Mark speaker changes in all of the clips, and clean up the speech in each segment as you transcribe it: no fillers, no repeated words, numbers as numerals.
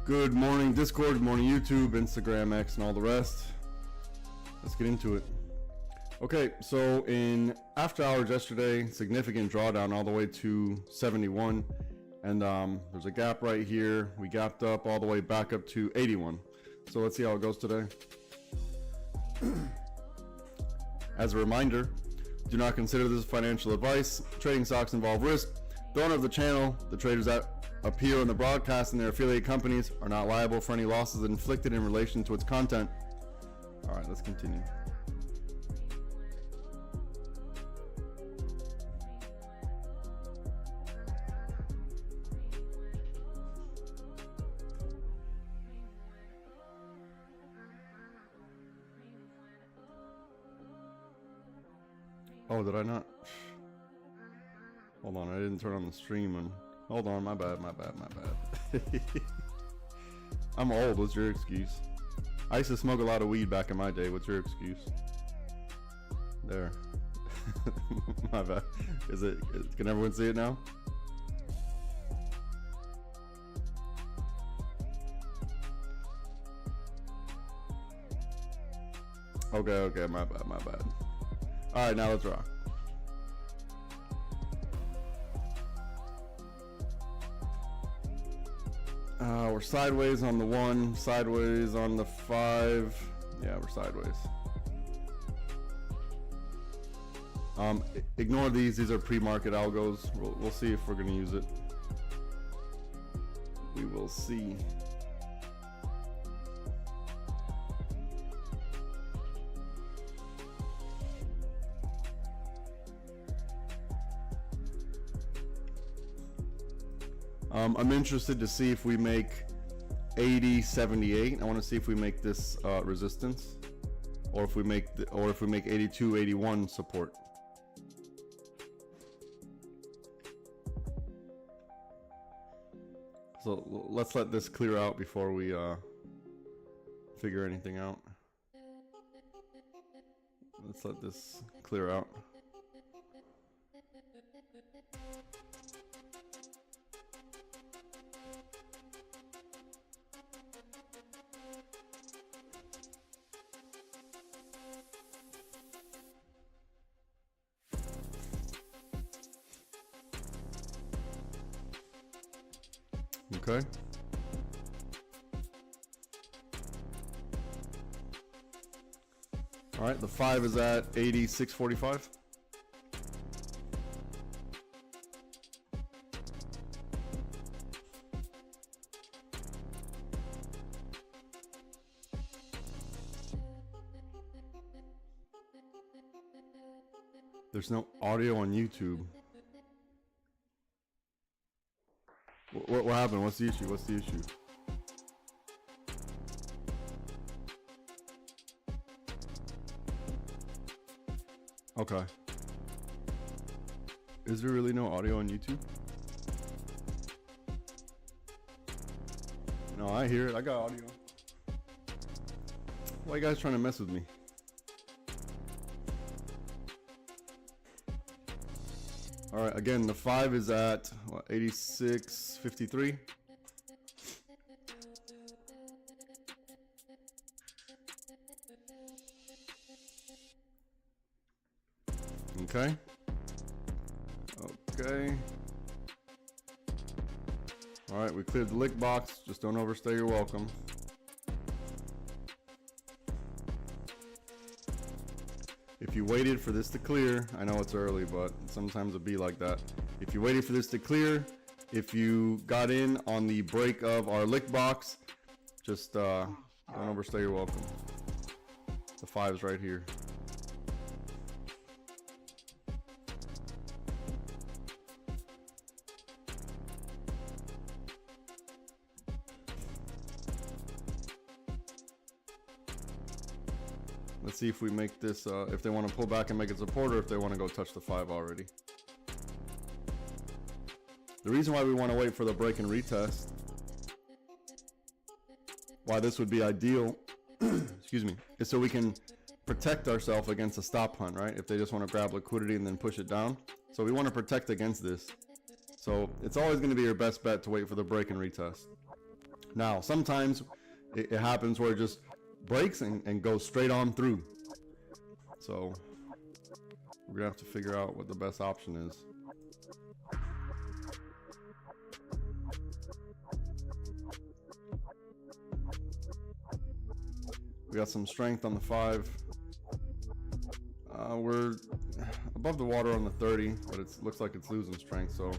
Speaker 1: Good morning, Discord. Good morning, YouTube, Instagram, X, and all the rest. Let's get into it. Okay, so in after hours yesterday, significant drawdown all the way to 71. And there's a gap right here. We gapped up all the way back up to 81. So let's see how it goes today. As a reminder, do not consider this financial advice. Trading stocks involve risk. The owner of the channel, the traders that appear in the broadcast, and their affiliate companies are not liable for any losses inflicted in relation to its content. All right, let's continue. Oh, did I not? Hold on, I didn't turn on the stream. And hold on, my bad. I'm old. What's your excuse? I used to smoke a lot of weed back in my day. What's your excuse? There. My bad. Can everyone see it now? Okay, my bad. All right, now let's rock. We're sideways on the 1, sideways on the 5. Yeah, we're sideways. Ignore these. These are pre-market algos. We'll see if we're going to use it. We will see. I'm interested to see if we make 80.78. I want to see if we make this resistance, or if we make 82.81 support. So let's let this clear out before we figure anything out. Let's let this clear out. Okay. All right, the 5 is at 86.45. There's no audio on YouTube. What happened? What's the issue? Okay. Is there really no audio on YouTube? No, I hear it. I got audio. Why are you guys trying to mess with me? All right, again, the 5 is at what, 86.53. Okay. All right, we cleared the lick box. Just don't overstay your welcome. If you waited for this to clear, I know it's early, but sometimes it'll be like that. If you waited for this to clear, if you got in on the break of our lick box, just don't overstay your welcome. The 5's right here. Let's see if we make this, if they want to pull back and make it support, or if they want to go touch the 5 already. The reason why we want to wait for the break and retest, why this would be ideal, excuse me, is so we can protect ourselves against a stop hunt, right? If they just want to grab liquidity and then push it down. So we want to protect against this. So it's always going to be your best bet to wait for the break and retest. Now, sometimes it happens where it just breaks and goes straight on through. So we're gonna have to figure out what the best option is. We got some strength on the 5. We're above the water on the 30, but it looks like it's losing strength, so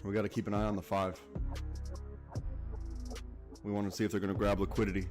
Speaker 1: we got to keep an eye on the 5. We want to see if they're going to grab liquidity.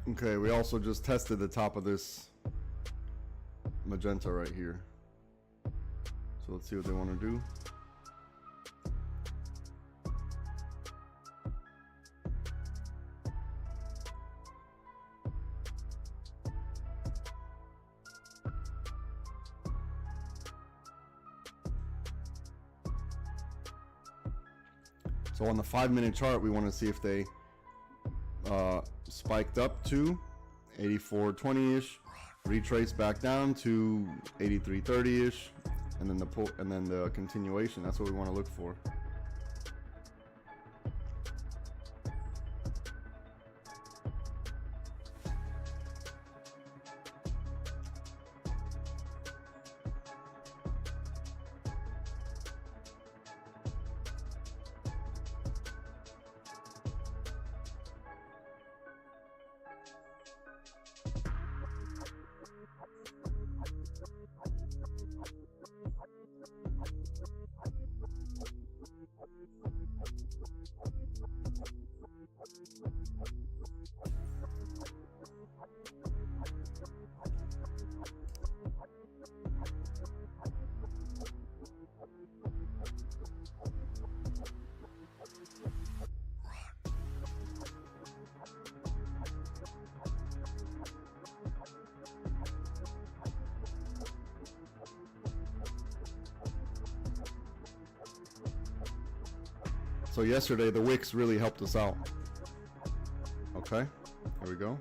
Speaker 1: Okay, we also just tested the top of this magenta right here. So let's see what they want to do. So on the 5-minute chart, we want to see if they spiked up to 84.20-ish, retrace back down to 83.30-ish, and then the continuation. That's what we want to look for. So yesterday the wicks really helped us out. Okay, here we go.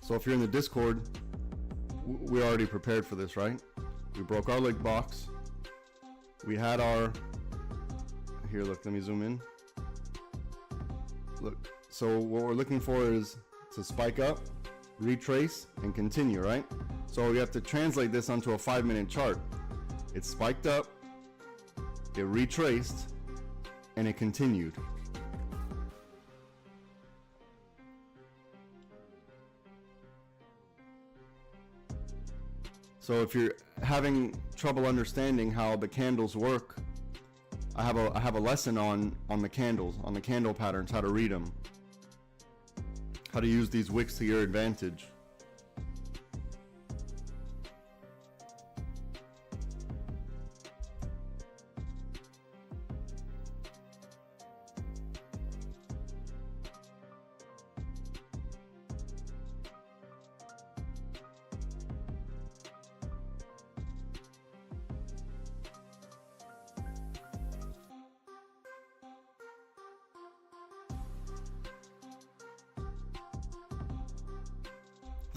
Speaker 1: So if you're in the Discord, we already prepared for this, right? We broke our leg box. We had our, here, look, let me zoom in. Look, so what we're looking for is to spike up, retrace, and continue, right? So we have to translate this onto a 5-minute chart. It spiked up, it retraced, and it continued. So if you're having trouble understanding how the candles work, I have a lesson on the candles, on the candle patterns, how to read them, how to use these wicks to your advantage.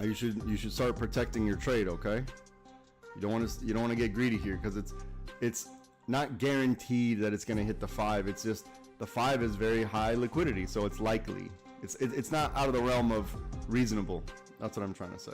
Speaker 1: You should start protecting your trade, okay? You don't want to get greedy here, because it's not guaranteed that it's going to hit the 5. It's just the 5 is very high liquidity, so it's likely. It's not out of the realm of reasonable. That's what I'm trying to say.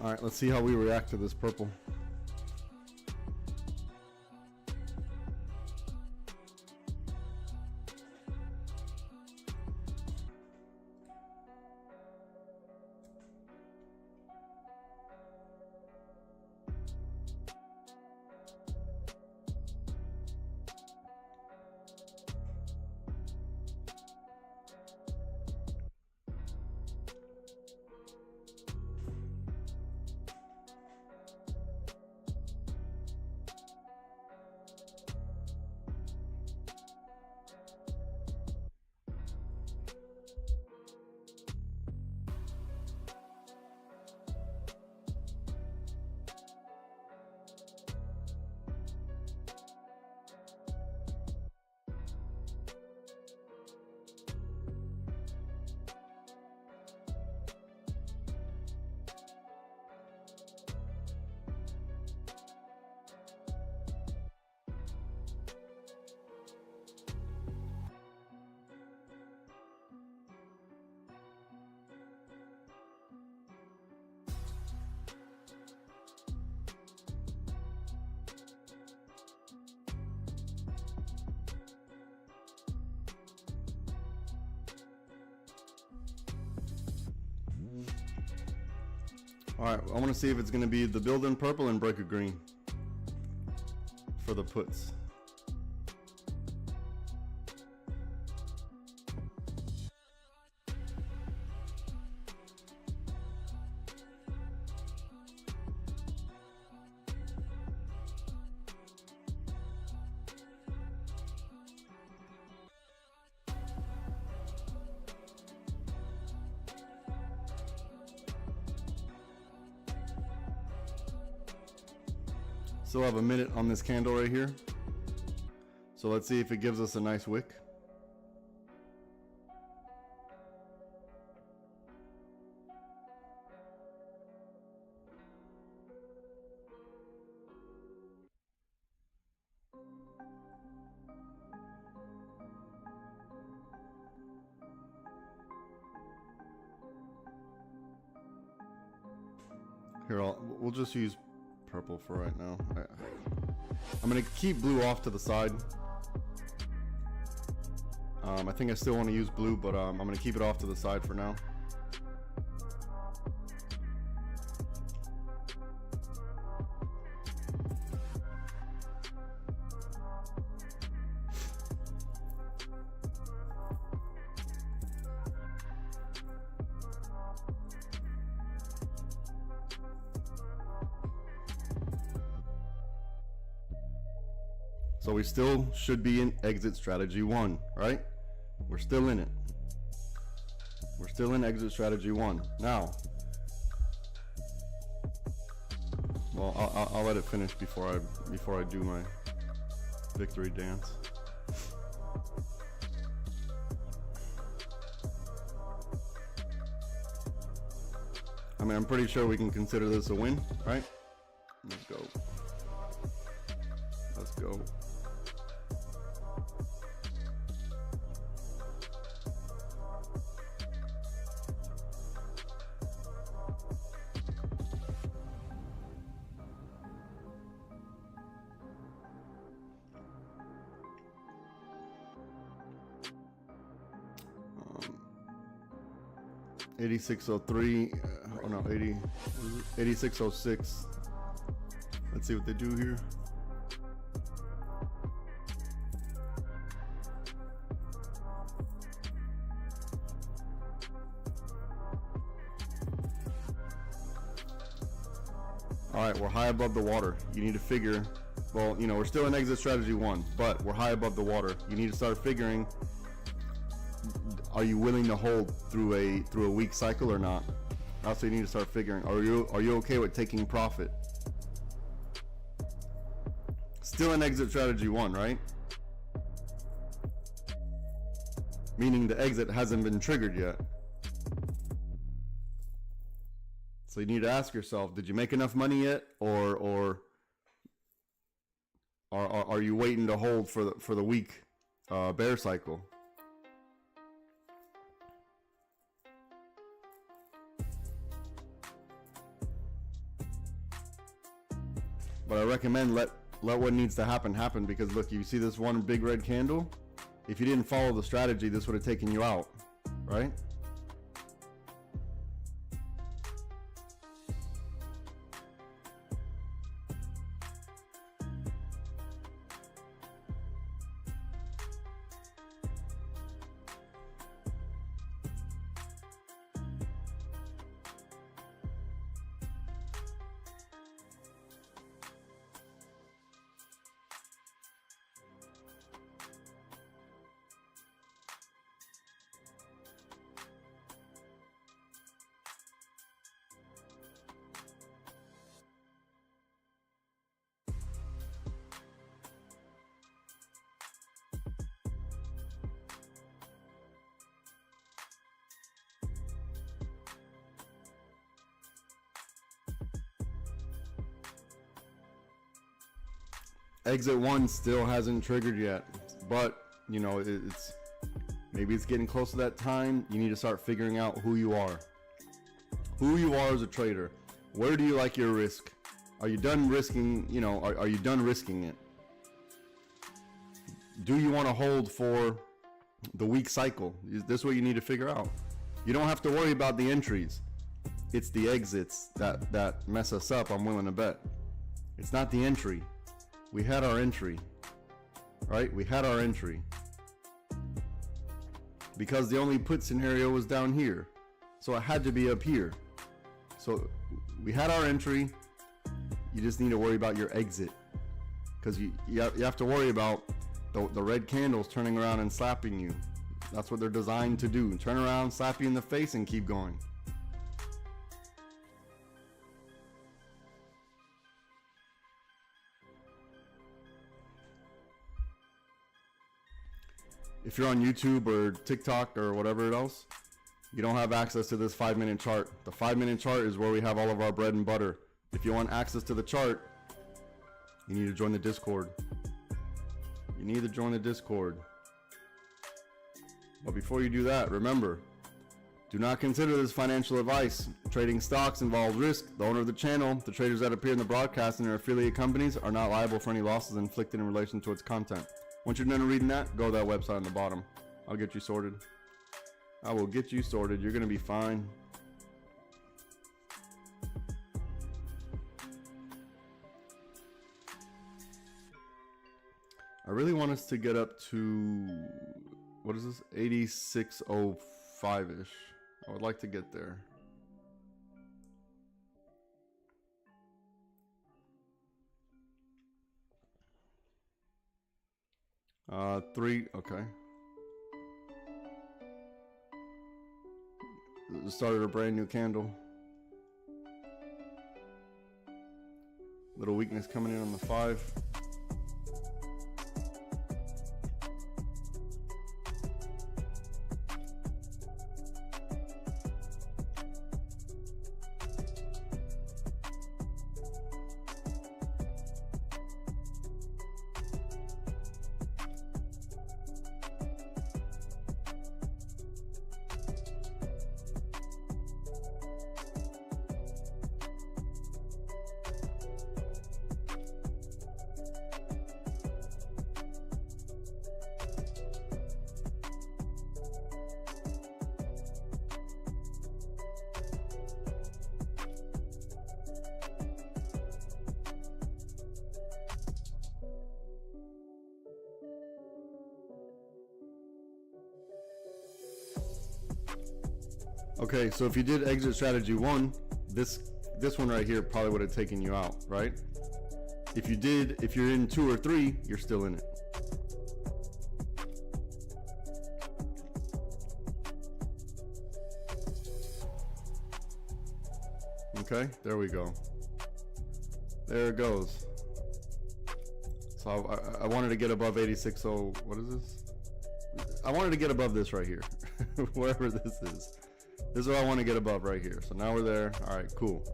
Speaker 1: All right, let's see how we react to this purple. All right, I want to see if it's going to be the build in purple and break a green for the puts. Still have a minute on this candle right here. So let's see if it gives us a nice wick. Here, we'll just use purple for right now. I'm gonna keep blue off to the side. I think I still want to use blue, but I'm gonna keep it off to the side for now. So we still should be in exit strategy 1, right? We're still in it. We're still in exit strategy 1. Now, well, I'll let it finish before I do my victory dance. I mean, I'm pretty sure we can consider this a win, right? Let's go. Let's go. Um, 8603. Oh no, 8606. Let's see what they do here. All right, we're high above the water. You need to figure, well, you know, we're still in exit strategy 1, but we're high above the water. You need to start figuring, are you willing to hold through a weak cycle or not? Also, you need to start figuring, are you okay with taking profit? Still in exit strategy 1, right? Meaning the exit hasn't been triggered yet. So you need to ask yourself, did you make enough money yet, or are you waiting to hold for the weak bear cycle? But I recommend let what needs to happen, because look, you see this one big red candle? If you didn't follow the strategy, this would have taken you out, right? Exit 1 still hasn't triggered yet, but you know, maybe it's getting close to that time. You need to start figuring out who you are as a trader. Where do you like your risk? Are you done risking, you know, are you done risking it? Do you want to hold for the weak cycle? This is what you need to figure out. You don't have to worry about the entries. It's the exits that mess us up, I'm willing to bet. It's not the entry. We had our entry, right? We had our entry because the only put scenario was down here, so it had to be up here. So we had our entry. You just need to worry about your exit, because you have to worry about the red candles turning around and slapping you. That's what they're designed to do. Turn around, slap you in the face, and keep going. If you're on YouTube or TikTok or whatever else, you don't have access to this 5-minute chart. The 5-minute chart is where we have all of our bread and butter. If you want access to the chart, you need to join the Discord. You need to join the Discord. But before you do that, remember, do not consider this financial advice. Trading stocks involves risk. The owner of the channel, the traders that appear in the broadcast, and their affiliate companies are not liable for any losses inflicted in relation to its content. Once you're done reading that, go to that website on the bottom. I'll get you sorted. I will get you sorted. You're going to be fine. I really want us to get up to, what is this? 8605-ish. I would like to get there. Three, okay. Started a brand new candle. Little weakness coming in on the 5. Okay, so if you did exit strategy 1, this one right here probably would have taken you out, right? If you're in 2 or 3, you're still in it. Okay, there we go. There it goes. So I wanted to get above 86. So what is this? I wanted to get above this right here, wherever this is. This is what I want to get above right here. So now we're there. All right, cool.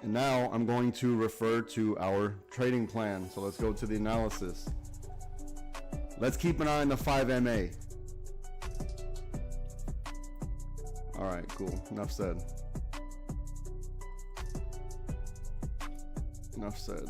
Speaker 1: And now I'm going to refer to our trading plan. So let's go to the analysis. Let's keep an eye on the 5MA. All right, cool. Enough said. Enough said.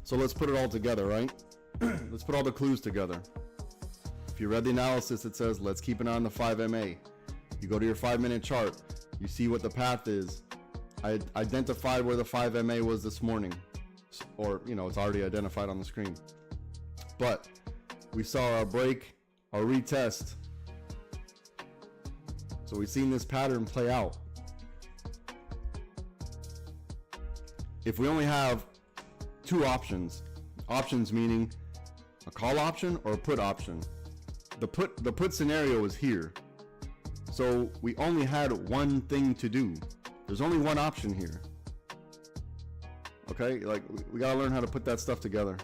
Speaker 1: So let's put it all together, right? Let's put all the clues together. If you read the analysis, it says, let's keep an eye on the 5MA. You go to your 5-minute chart. You see what the path is. I identified where the 5MA was this morning. Or, it's already identified on the screen. But we saw our break, our retest. So we've seen this pattern play out. If we only have 2 options meaning a call option or a put option. The put scenario is here. So we only had one thing to do. There's only one option here. Okay, like we gotta learn how to put that stuff together.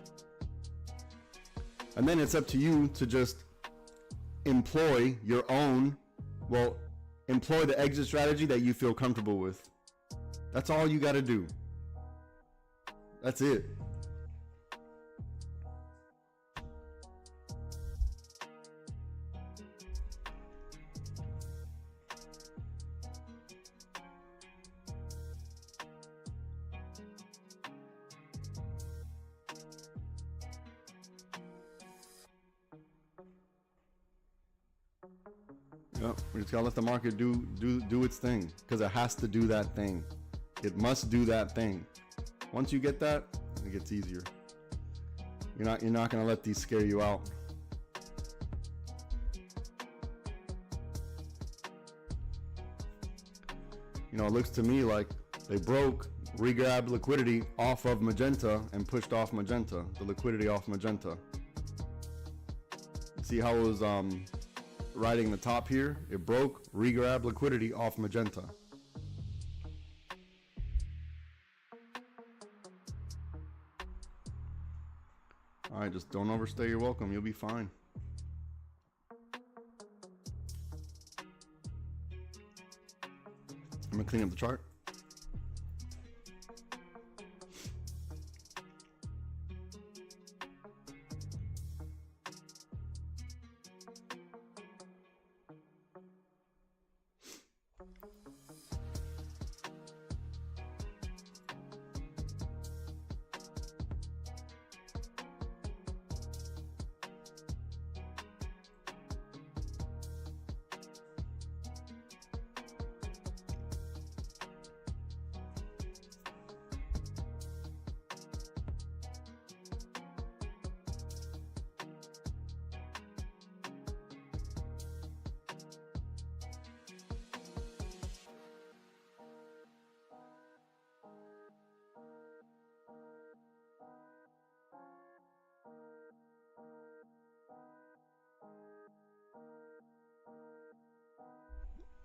Speaker 1: And then it's up to you to just employ employ the exit strategy that you feel comfortable with. That's all you gotta do. That's it. Yep, we just gotta let the market do its thing, because it has to do that thing. It must do that thing. Once you get that, it gets easier. You're not gonna let these scare you out. It looks to me like they broke, regrabbed liquidity off of magenta and pushed off magenta, the liquidity off magenta. See how it was riding the top here? It broke, regrabbed liquidity off magenta. All right, just don't overstay your welcome. You'll be fine. I'm gonna clean up the chart.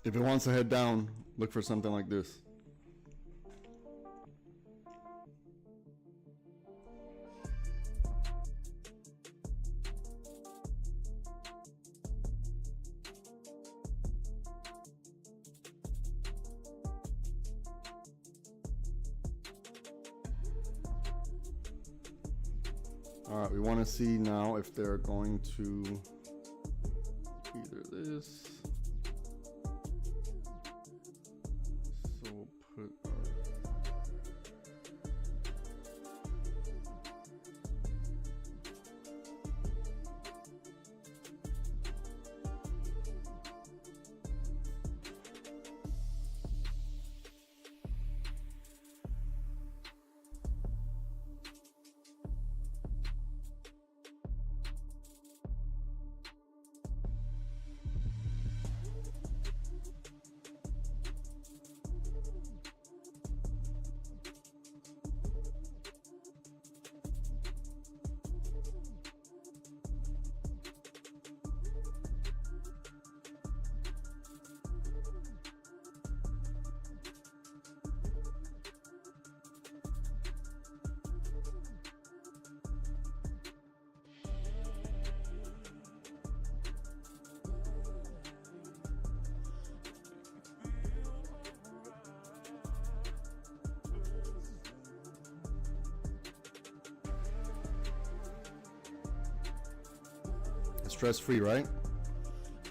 Speaker 1: If it wants to head down, look for something like this. All right, we want to see now if they're going to either this. So we'll put stress-free, right?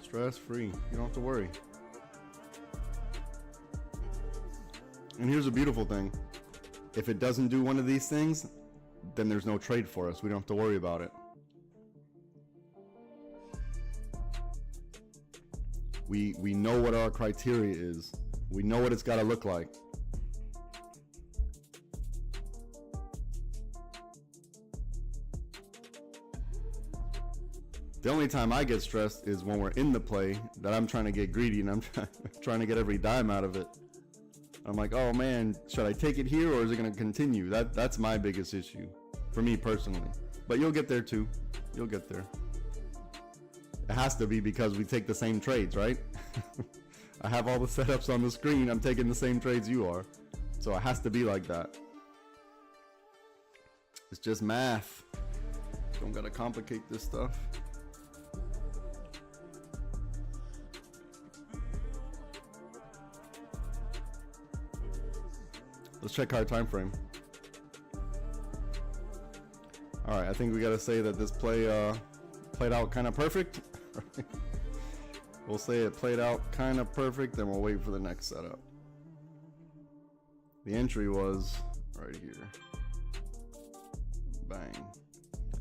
Speaker 1: Stress-free. You don't have to worry. And here's a beautiful thing. If it doesn't do one of these things, then there's no trade for us. We don't have to worry about it. We know what our criteria is. We know what it's got to look like. The only time I get stressed is when we're in the play that I'm trying to get greedy and I'm trying to get every dime out of it. I'm like, oh man, should I take it here or is it going to continue? That's my biggest issue for me personally. But you'll get there too. You'll get there. It has to be because we take the same trades, right? I have all the setups on the screen. I'm taking the same trades you are. So it has to be like that. It's just math. Don't gotta complicate this stuff. Let's check our time frame. All right, I think we gotta say that this play played out kind of perfect. We'll say it played out kind of perfect, then we'll wait for the next setup. The entry was right here. Bang.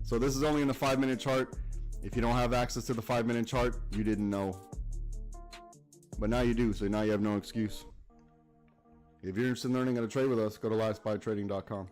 Speaker 1: So this is only in the 5-minute chart. If you don't have access to the 5-minute chart, you didn't know. But now you do, so now you have no excuse. If you're interested in learning how to trade with us, go to livespytrading.com.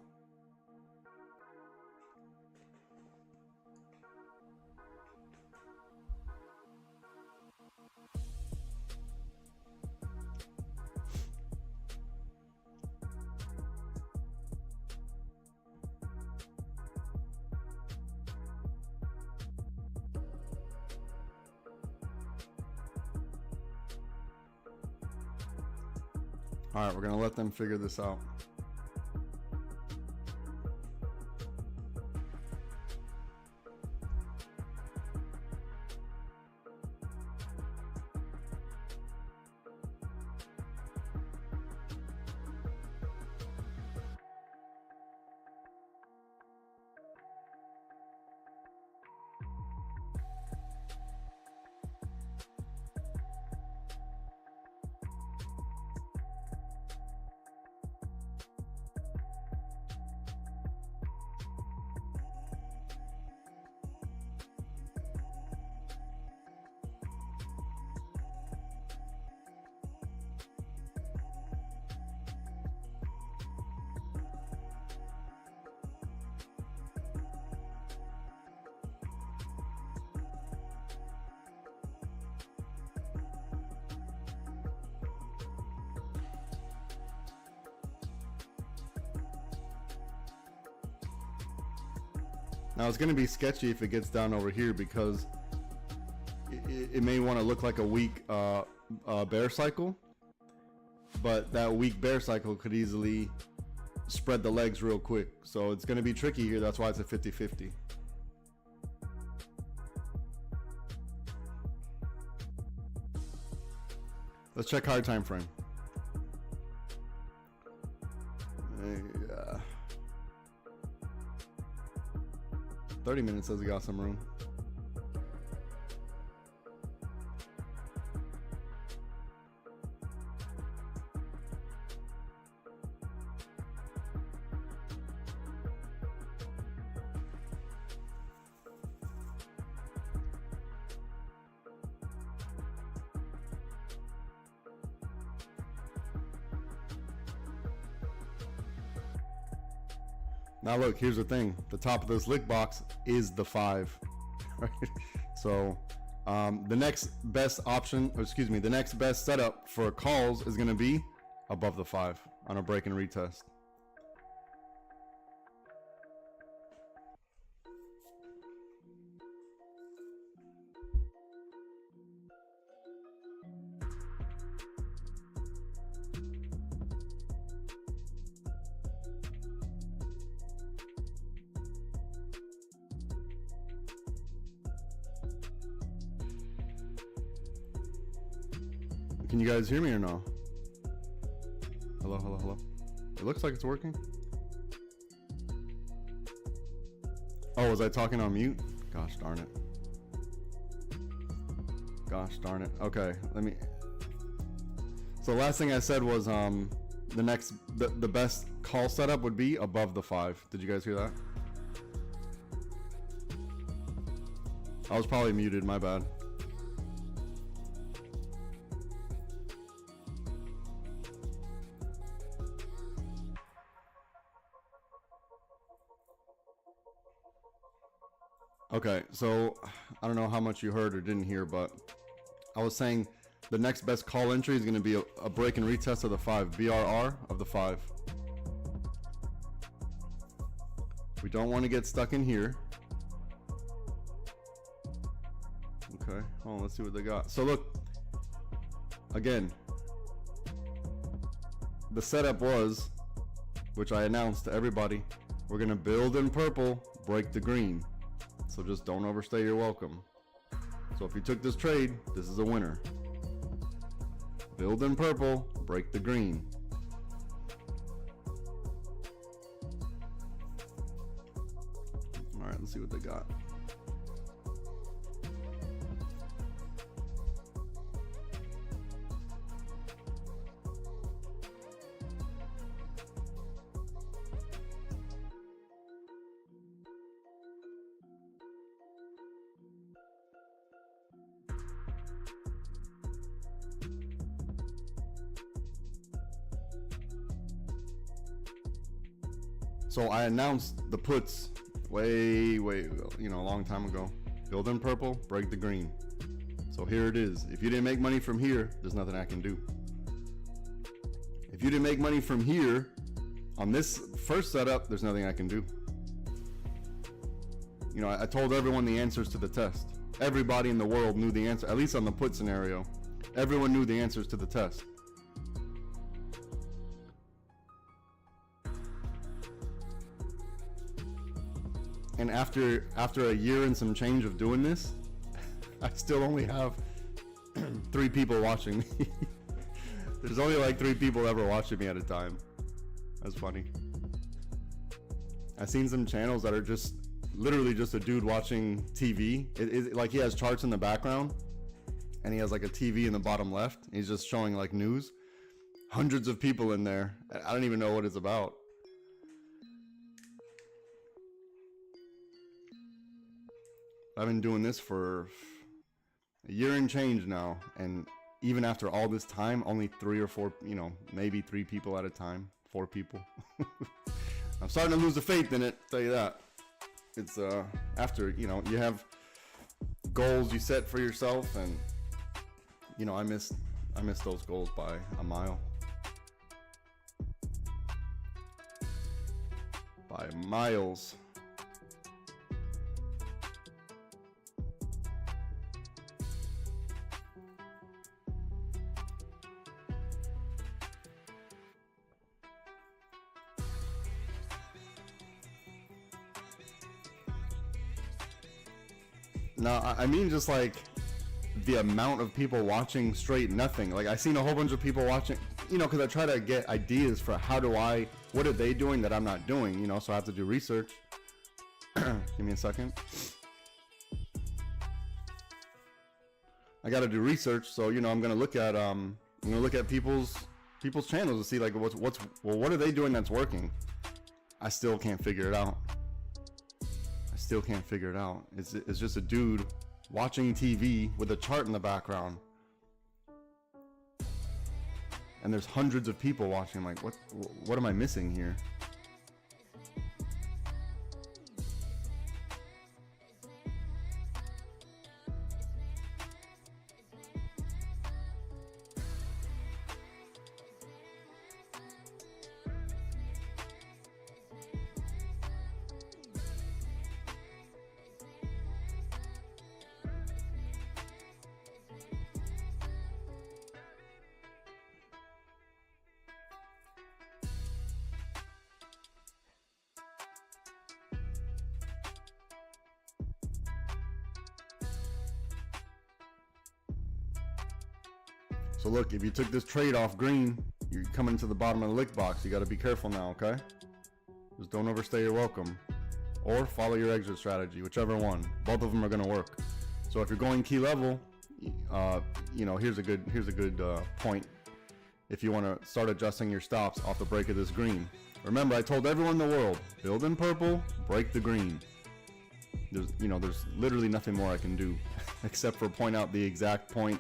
Speaker 1: All right, we're going to let them figure this out. Now it's going to be sketchy if it gets down over here because it may want to look like a weak bear cycle, but that weak bear cycle could easily spread the legs real quick. So it's going to be tricky here. That's why it's a 50-50. Let's check higher time frame. 30 minutes says we got some room. Now look, here's the thing. The top of this lick box is the 5. Right? So the next best option, or excuse me, the next best setup for calls is going to be above the 5 on a break and retest. Can you guys hear me or no? Hello, hello, hello. It looks like it's working. Oh, was I talking on mute? Gosh darn it. Gosh darn it. Okay, let me. So the last thing I said was the best call setup would be above the 5. Did you guys hear that? I was probably muted, my bad. Okay, so I don't know how much you heard or didn't hear, but I was saying the next best call entry is going to be a break and retest of the 5, BRR of the 5. We don't want to get stuck in here. Okay, hold on, let's see what they got. So look, again, the setup was, which I announced to everybody, we're going to build in purple, break the green. So just don't overstay your welcome. So if you took this trade, this is a winner. Build in purple, break the green. All right, let's see what they got. So I announced the puts way, a long time ago. Build in purple, break the green. So here it is. If you didn't make money from here, there's nothing I can do. If you didn't make money from here on this first setup, there's nothing I can do. You know, I told everyone the answers to the test. Everybody in the world knew the answer, at least on the put scenario. Everyone knew the answers to the test. And after a year and some change of doing this, I still only have 3 people watching me. There's only like 3 people ever watching me at a time. That's funny. I've seen some channels that are just literally just a dude watching TV. Like he has charts in the background and he has like a TV in the bottom left. He's just showing like news. Hundreds of people in there. I don't even know what it's about. I've been doing this for a year and change now, and even after all this time, only 3 or 4, maybe 3 people at a time, 4 people. I'm starting to lose the faith in it, tell you that. It's after, you have goals you set for yourself, and I miss those goals by a mile. By miles. No, I mean just like the amount of people watching straight nothing. Like I seen a whole bunch of people watching, you know, because I try to get ideas for what are they doing that I'm not doing, you know, so I have to do research. Give me a second. I got to do research, so you know I'm gonna look at people's channels to see like what are they doing that's working. I still can't figure it out. It's just a dude watching TV with a chart in the background, and there's hundreds of people watching. Like what am I missing here? So look, if you took this trade off green, you're coming to the bottom of the lick box. You got to be careful now, okay? Just don't overstay your welcome, or follow your exit strategy, whichever one. Both of them are going to work. So if you're going key level, you know, here's a good point. If you want to start adjusting your stops off the break of this green, remember I told everyone in the world, build in purple, break the green. There's literally nothing more I can do except for point out the exact point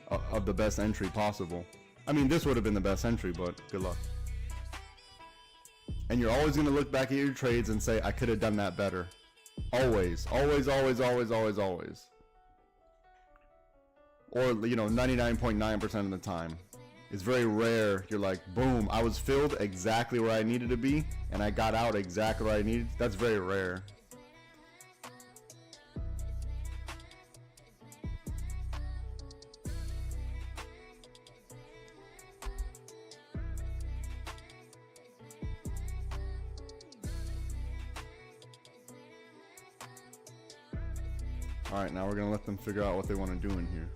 Speaker 1: of the best entry possible. I mean, this would have been the best entry, but good luck. And you're always going to look back at your trades and say, I could have done that better. Always. Or, you know, 99.9% of the time. It's very rare you're like, boom, I was filled exactly where I needed to be, and I got out exactly where I needed. That's very rare. All right, now we're gonna let them figure out what they want to do in here.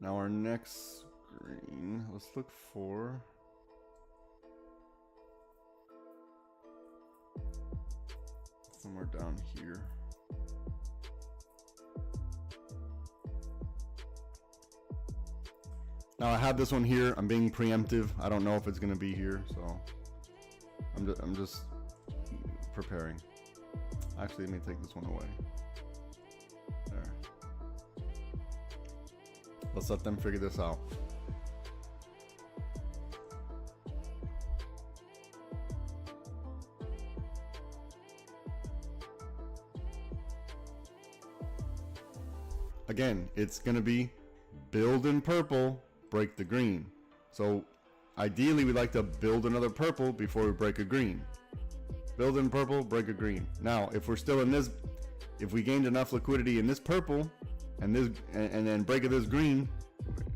Speaker 1: Now our next screen, let's look for somewhere down here. Now I have this one here. I'm being preemptive. I don't know if it's gonna be here, so I'm just preparing. Actually, let me take this one away. There. Let's let them figure this out. Again, it's gonna be build in purple, break the green. So ideally we'd like to build another purple before we break a green. Build in purple, break a green. Now if we're still in this, if we gained enough liquidity in this purple and this and then break of this green,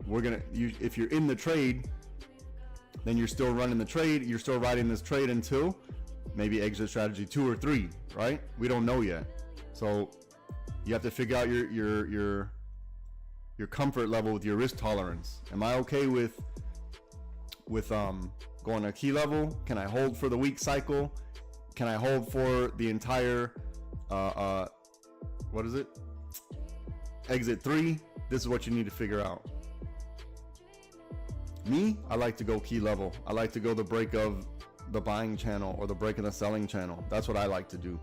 Speaker 1: we're gonna if you're in the trade, then you're still running the trade, you're still riding this trade until maybe exit strategy 2 or 3, right? We don't know yet. So you have to figure out your comfort level with your risk tolerance. Am I okay with going a key level? Can I hold for the week cycle? Can I hold for the entire what is it? Exit 3? This is what you need to figure out. Me, I like to go key level. I like to go the break of the buying channel or the break of the selling channel. That's what I like to do.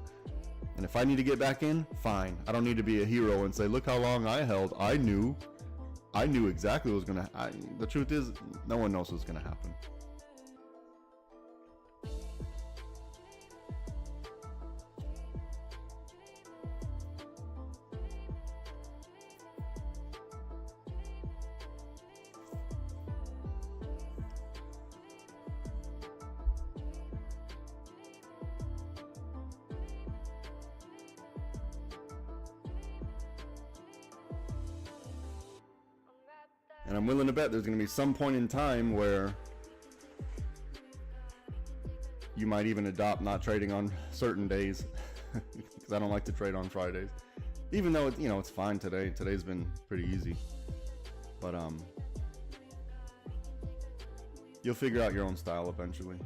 Speaker 1: And if I need to get back in, fine. I don't need to be a hero and say, look how long I held. I knew exactly what was gonna happen. The truth is, no one knows what's gonna happen. And And I'm willing to bet there's going to be some point in time where you might even adopt not trading on certain days, because I don't like to trade on Fridays, even though it's fine today. Today's been pretty easy, but you'll figure out your own style eventually.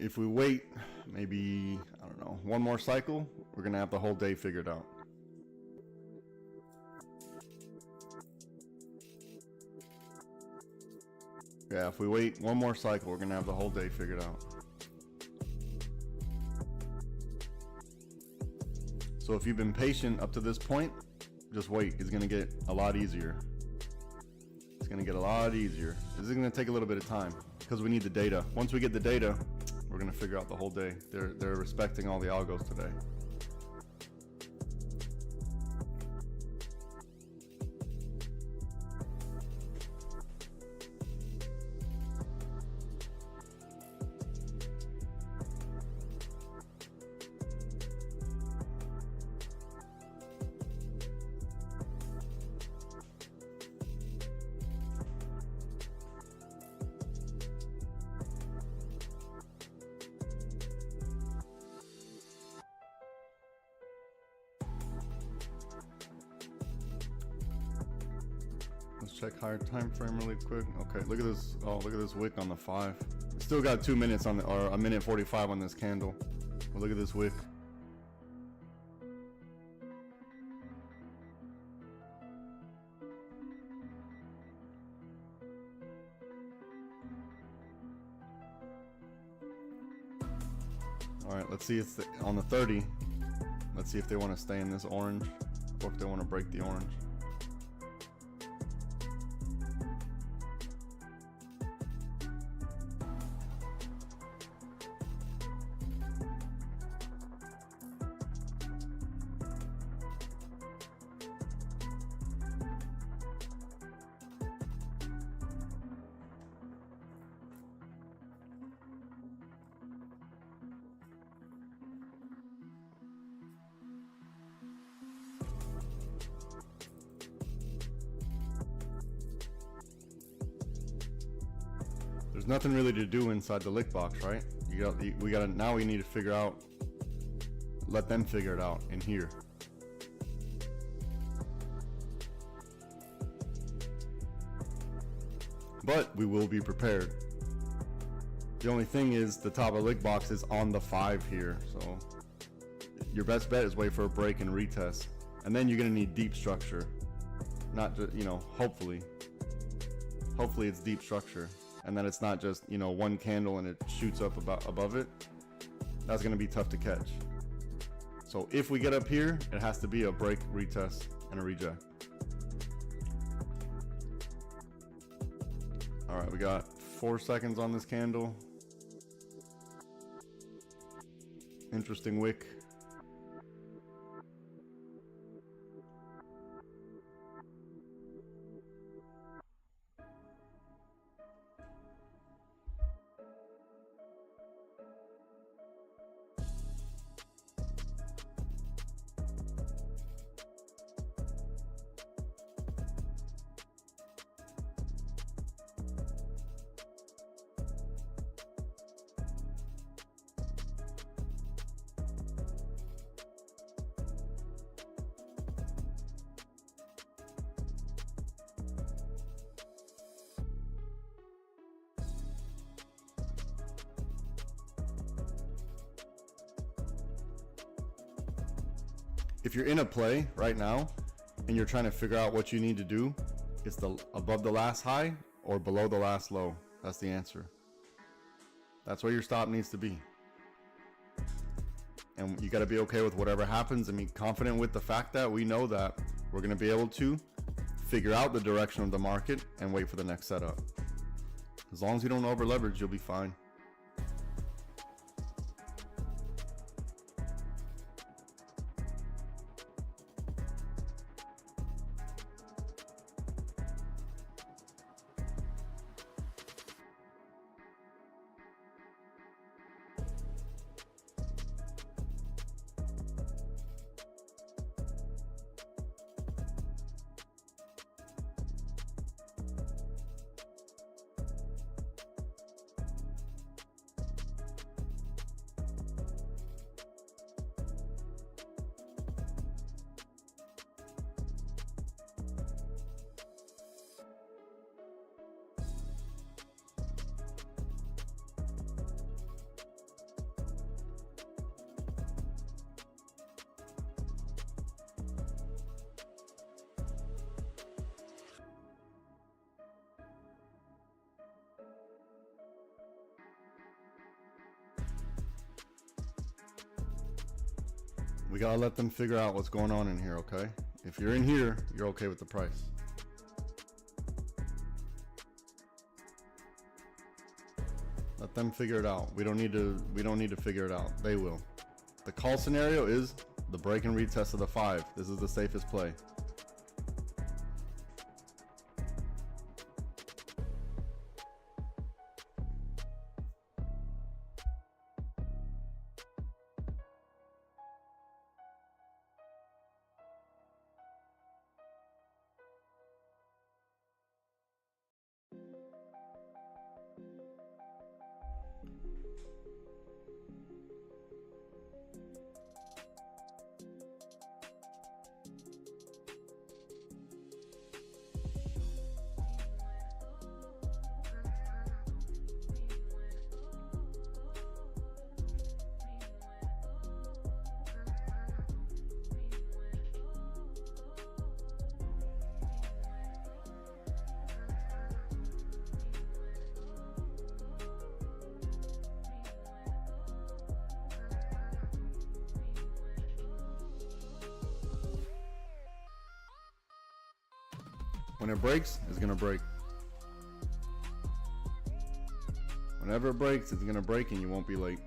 Speaker 1: If we wait maybe, I don't know, one more cycle, we're gonna have the whole day figured out. Yeah, if we wait one more cycle, we're gonna have the whole day figured out. So if you've been patient up to this point, just wait. It's gonna get a lot easier. It's gonna get a lot easier. This is gonna take a little bit of time because we need the data. Once we get the data, we're gonna figure out the whole day. They're respecting all the algos today. Let's check higher time frame really quick. Okay, look at this. Oh, look at this wick on the 5. Still got 2 minutes on the, or a minute 45 on this candle. But look at this wick. All right, let's see. It's on the 30. Let's see if they want to stay in this orange or if they want to break the orange. There's nothing really to do inside the lick box, right? Now we need to figure out, let them figure it out in here. But we will be prepared. The only thing is the top of the lick box is on the 5 here, so your best bet is wait for a break and retest, and then you're gonna need deep structure. Not just, hopefully it's deep structure. And then it's not just, one candle and it shoots up above it. That's going to be tough to catch. So if we get up here, it has to be a break, retest, and a reject. All right, we got 4 seconds on this candle. Interesting wick. If you're in a play right now and you're trying to figure out what you need to do, it's the above the last high or below the last low. That's the answer. That's where your stop needs to be. And you got to be okay with whatever happens and be confident with the fact that we know that we're going to be able to figure out the direction of the market, and wait for the next setup. As long as you don't over leverage, you'll be fine. We gotta let them figure out what's going on in here, okay? If you're in here, you're okay with the price. Let them figure it out. We don't need to figure it out. They will. The call scenario is the break and retest of the 5. This is the safest play. When it breaks, it's gonna break. Whenever it breaks, it's gonna break and you won't be late.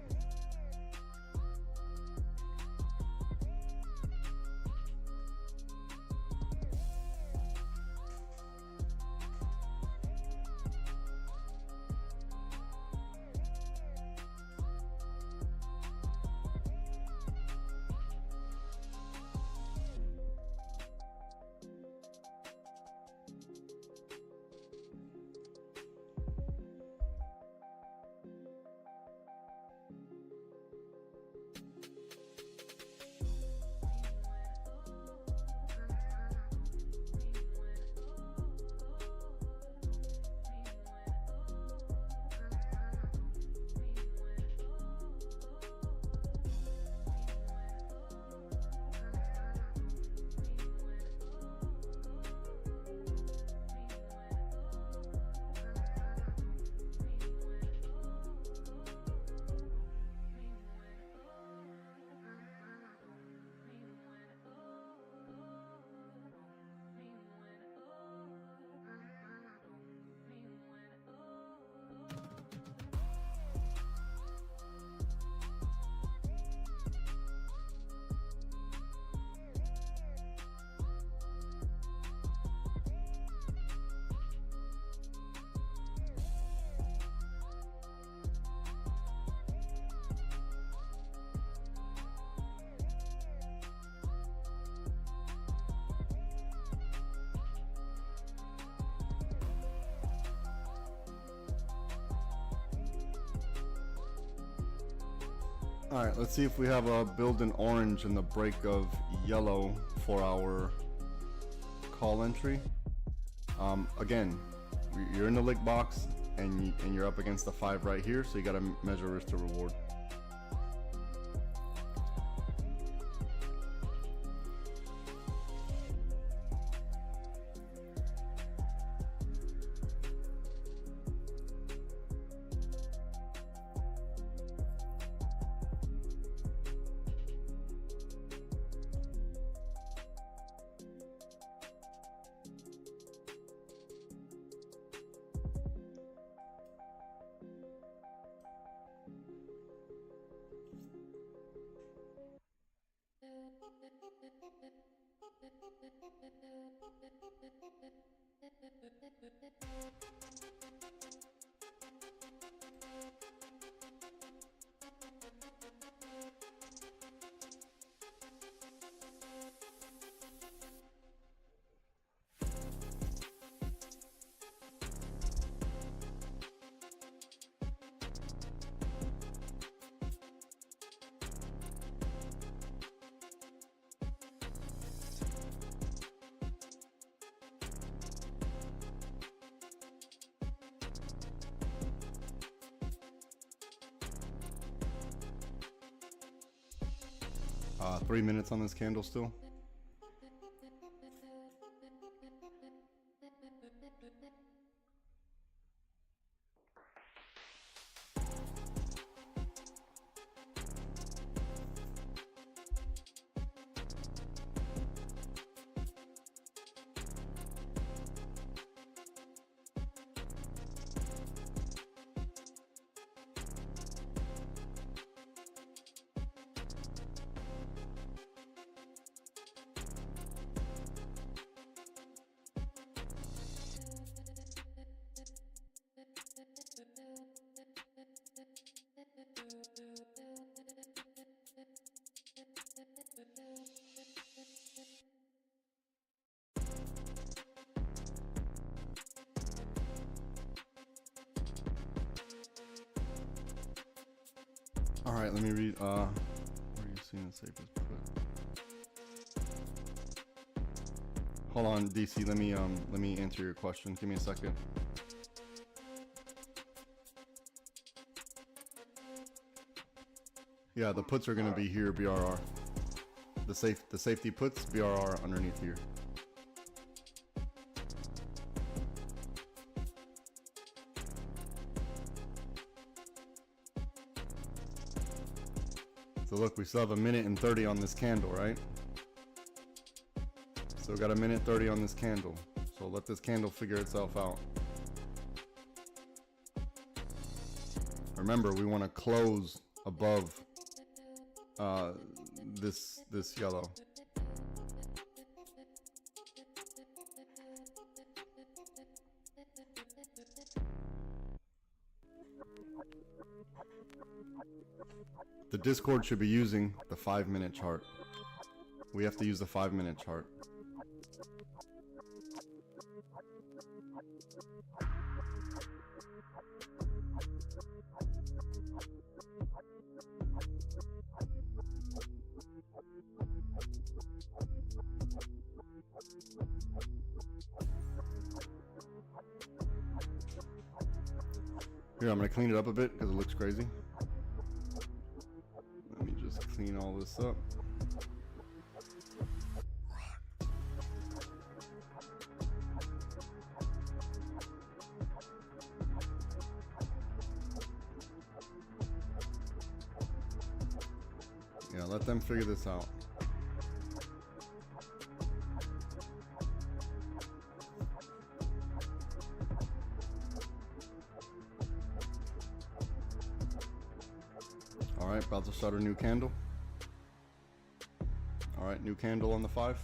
Speaker 1: All right, let's see if we have a build in orange in the break of yellow for our call entry. Again, you're in the lick box and you're up against the 5 right here, so you got to measure risk to reward. 3 minutes on this candle still. All right, let me read. Where are you seeing the safest put? Hold on, DC. Let me answer your question. Give me a second. Yeah, the puts are gonna be here, BRR. The safety puts, BRR underneath here. So look, we still have 1:30 on this candle, right? Still got 1:30 on this candle. So let this candle figure itself out. Remember, we want to close above this yellow. The Discord should be using the 5-minute chart. We have to use the 5-minute chart. Here, I'm gonna clean it up a bit because it looks crazy. Let me just clean all this up. Yeah, let them figure this out. All right, about to start a new candle. All right, new candle on the 5.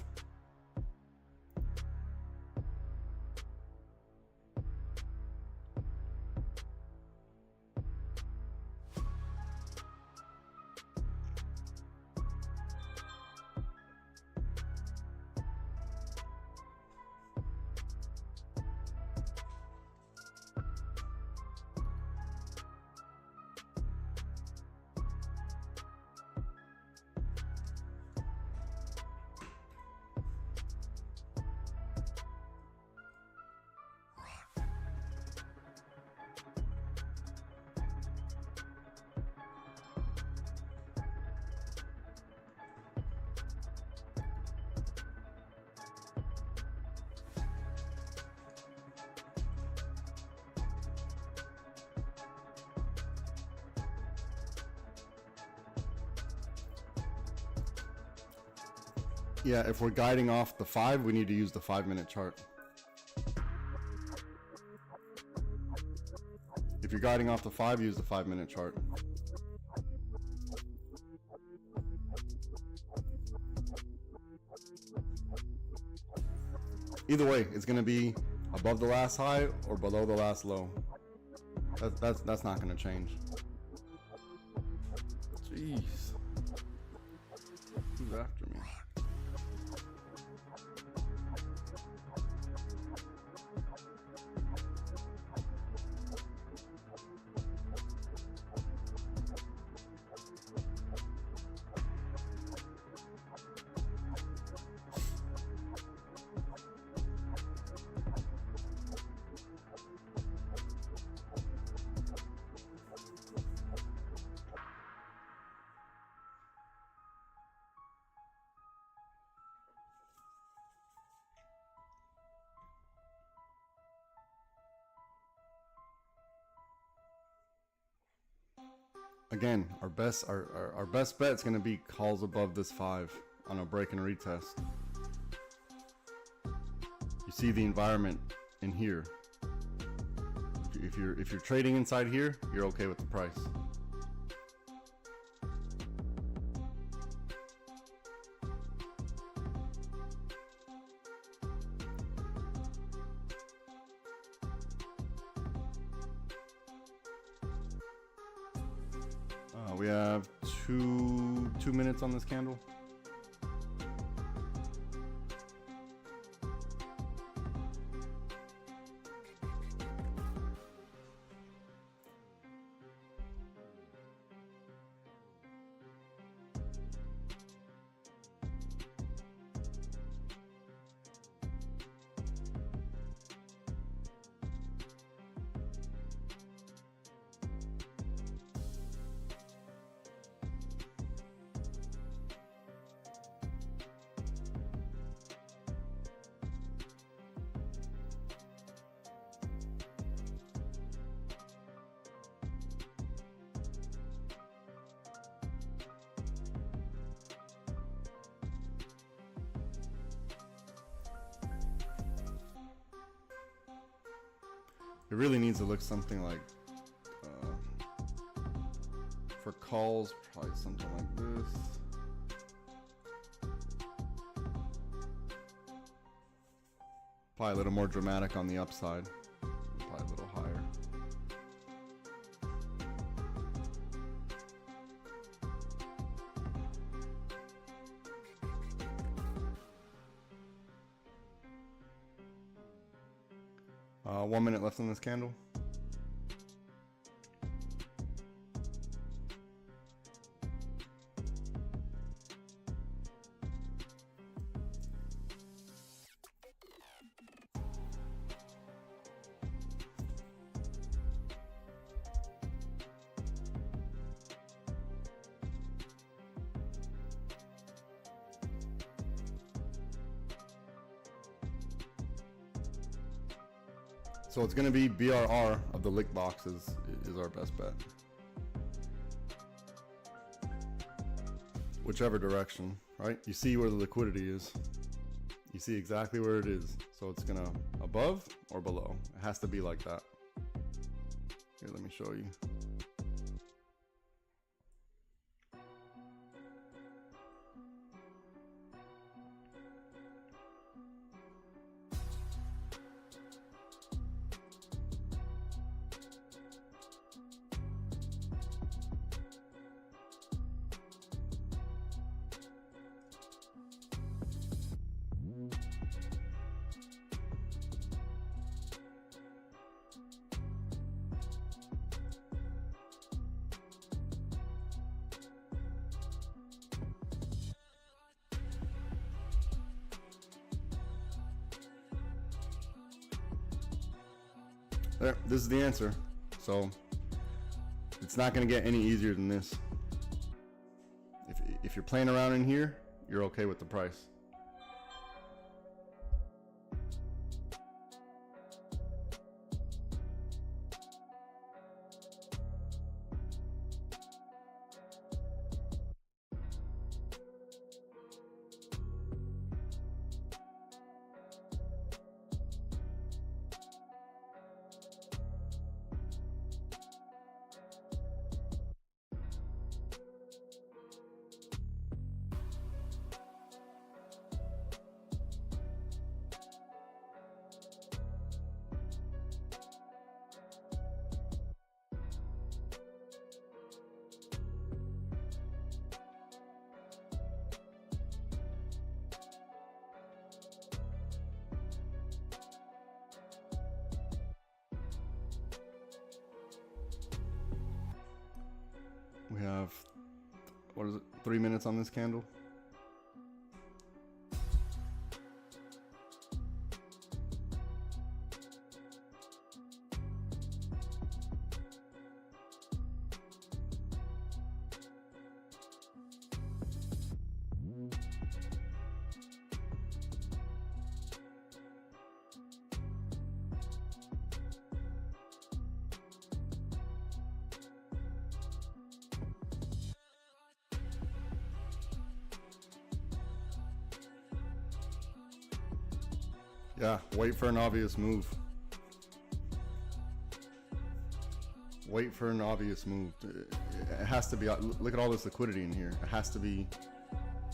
Speaker 1: Yeah, if we're guiding off the 5, we need to use the 5-minute chart. If you're guiding off the 5, use the 5-minute chart. Either way, it's going to be above the last high or below the last low. That's not going to change. Jeez. Who's after me? Again, our best bet is going to be calls above this 5 on a break and retest. You see the environment in here. If you're trading inside here, you're okay with the price. We have two minutes on this candle. It really needs to look something like, for calls, probably something like this. Probably a little more dramatic on the upside, probably a little higher. One minute left on this candle. So it's going to be BRR of the lick boxes is our best bet. Whichever direction, right? You see where the liquidity is. You see exactly where it is. So it's going to above or below. It has to be like that. Here, let me show you. There, this is the answer. So it's not going to get any easier than this. If you're playing around in here, you're okay with the price. We have, what is it, 3 minutes on this candle? Yeah, wait for an obvious move. Wait for an obvious move. It has to be. Look at all this liquidity in here. It has to be.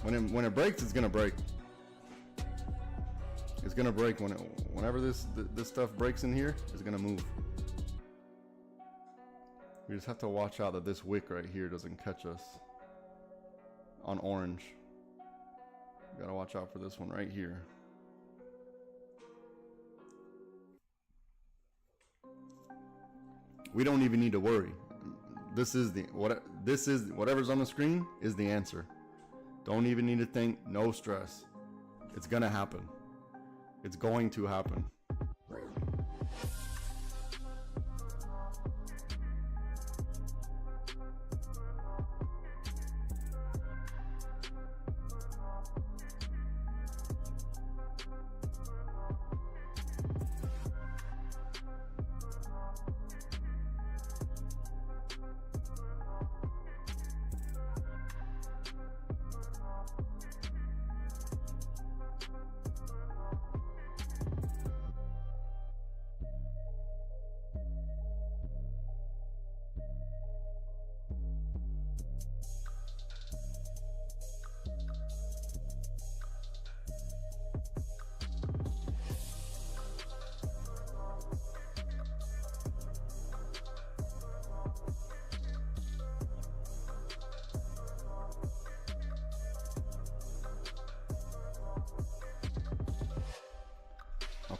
Speaker 1: When it breaks, it's gonna break. It's gonna break whenever this stuff breaks in here. It's gonna move. We just have to watch out that this wick right here doesn't catch us on orange. We gotta watch out for this one right here. We don't even need to worry. This is whatever's on the screen is the answer. Don't even need to think. No stress. It's gonna happen. It's going to happen.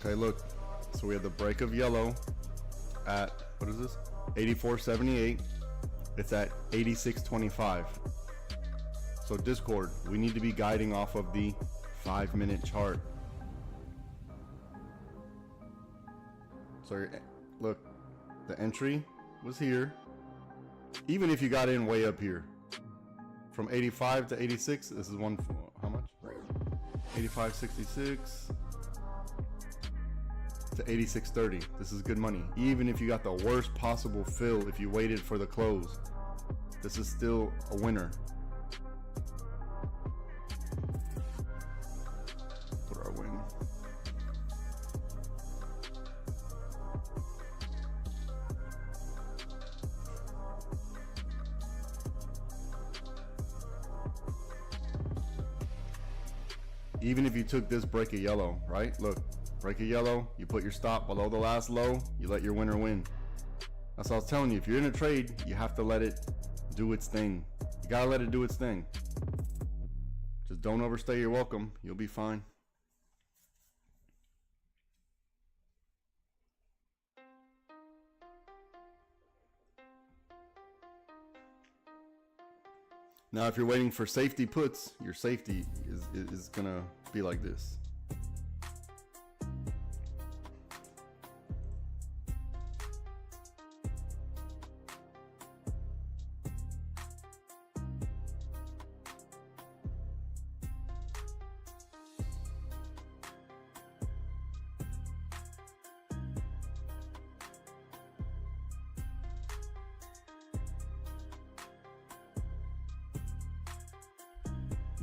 Speaker 1: Okay, look. So we have the break of yellow at, what is this? 84.78. It's at 86.25. So Discord, we need to be guiding off of the 5-minute chart. So look, the entry was here. Even if you got in way up here, from 85 to 86, this is one, how much? 85.66 to 86.30. This is good money. Even if you got the worst possible fill, if you waited for the close, this is still a winner. Put our win. Even if you took this break of yellow, right? Look. Break a yellow, you put your stop below the last low, you let your winner win. That's what I was telling you. If you're in a trade, you have to let it do its thing. You gotta let it do its thing. Just don't overstay your welcome. You'll be fine. Now, if you're waiting for safety puts, your safety is gonna be like this.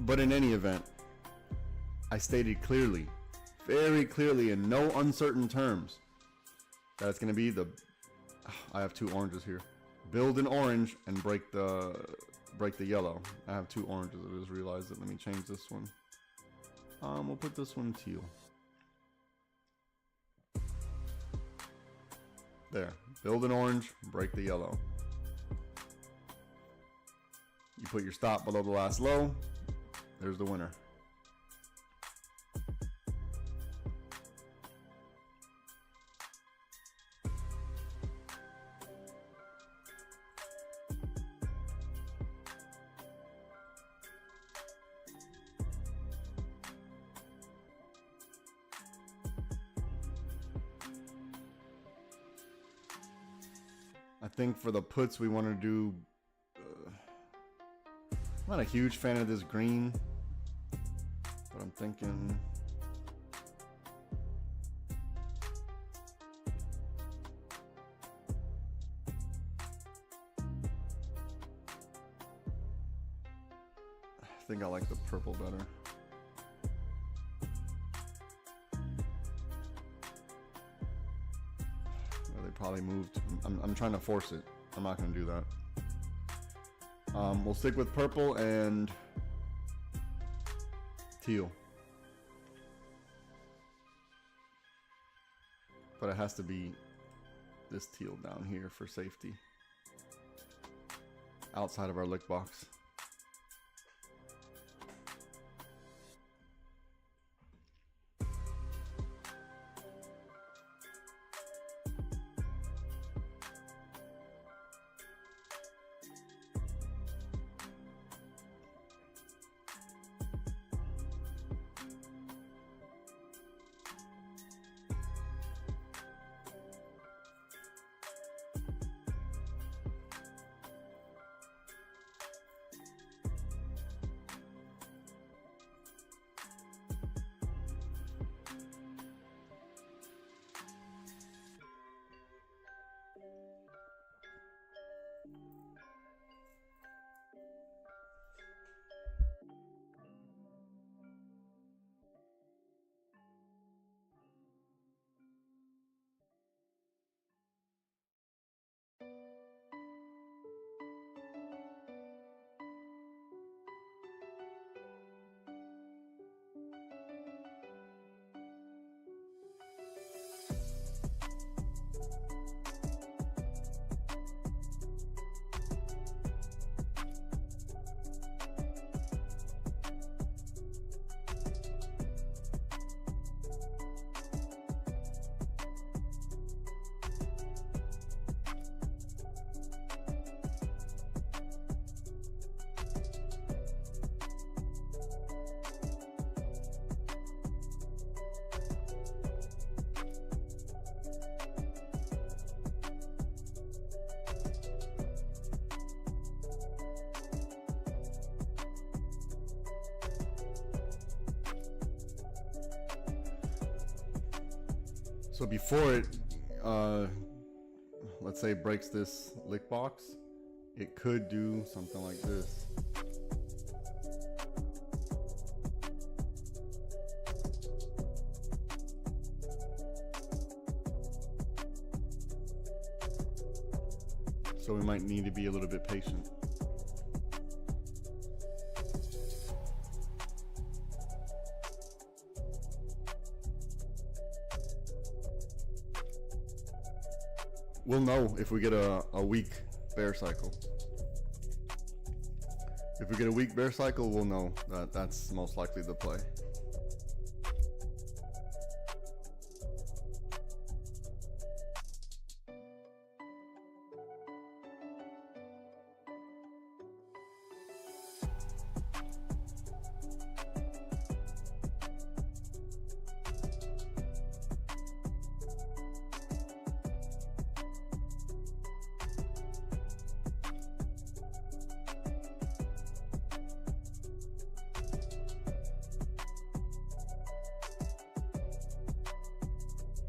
Speaker 1: But in any event, I stated clearly, very clearly, in no uncertain terms, that it's going to be the, I have two oranges here, build an orange and break the yellow. I have two oranges. I just realized it. Let me change this one. We'll put this one teal. There, build an orange, break the yellow. You put your stop below the last low. There's the winner. I think for the puts we want to do, I'm not a huge fan of this green, but I'm thinking I like the purple better. They probably moved. I'm trying to force it. I'm not going to do that. We'll stick with purple and teal. But it has to be this teal down here for safety. Outside of our lick box. So before it, let's say breaks this lick box, it could do something like this. So we might need to be a little bit patient. We'll know if we get a weak bear cycle. If we get a weak bear cycle, we'll know that that's most likely the play.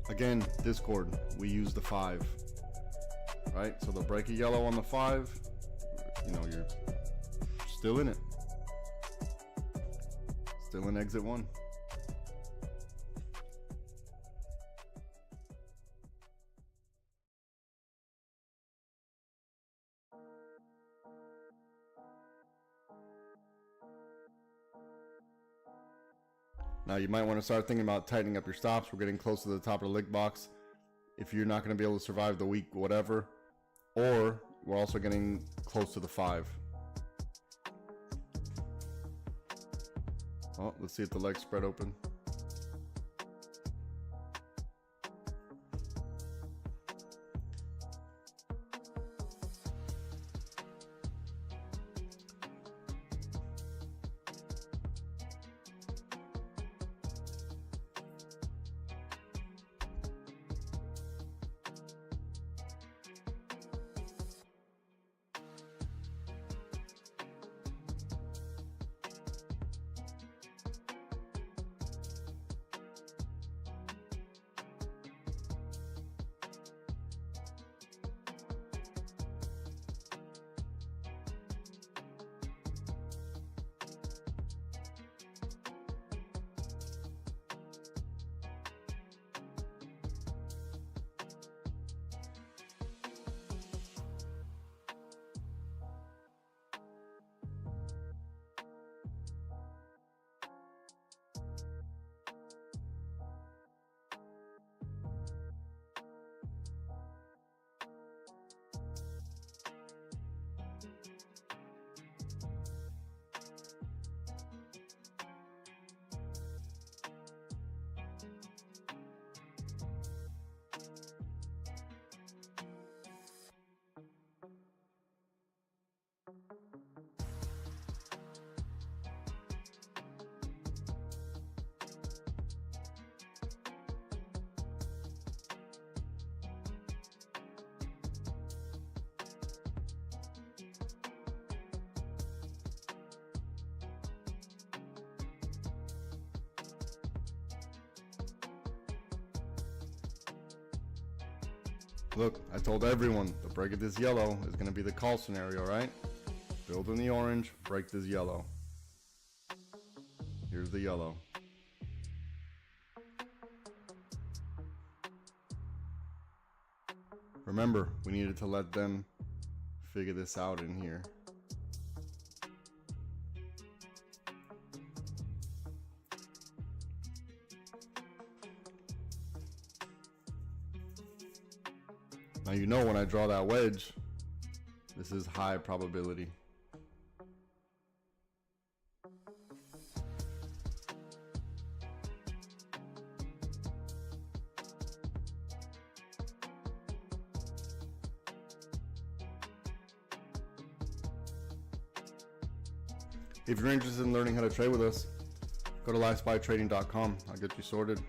Speaker 1: Again, Discord, we use the 5, right? So they'll break a yellow on the 5, you know, you're still in it. Still in exit 1. Now you might want to start thinking about tightening up your stops. We're getting close to the top of the lick box. If you're not going to be able to survive the week, whatever, or we're also getting close to the 5. Well, let's see if the legs spread open. Look, I told everyone the break of this yellow is going to be the call scenario, right? Build in the orange, break this yellow. Here's the yellow. Remember, we needed to let them figure this out in here. Now you know when I draw that wedge, this is high probability. If you're interested in learning how to trade with us, go to livespytrading.com. I'll get you sorted.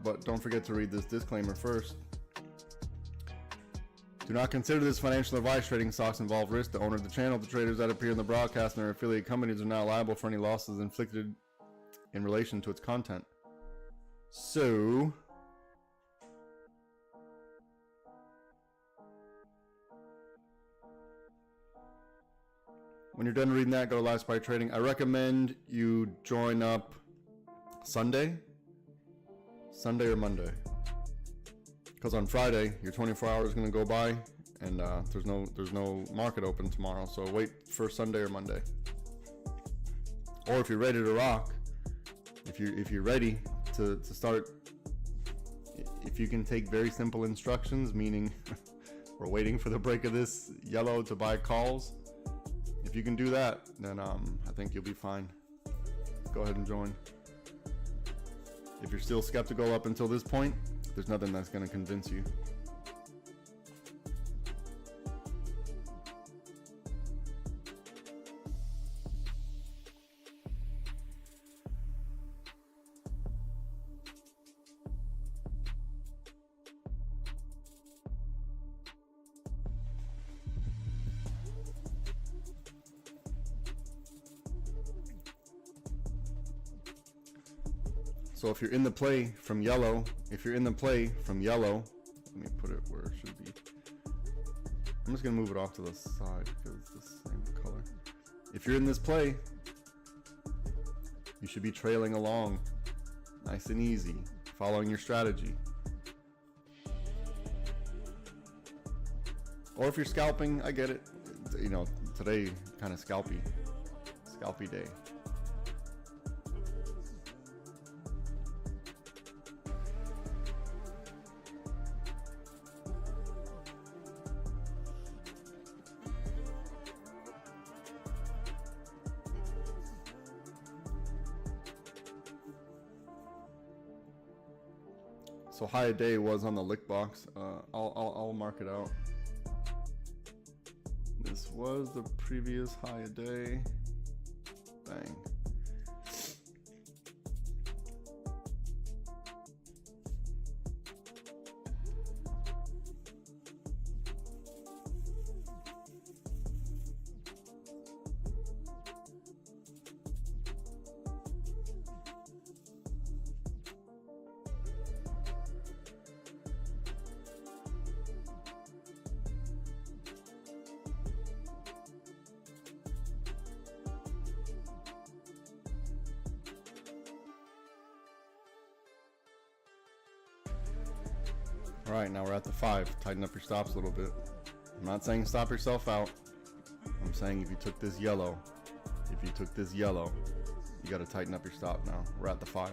Speaker 1: But don't forget to read this disclaimer first. Do not consider this financial advice. Trading stocks involve risk. The owner of the channel, the traders that appear in the broadcast, and their affiliate companies are not liable for any losses inflicted in relation to its content. So, when you're done reading that, go to Live Spy Trading. I recommend you join up Sunday or Monday, because on Friday your 24 hours is going to go by, and there's no market open tomorrow. So wait for Sunday or Monday. Or if you're ready to rock, if you're ready to start, if you can take very simple instructions, meaning we're waiting for the break of this yellow to buy calls. If you can do that, then I think you'll be fine. Go ahead and join. If you're still skeptical up until this point, there's nothing that's going to convince you. So if you're in the play from yellow, let me put it where it should be. I'm just gonna move it off to the side because it's the same color. If you're in this play, you should be trailing along, nice and easy, following your strategy. Or if you're scalping, I get it. You know, today kind of scalpy day. So high a day was on the lick box. I'll mark it out. This was the previous high a day. Bang. All right, now we're at the 5. Tighten up your stops a little bit. I'm not saying stop yourself out. I'm saying if you took this yellow, you got to tighten up your stop now. We're at the 5.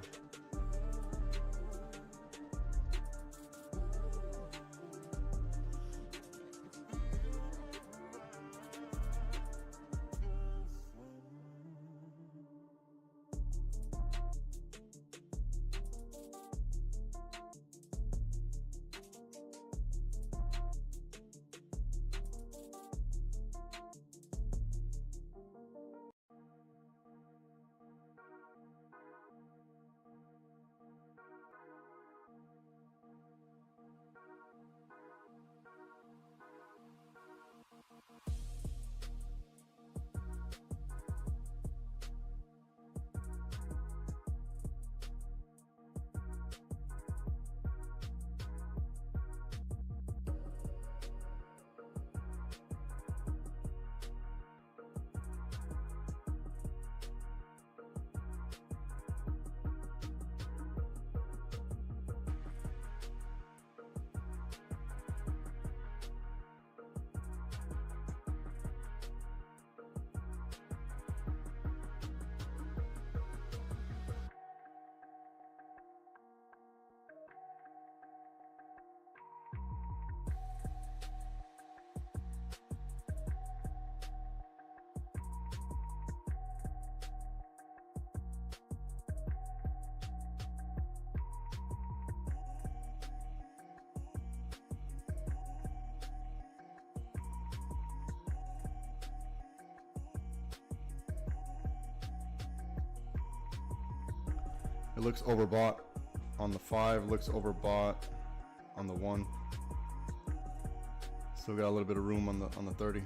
Speaker 1: It looks overbought on the 5, looks overbought on the 1. Still got a little bit of room on the 30.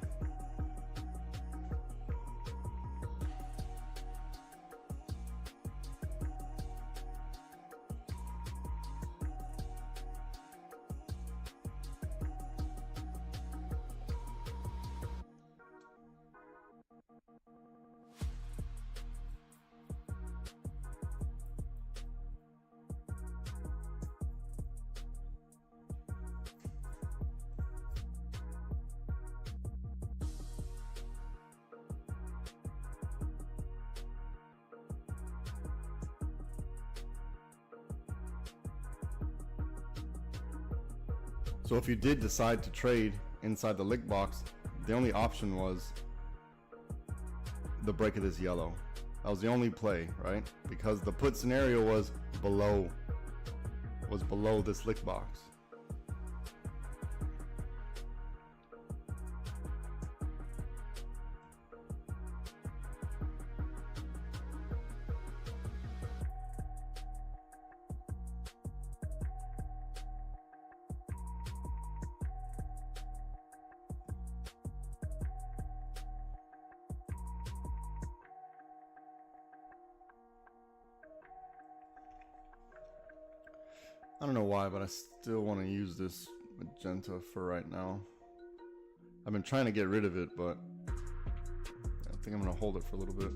Speaker 1: So if you did decide to trade inside the lick box, the only option was the break of this yellow. That was the only play, right? Because the put scenario was below this lick box. I don't know why, but I still want to use this magenta for right now. I've been trying to get rid of it, but I think I'm going to hold it for a little bit.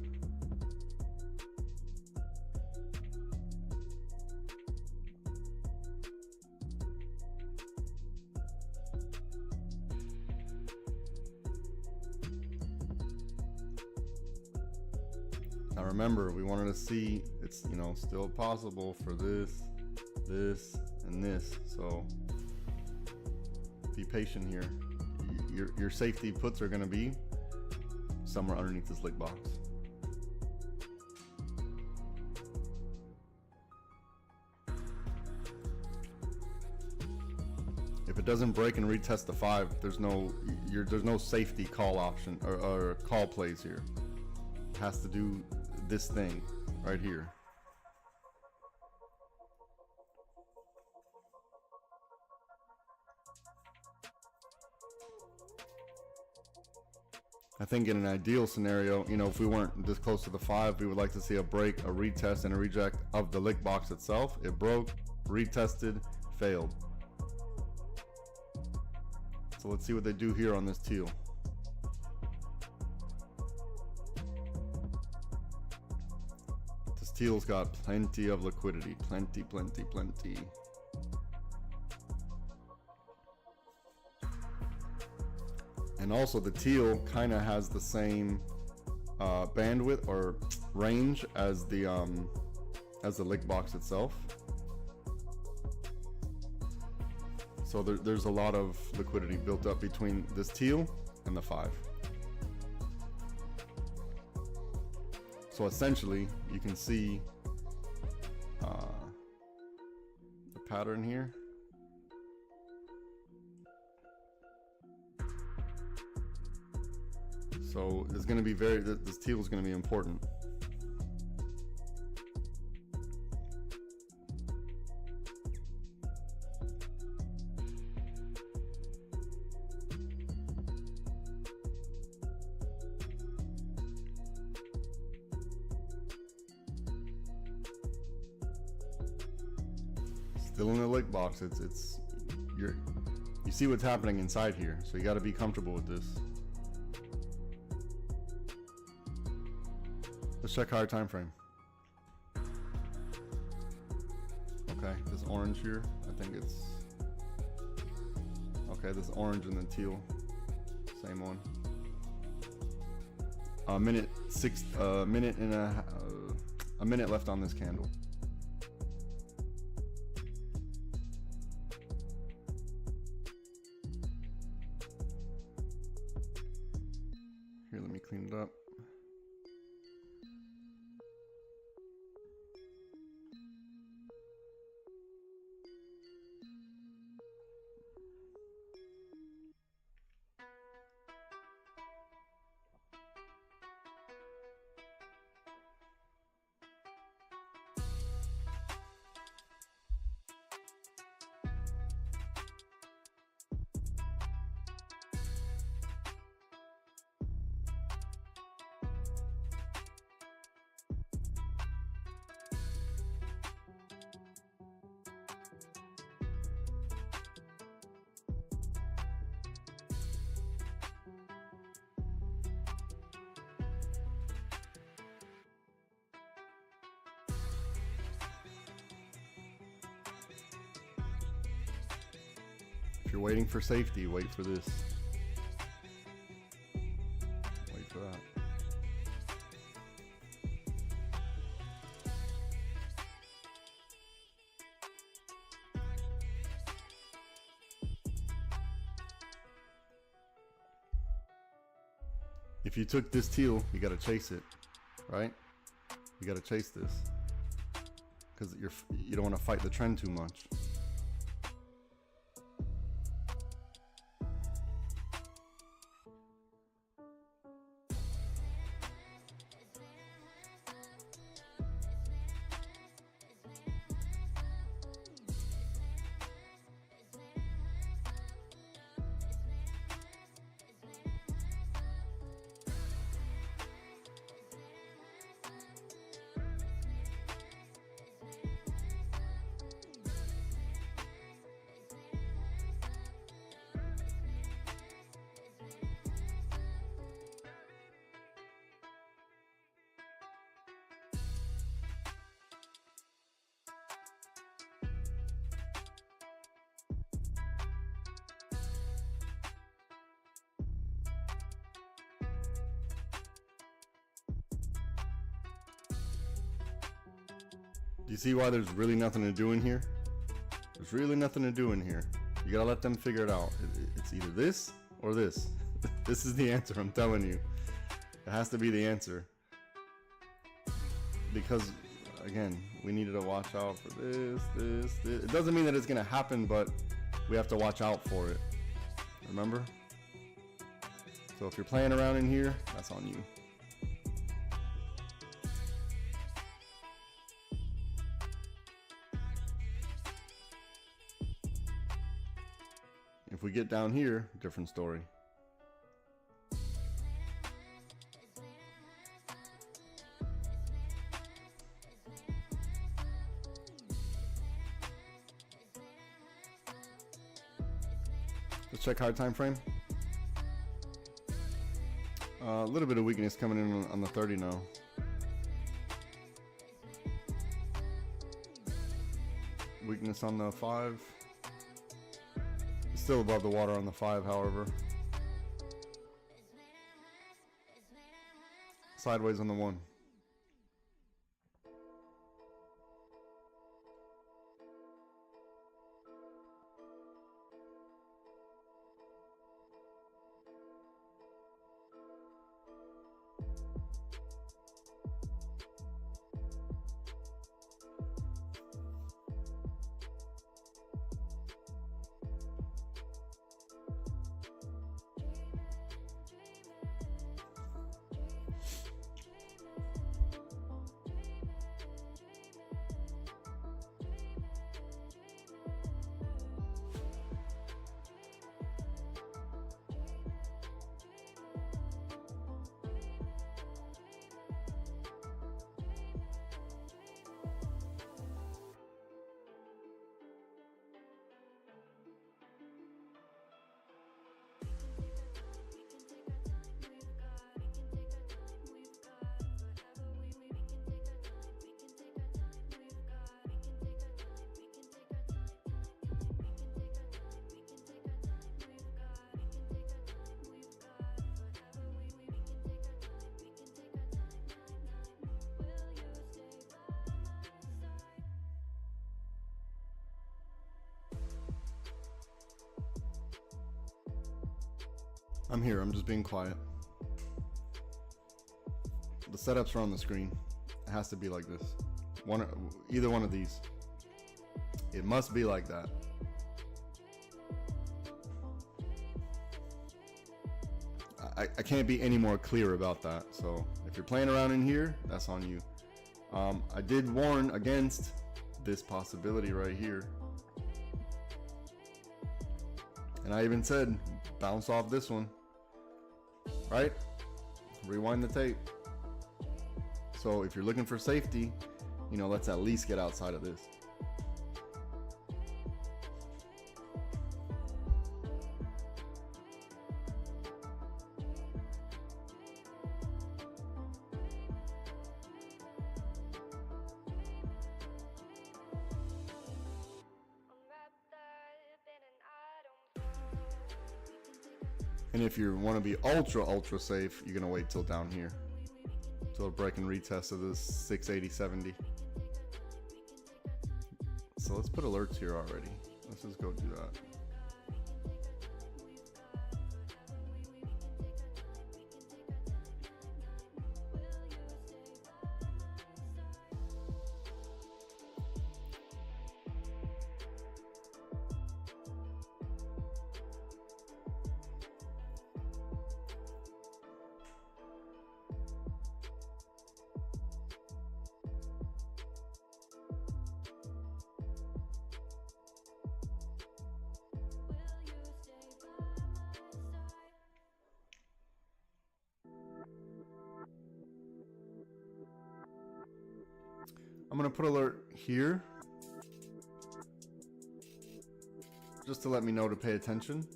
Speaker 1: Now remember, we wanted to see it's, you know, still possible for this, and this, so be patient here. Your safety puts are going to be somewhere underneath this lick box. If it doesn't break and retest the 5, there's no safety call option or call plays here. It has to do this thing right here. I think in an ideal scenario, you know, if we weren't this close to the 5, we would like to see a break, a retest, and a reject of the lick box itself. It broke, retested, failed. So let's see what they do here on this teal. This teal's got plenty of liquidity, plenty. And also the teal kind of has the same bandwidth or range as the lick box itself. So there's a lot of liquidity built up between this teal and the 5. So essentially, you can see the pattern here. So it's going to be this teal is going to be important. Still in the lick box. You see what's happening inside here, so you got to be comfortable with this. Let's check higher time frame. Okay, this orange here, I think it's okay. This orange and the teal, same one. A minute left on this candle. Here, let me clean it up. you're waiting for safety, wait for this. Wait for that. If you took this teal, you got to chase it, right? You got to chase this because you don't want to fight the trend too much. Do you see why there's really nothing to do in here? There's really nothing to do in here. You gotta let them figure it out. It's either this or this. This is the answer, I'm telling you. It has to be the answer. Because, again, we needed to watch out for this. It doesn't mean that it's gonna happen, but we have to watch out for it. Remember? So if you're playing around in here, that's on you. If we get down here, different story. Let's check high time frame. A little bit of weakness coming in on the 30 now. Weakness on the 5. Still above the water on the 5, however. Sideways on the 1. I'm here, I'm just being quiet. The setups are on the screen. It has to be like this. Either one of these. It must be like that. I can't be any more clear about that. So if you're playing around in here, that's on you. I did warn against this possibility right here. And I even said, bounce off this one. Right? Rewind the tape. So if you're looking for safety, you know, let's at least get outside of this. And if you want to be ultra safe, you're gonna wait till down here, till a break and retest of this 680.70. So let's put alerts here already. Let's just go do that. I'm gonna put alert here just to let me know to pay attention,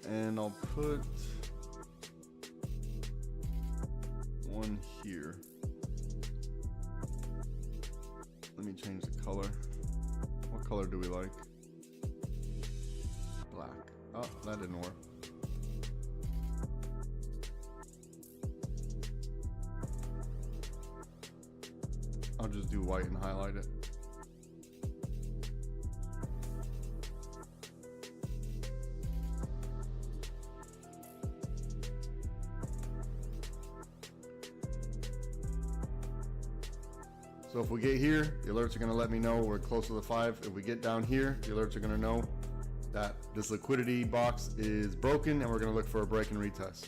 Speaker 1: and I'll put one here. Let me change the color. What color do we like? Black. Oh, that didn't work. I'll just do white and highlight it. So if we get here, the alerts are going to let me know we're close to the 5. If we get down here, the alerts are going to know that this liquidity box is broken and we're going to look for a break and retest.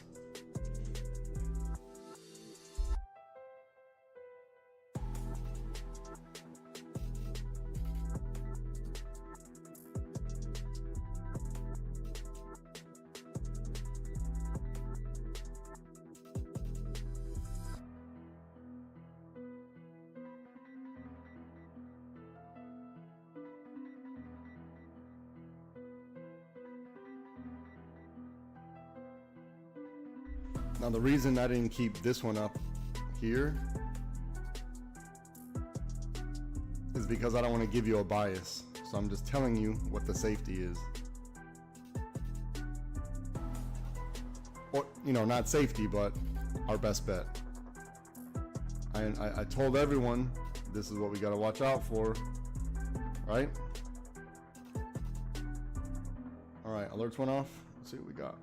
Speaker 1: Now the reason I didn't keep this one up here is because I don't want to give you a bias. So I'm just telling you what the safety is. Or, you know, not safety, but our best bet. I told everyone this is what we got to watch out for, right? All right, alerts went off. Let's see what we got.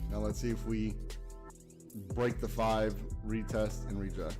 Speaker 1: Now let's see if we break the 5, retest, and reject.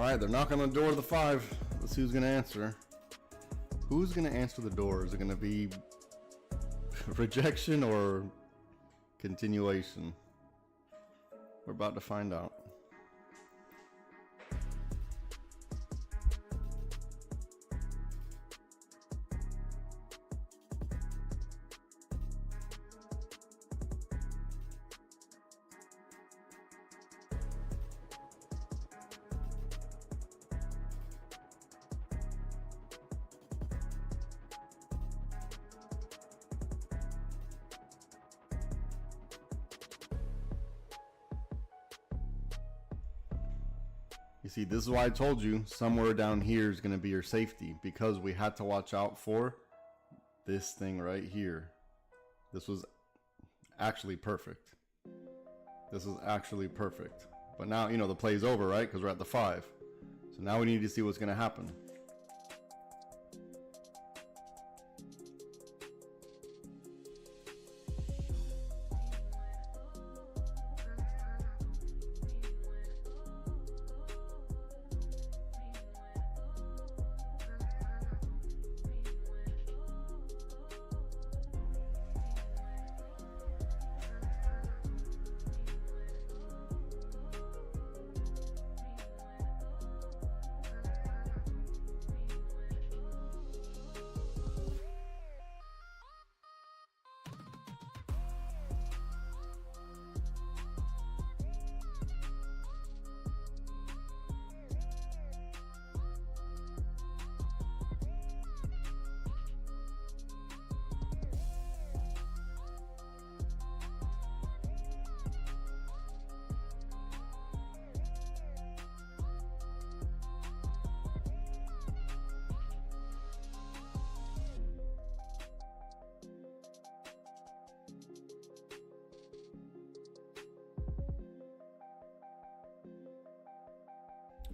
Speaker 1: All right, they're knocking on the door of the 5. Let's see who's gonna answer. Who's gonna answer the door? Is it gonna be rejection or continuation? We're about to find out. You see, this is why I told you somewhere down here is going to be your safety, because we had to watch out for this thing right here. This was actually perfect. This is actually perfect. But now, you know, the play's over, right? Because we're at the 5. So now we need to see what's going to happen.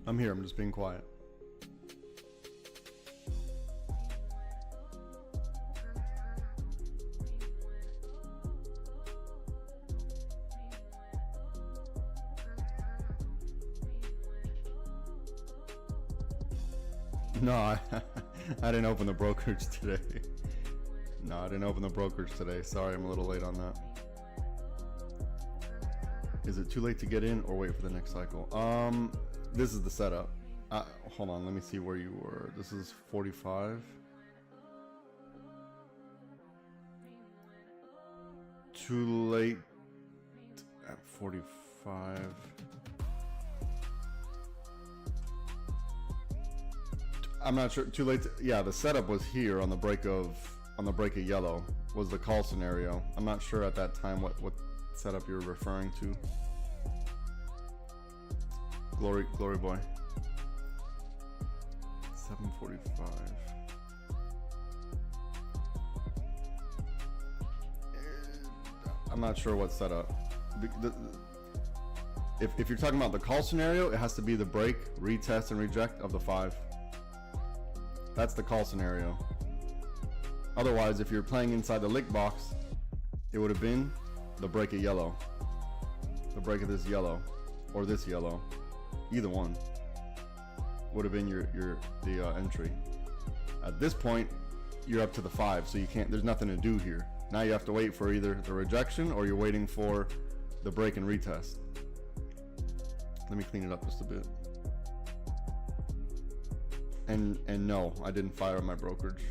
Speaker 1: I'm here, I'm just being quiet. No, I didn't open the brokerage today. No, I didn't open the brokerage today. Sorry, I'm a little late on that. Is it too late to get in or wait for the next cycle? This is the setup. Hold on, let me see where you were. This is 45. Too late at 45. I'm not sure. Too late. Yeah, the setup was here on the break of yellow was the call scenario. I'm not sure at that time what setup you're referring to. Glory boy. 7:45. I'm not sure what setup. If you're talking about the call scenario, it has to be the break, retest, and reject of the 5. That's the call scenario. Otherwise, if you're playing inside the lick box, it would have been the break of yellow, the break of this yellow, or this yellow. Either one would have been the entry. At this point, you're up to the 5, so you can't. There's nothing to do here. Now you have to wait for either the rejection or you're waiting for the break and retest. Let me clean it up just a bit. And no, I didn't fire my brokerage.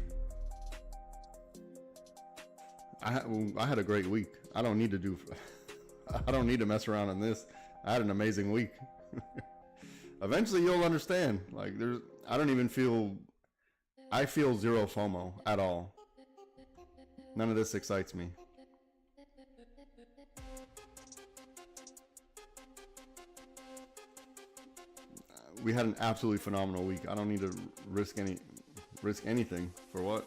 Speaker 1: I had a great week. I don't need to mess around in this. I had an amazing week. Eventually you'll understand. Like I feel zero FOMO at all. None of this excites me. We had an absolutely phenomenal week. I don't need to risk anything for what?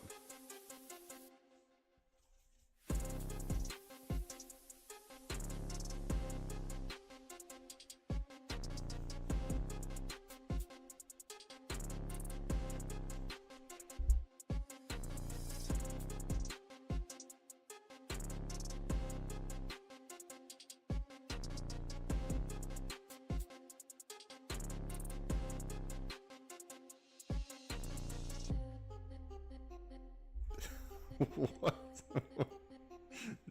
Speaker 1: What?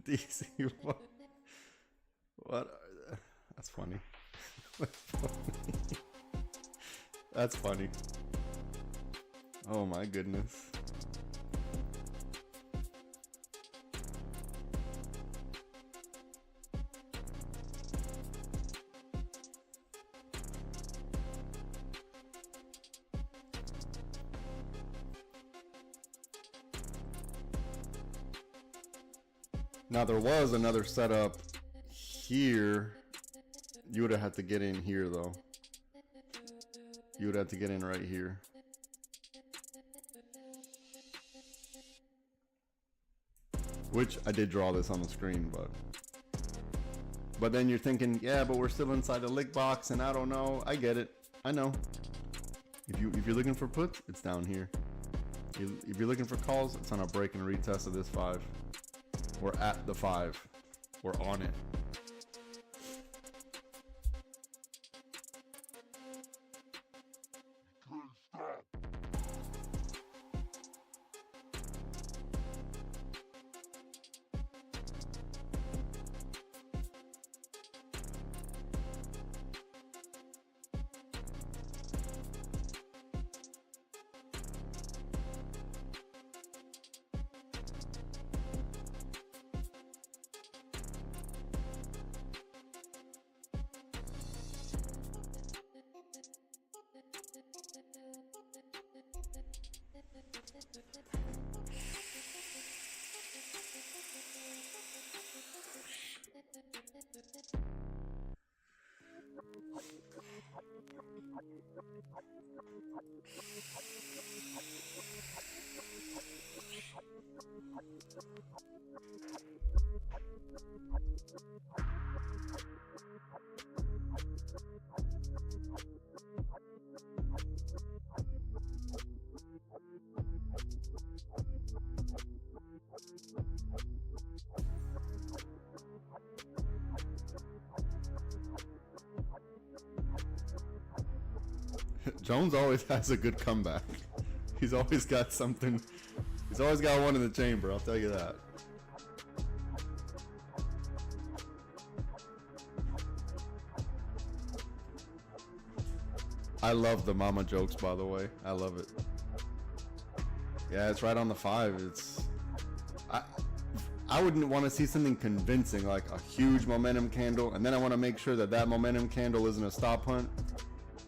Speaker 1: DC, what? What? That's funny. That's funny. Oh my goodness. Now there was another setup here. You would have had to get in here though. You would have to get in right here. Which I did draw this on the screen, but then you're thinking, yeah, but we're still inside the lick box, and I don't know. I get it. I know. If you're looking for puts, it's down here. If you're looking for calls, it's on a break and retest of this 5. We're at the 5. We're on it. Jones always has a good comeback. He's always got something. He's always got one in the chamber, I'll tell you that. I love the mama jokes, by the way. I love it. Yeah, it's right on the 5. I wouldn't want to see something convincing, like a huge momentum candle, and then I want to make sure that that momentum candle isn't a stop hunt.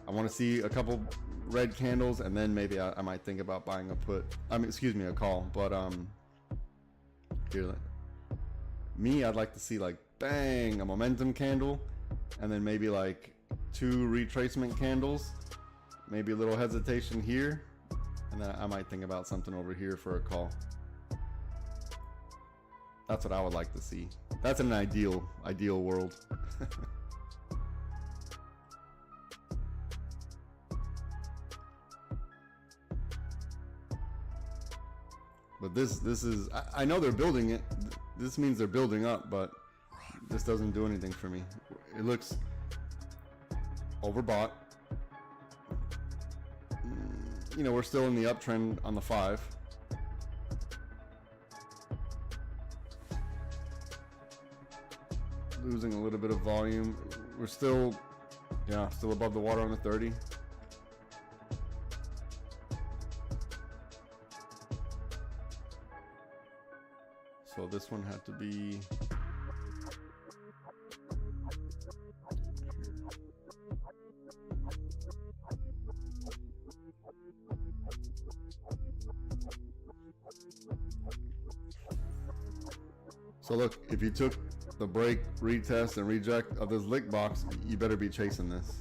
Speaker 1: I want to see a couple red candles, and then maybe I might think about buying a put. Excuse me, a call. But here, me, I'd like to see like bang, a momentum candle, and then maybe like 2 retracement candles, maybe a little hesitation here, and then I might think about something over here for a call. That's what I would like to see. That's an ideal world. But this is, I know they're building it. This means they're building up, but this doesn't do anything for me. It looks overbought. You know, we're still in the uptrend on the 5. Losing a little bit of volume. We're still, yeah, still above the water on the 30. So this one had to be so look, if you took the break, retest, and reject of this lick box, you better be chasing this.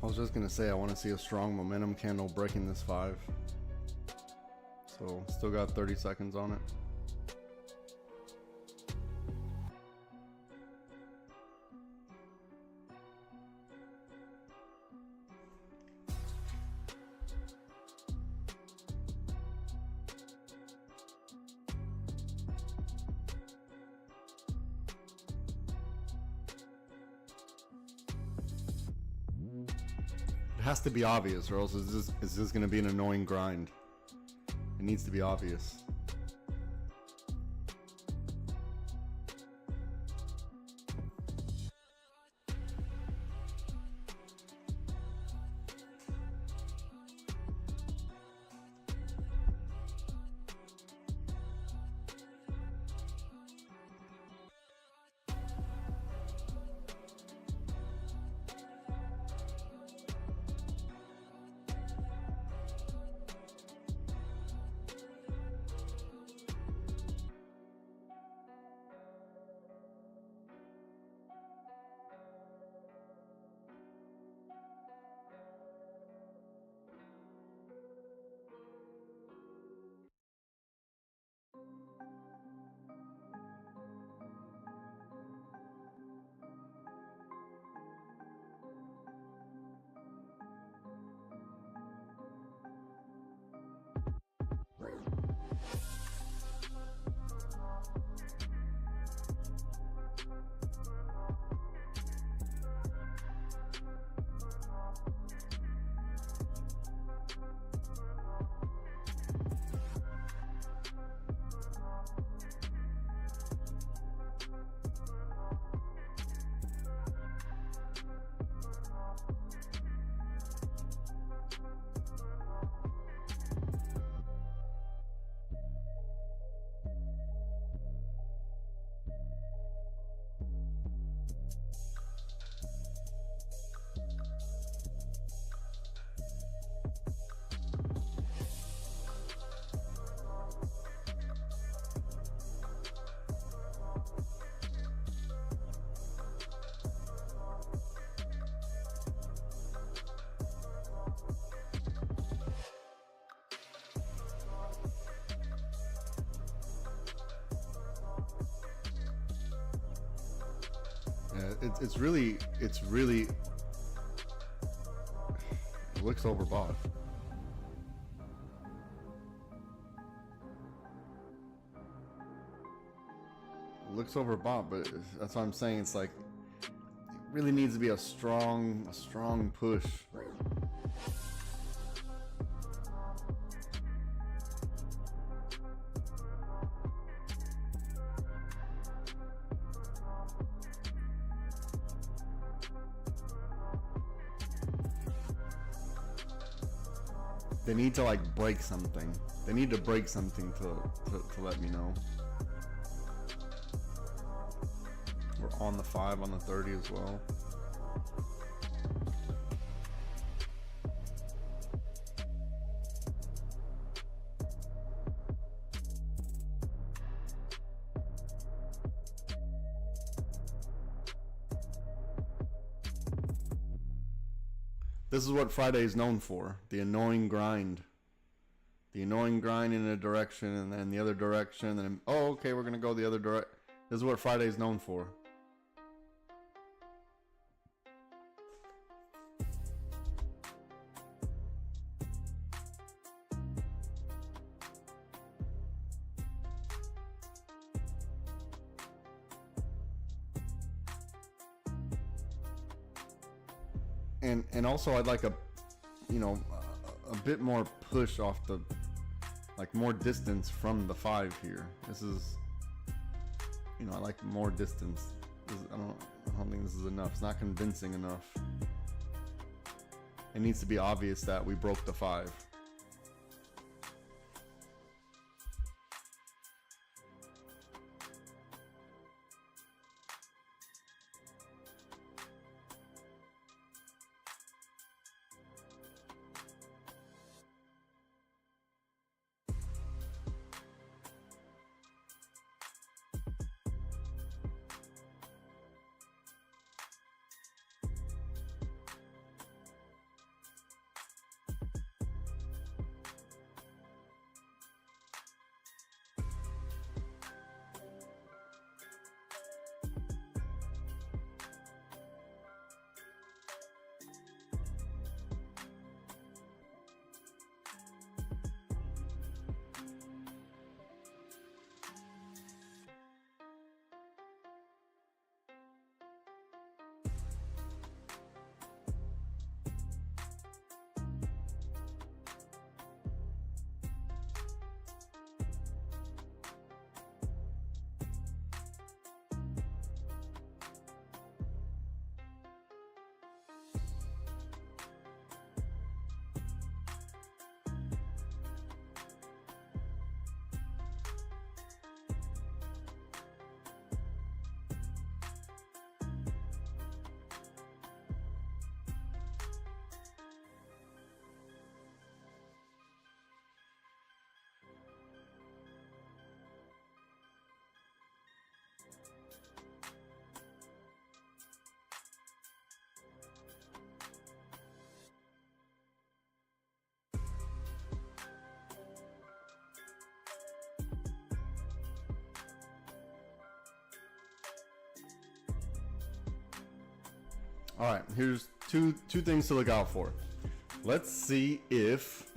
Speaker 1: I was just gonna say I want to see a strong momentum candle breaking this 5. So still got 30 seconds on it. It has to be obvious, or else is this going to be an annoying grind. It needs to be obvious. It's really, it looks overbought. It looks overbought, but that's what I'm saying. It's like, it really needs to be a strong push. They need to like break something. They need to break something to let me know. We're on the 5, on the 30 as well. This is what Friday is known for, the annoying grind. The annoying grind in a direction and then the other direction, and then, oh, okay, we're going to go the other direction. This is what Friday is known for. And also I'd like a bit more push off the, like more distance from the 5 here. This is, I like more distance. I don't think this is enough. It's not convincing enough. It needs to be obvious that we broke the 5. All right, here's two things to look out for. Let's see if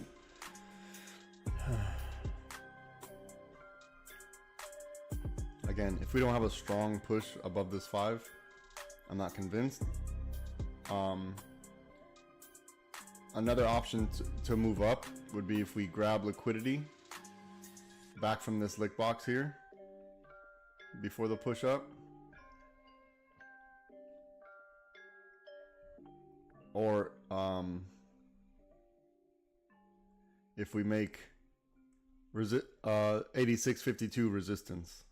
Speaker 1: again, if we don't have a strong push above this 5, I'm not convinced. Another option to move up would be if we grab liquidity back from this lick box here before the push up. Or if we make 86.52 resistance.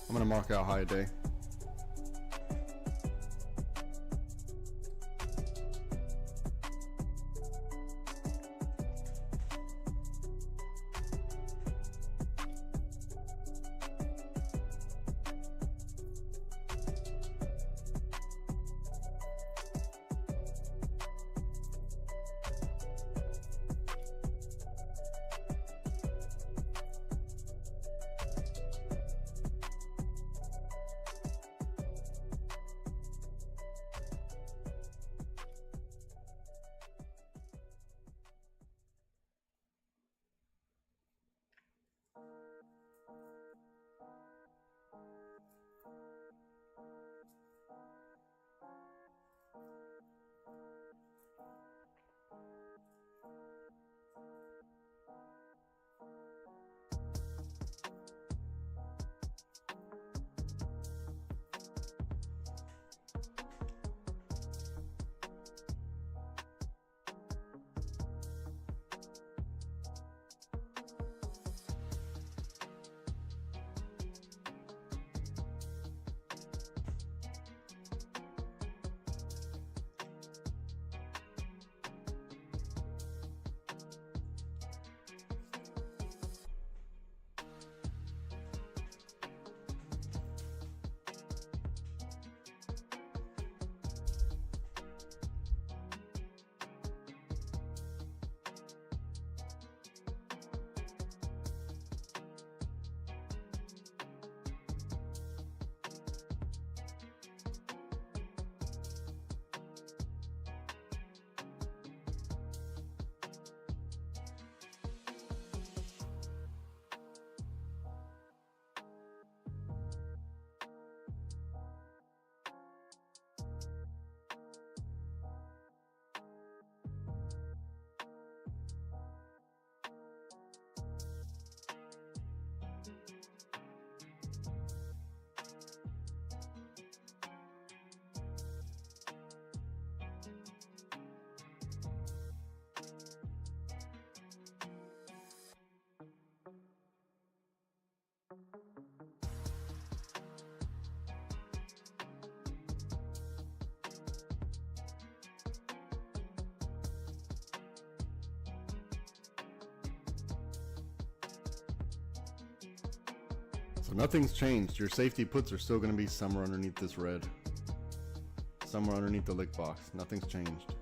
Speaker 1: I'm gonna mark out high day. So nothing's changed. Your safety puts are still going to be somewhere underneath this red. Somewhere underneath the lick box. Nothing's changed.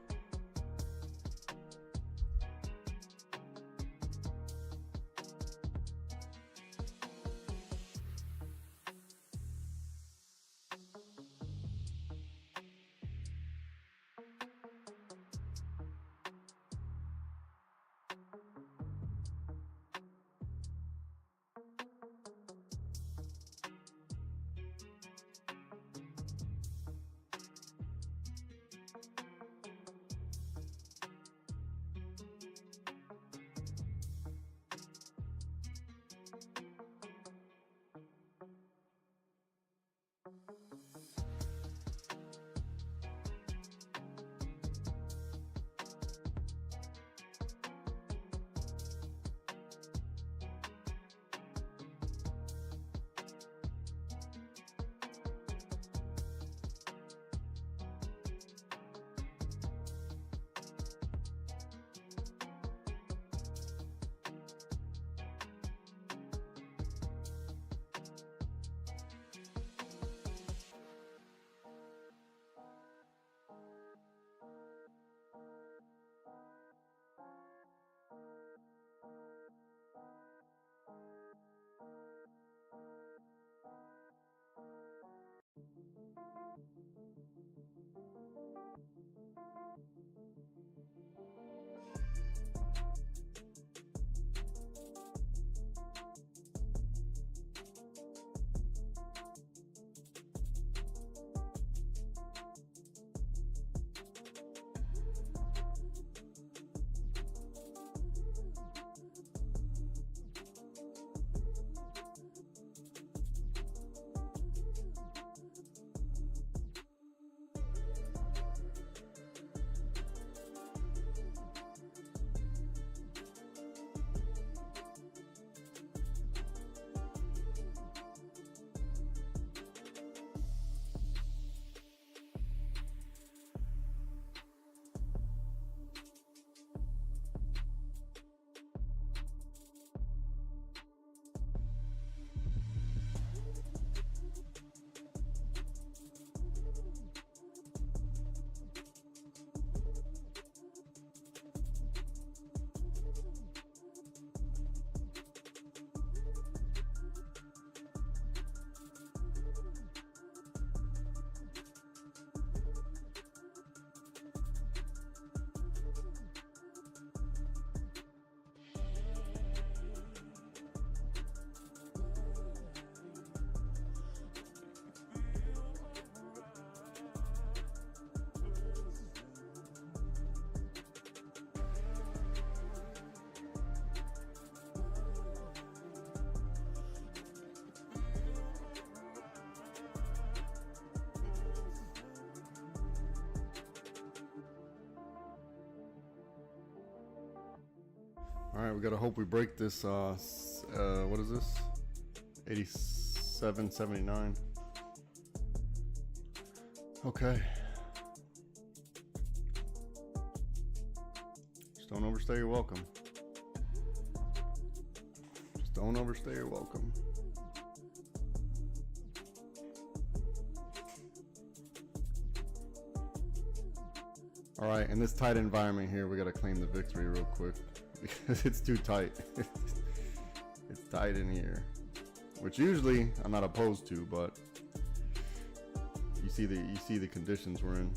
Speaker 1: All right, we gotta hope we break this. What is this? 87.79. Okay. Just don't overstay your welcome. Just don't overstay your welcome. All right, in this tight environment here, we gotta claim the victory real quick because it's too tight. It's tight in here, which usually I'm not opposed to, but you see the conditions we're in.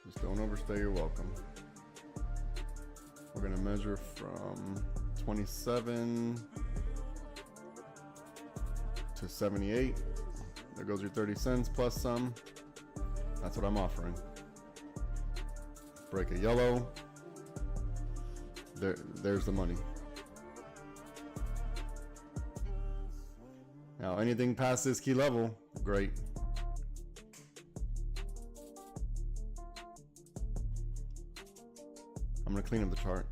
Speaker 1: Just don't overstay your welcome. We're gonna measure from 27 to 78. There goes your 30 cents plus some. That's what I'm offering. Break a yellow. There's the money. Now anything past this key level, great. I'm gonna clean up the chart.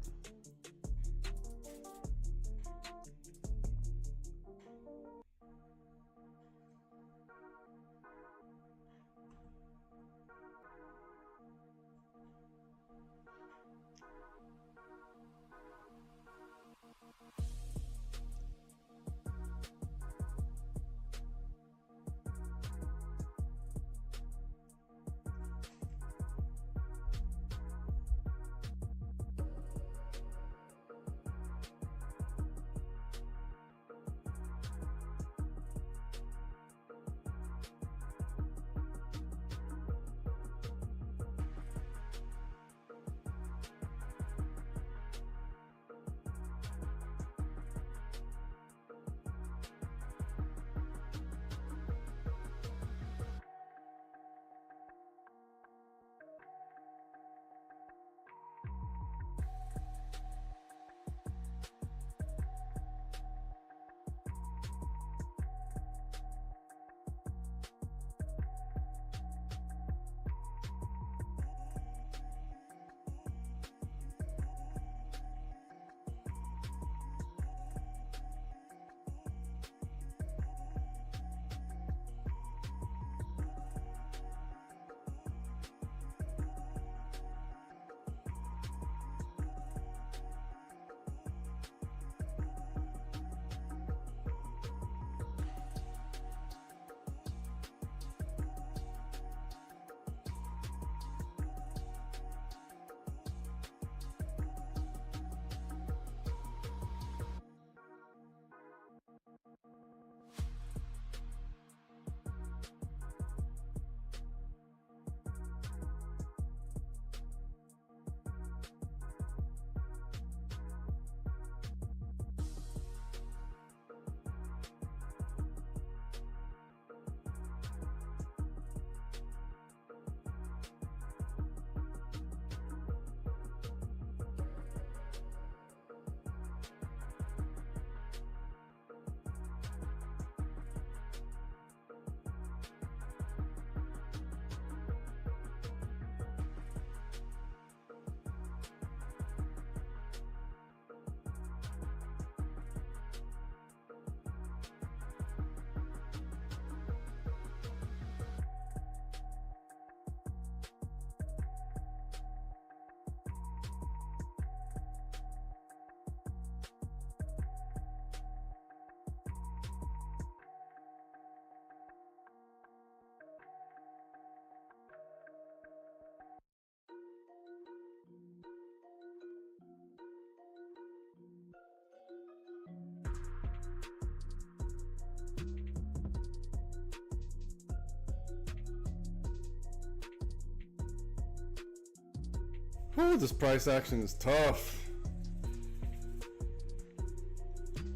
Speaker 1: Ooh, this price action is tough.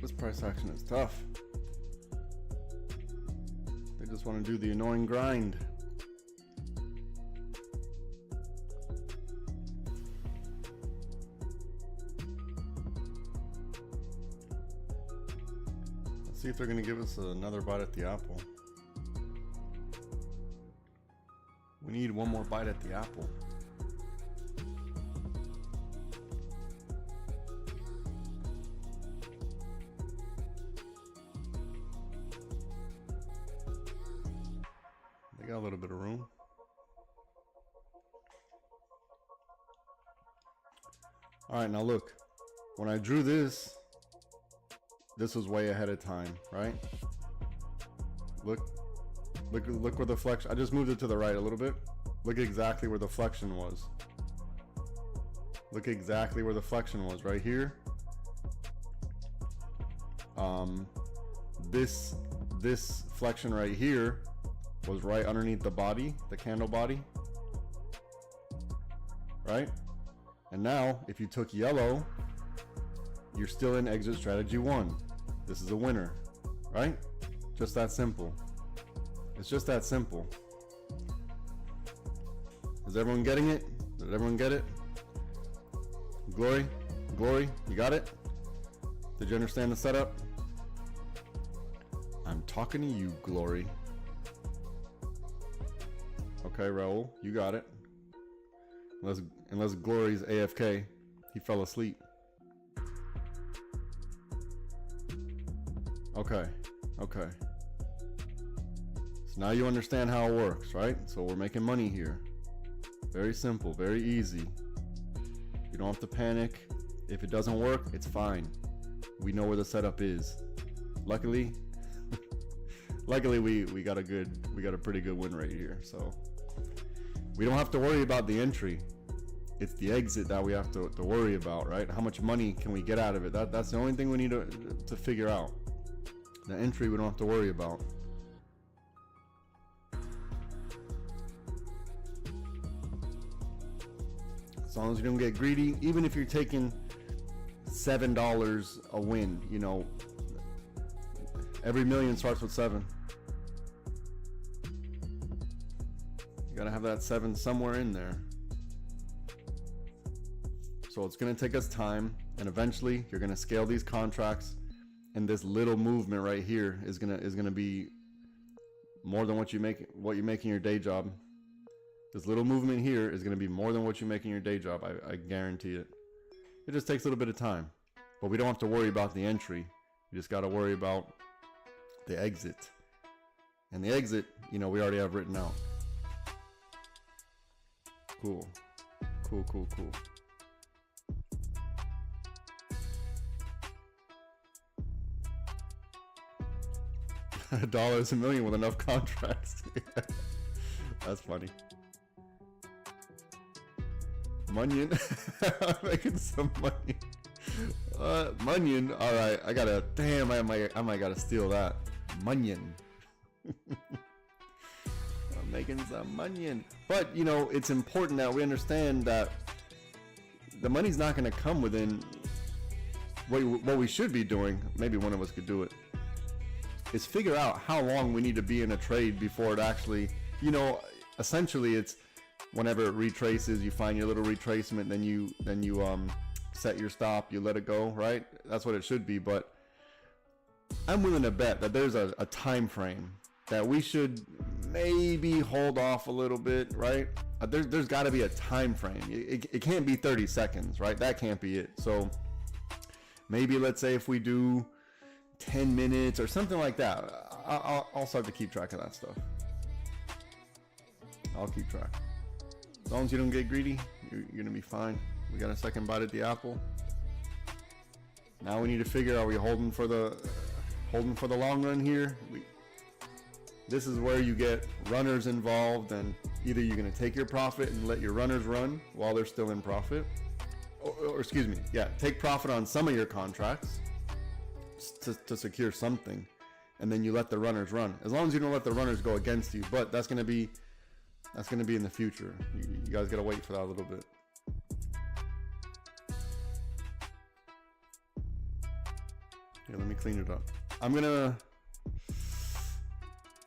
Speaker 1: This price action is tough. They just want to do the annoying grind. Let's see if they're going to give us another bite at the apple. We need one more bite at the apple. They got a little bit of room. All right, now look. When I drew this, this was way ahead of time, right? Look where the flexion. I just moved it to the right a little bit. Look exactly where the flexion was. Look exactly where the flexion was, right here. This flexion right here was right underneath the body, the candle body, right? And now, if you took yellow, you're still in exit strategy 1. This is a winner, right? Just that simple. It's just that simple. Is everyone getting it? Did everyone get it? Glory, you got it? Did you understand the setup? I'm talking to you, Glory. Okay, Raul, you got it. Unless Glory's AFK, he fell asleep. Okay. So now you understand how it works, right? So we're making money here. Very simple, very easy. You don't have to panic. If it doesn't work, it's fine. We know where the setup is. Luckily, we got a pretty good win rate here, so we don't have to worry about the entry. It's the exit that we have to worry about, right? How much money can we get out of it? That's the only thing we need to figure out. The entry we don't have to worry about. As long as you don't get greedy, even if you're taking $7 a win, you know, every million starts with 7. You gotta have that 7 somewhere in there. So it's gonna take us time, and eventually you're gonna scale these contracts, and this little movement right here is gonna be more than what you make in your day job. This little movement here is gonna be more than what you make in your day job. I guarantee it. It just takes a little bit of time, but we don't have to worry about the entry. We just gotta worry about the exit, and the exit, you know, we already have written out. Cool. $1 a million with enough contracts. That's funny. Munyon. Making some money. Munyon. All right, I might gotta steal that. Munyon. I'm making some munyon. But you know, it's important that we understand that the money's not gonna come within what we should be doing. Maybe one of us could do it. Is figure out how long we need to be in a trade before it actually, you know, essentially it's whenever it retraces, you find your little retracement, then you set your stop, you let it go, right? That's what it should be. But I'm willing to bet that there's a time frame that we should maybe hold off a little bit, right? There's got to be a time frame. It can't be 30 seconds, right? That can't be it. So maybe let's say if we do 10 minutes or something like that, I'll start to keep track of that stuff. I'll keep track. As long as you don't get greedy, you're gonna be fine. We got a second bite at the apple. Now we need to figure, are we holding for the long run here? This is where you get runners involved, and either you're gonna take your profit and let your runners run while they're still in profit, or excuse me, yeah, take profit on some of your contracts to secure something, and then you let the runners run. As long as you don't let the runners go against you, but that's gonna be in the future. You guys gotta wait for that a little bit. Yeah, let me clean it up. I'm gonna.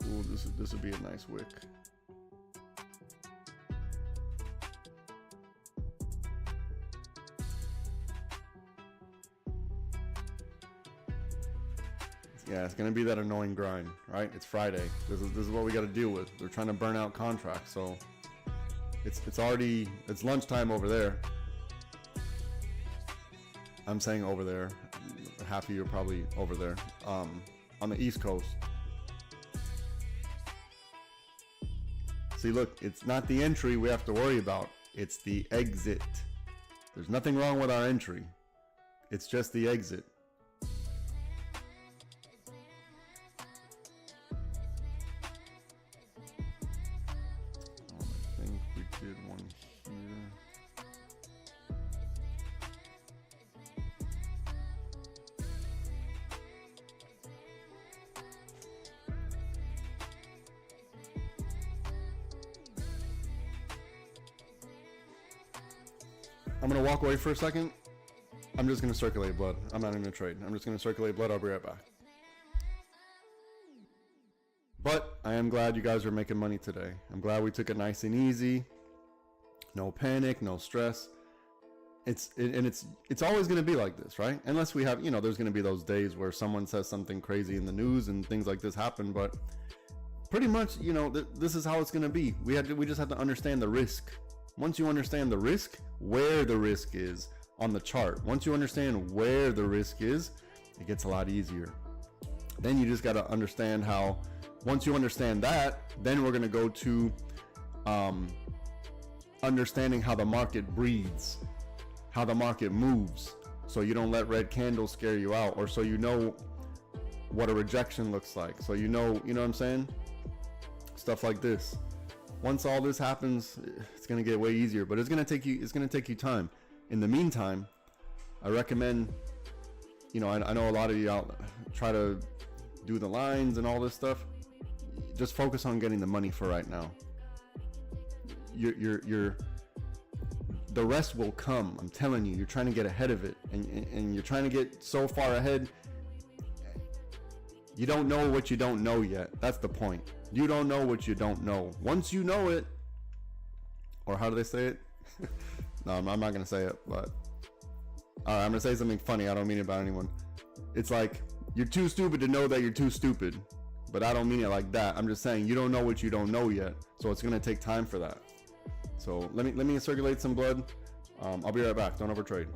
Speaker 1: Ooh, this would be a nice wick. Yeah, it's gonna be that annoying grind, right? It's Friday. This is what we got to deal with. They're trying to burn out contracts, so it's lunchtime over there. I'm saying over there. Half of you are probably over there, on the East Coast. See, look, it's not the entry we have to worry about. It's the exit. There's nothing wrong with our entry. It's just the exit. I'm gonna walk away for a second. I'm just gonna circulate blood. I'm not even gonna trade. I'm just gonna circulate blood. I'll be right back. But I am glad you guys are making money today. I'm glad we took it nice and easy. No panic, no stress. It's always gonna be like this, right? Unless we have, there's gonna be those days where someone says something crazy in the news and things like this happen. But pretty much, this is how it's gonna be. We just have to understand the risk. Once you understand the risk, where the risk is on the chart, once you understand where the risk is, it gets a lot easier. Then you just got to understand how, once you understand that, then we're going to go to understanding how the market breathes, how the market moves, so you don't let red candles scare you out, or so you know what a rejection looks like, so you know what I'm saying, stuff like this. Once all this happens, it's going to get way easier, but it's going to take you time. In the meantime, I recommend, I know a lot of you out try to do the lines and all this stuff. Just focus on getting the money for right now. The rest will come. I'm telling you, you're trying to get ahead of it, and you're trying to get so far ahead. You don't know what you don't know yet. That's the point. You don't know what you don't know. Once you know it, or how do they say it? No, I'm not going to say it, but I'm going to say something funny. I don't mean it about anyone. It's like, you're too stupid to know that you're too stupid, but I don't mean it like that. I'm just saying you don't know what you don't know yet, so it's going to take time for that. So let me circulate some blood. I'll be right back. Don't overtrade.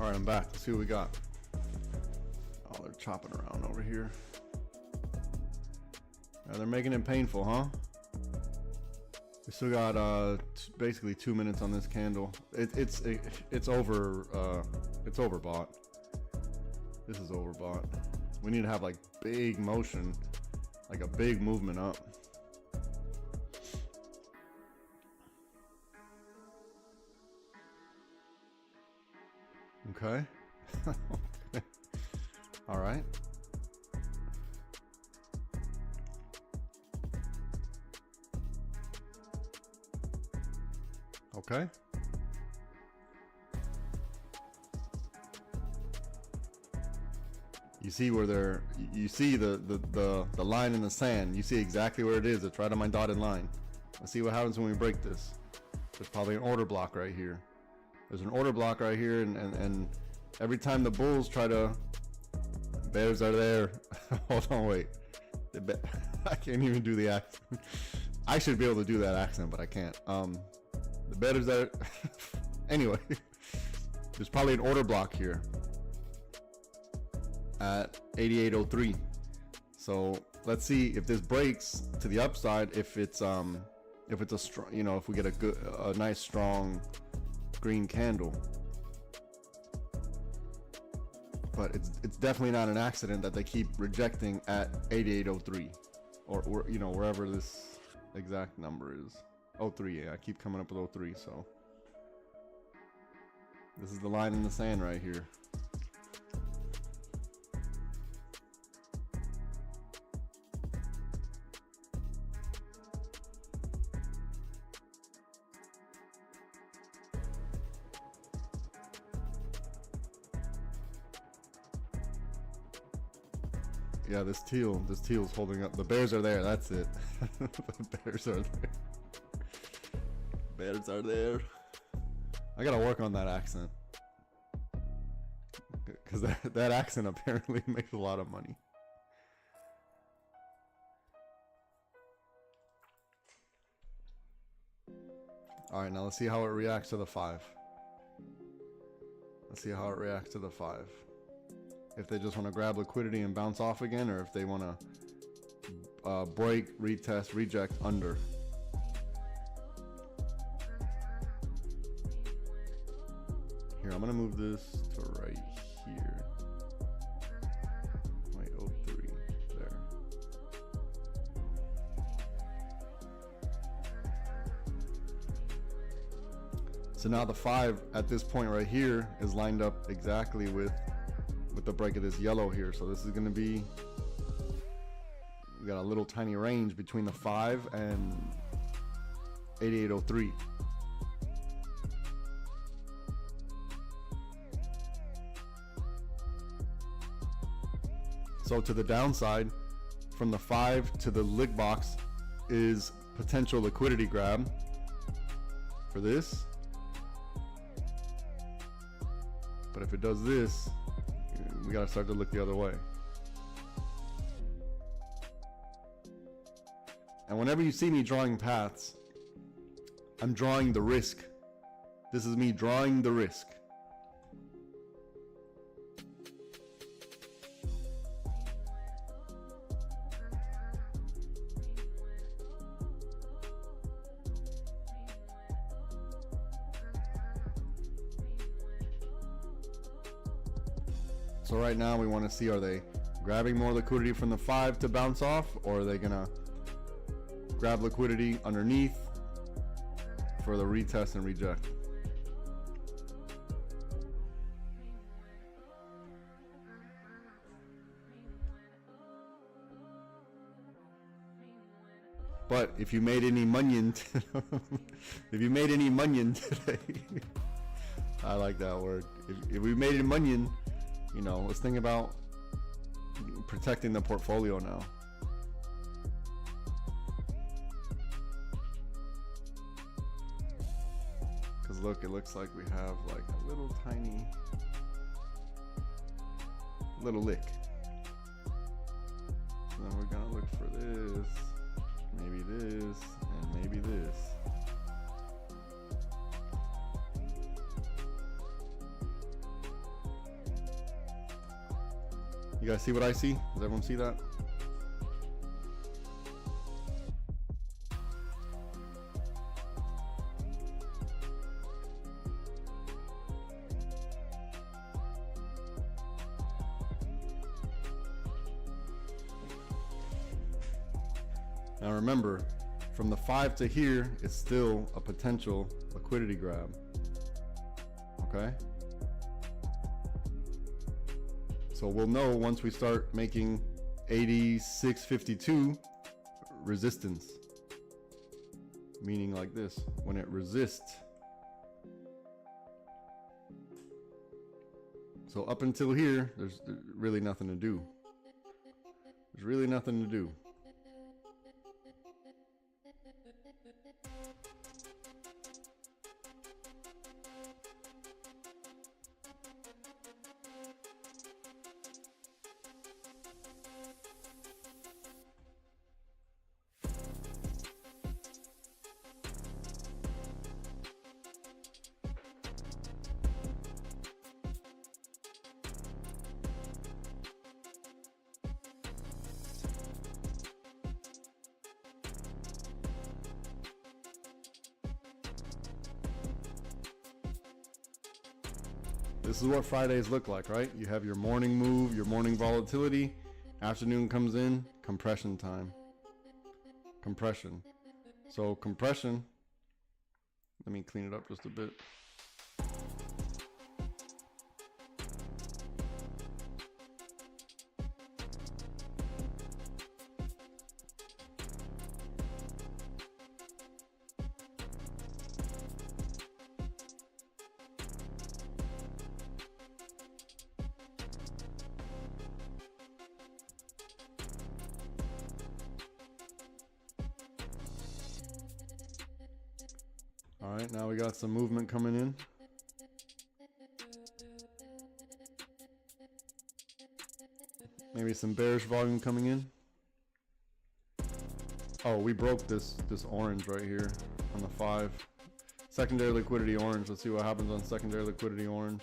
Speaker 1: All right, I'm back. Let's see what we got. Oh, they're chopping around over here. Yeah, they're making it painful, huh? We still got basically 2 minutes on this candle. It's overbought. This is overbought. We need to have like big motion, like a big movement up. Okay. Okay. All right. Okay. You see where they're, you see the line in the sand. You see exactly where it is. It's right on my dotted line. Let's see what happens when we break this. There's probably an order block right here. There's an order block right here, and every time the bulls try to, bears are there. Hold on, wait. I can't even do the accent. I should be able to do that accent, but I can't. The bears are. Anyway, there's probably an order block here at 88.03. So let's see if this breaks to the upside. If it's a strong, you know, if we get a nice strong green candle. But it's definitely not an accident that they keep rejecting at 88.03, or you know, wherever this exact number is. 03, yeah, I keep coming up with 03. So this is the line in the sand right here. Yeah, this teal's holding up. The bears are there. That's it. The bears are there. Bears are there. I gotta work on that accent, because that accent apparently makes a lot of money. All right, now let's see how it reacts to the 5. Let's see how it reacts to the 5. If they just want to grab liquidity and bounce off again, or if they want to break, retest, reject under. Here, I'm gonna move this to right here. Wait, 03 there. So now the 5 at this point right here is lined up exactly with the break of this yellow here. So this is going to be, we got a little tiny range between the 5 and 88.03. So to the downside, from the 5 to the lick box is potential liquidity grab for this. But if it does this, we gotta start to look the other way. And whenever you see me drawing paths, I'm drawing the risk. This is me drawing the risk. So right now we want to see, are they grabbing more liquidity from the 5 to bounce off, or are they gonna grab liquidity underneath for the retest and reject? But if you made any money, if you made any money today, I like that word. If we made any money, you know, let's think about protecting the portfolio now. Because look, it looks like we have like a little tiny little lick. So then we're gonna look for this, maybe this, and maybe this. You guys see what I see? Does everyone see that? Now remember, from the 5 to here, it's still a potential liquidity grab. Okay? So we'll know once we start making 86.52 resistance. Meaning like this, when it resists. So up until here, there's really nothing to do. There's really nothing to do. This is what Fridays look like, right? You have your morning move, your morning volatility. Afternoon comes in, compression time. Compression. So compression, let me clean it up just a bit. All right, now we got some movement coming in. Maybe some bearish volume coming in. Oh, we broke this orange right here on the 5. Secondary liquidity orange. Let's see what happens on secondary liquidity orange.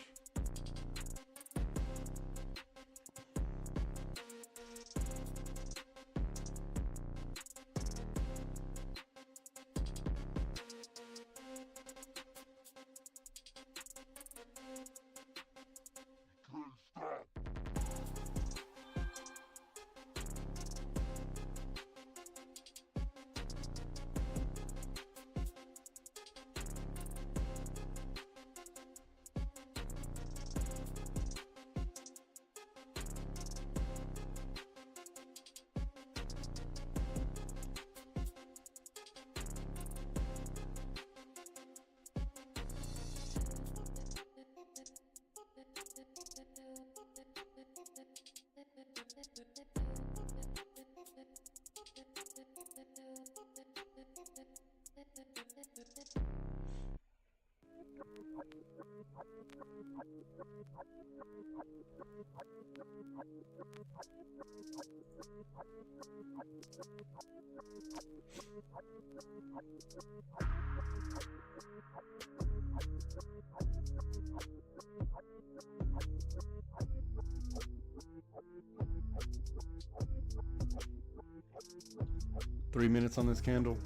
Speaker 1: Three minutes on this candle.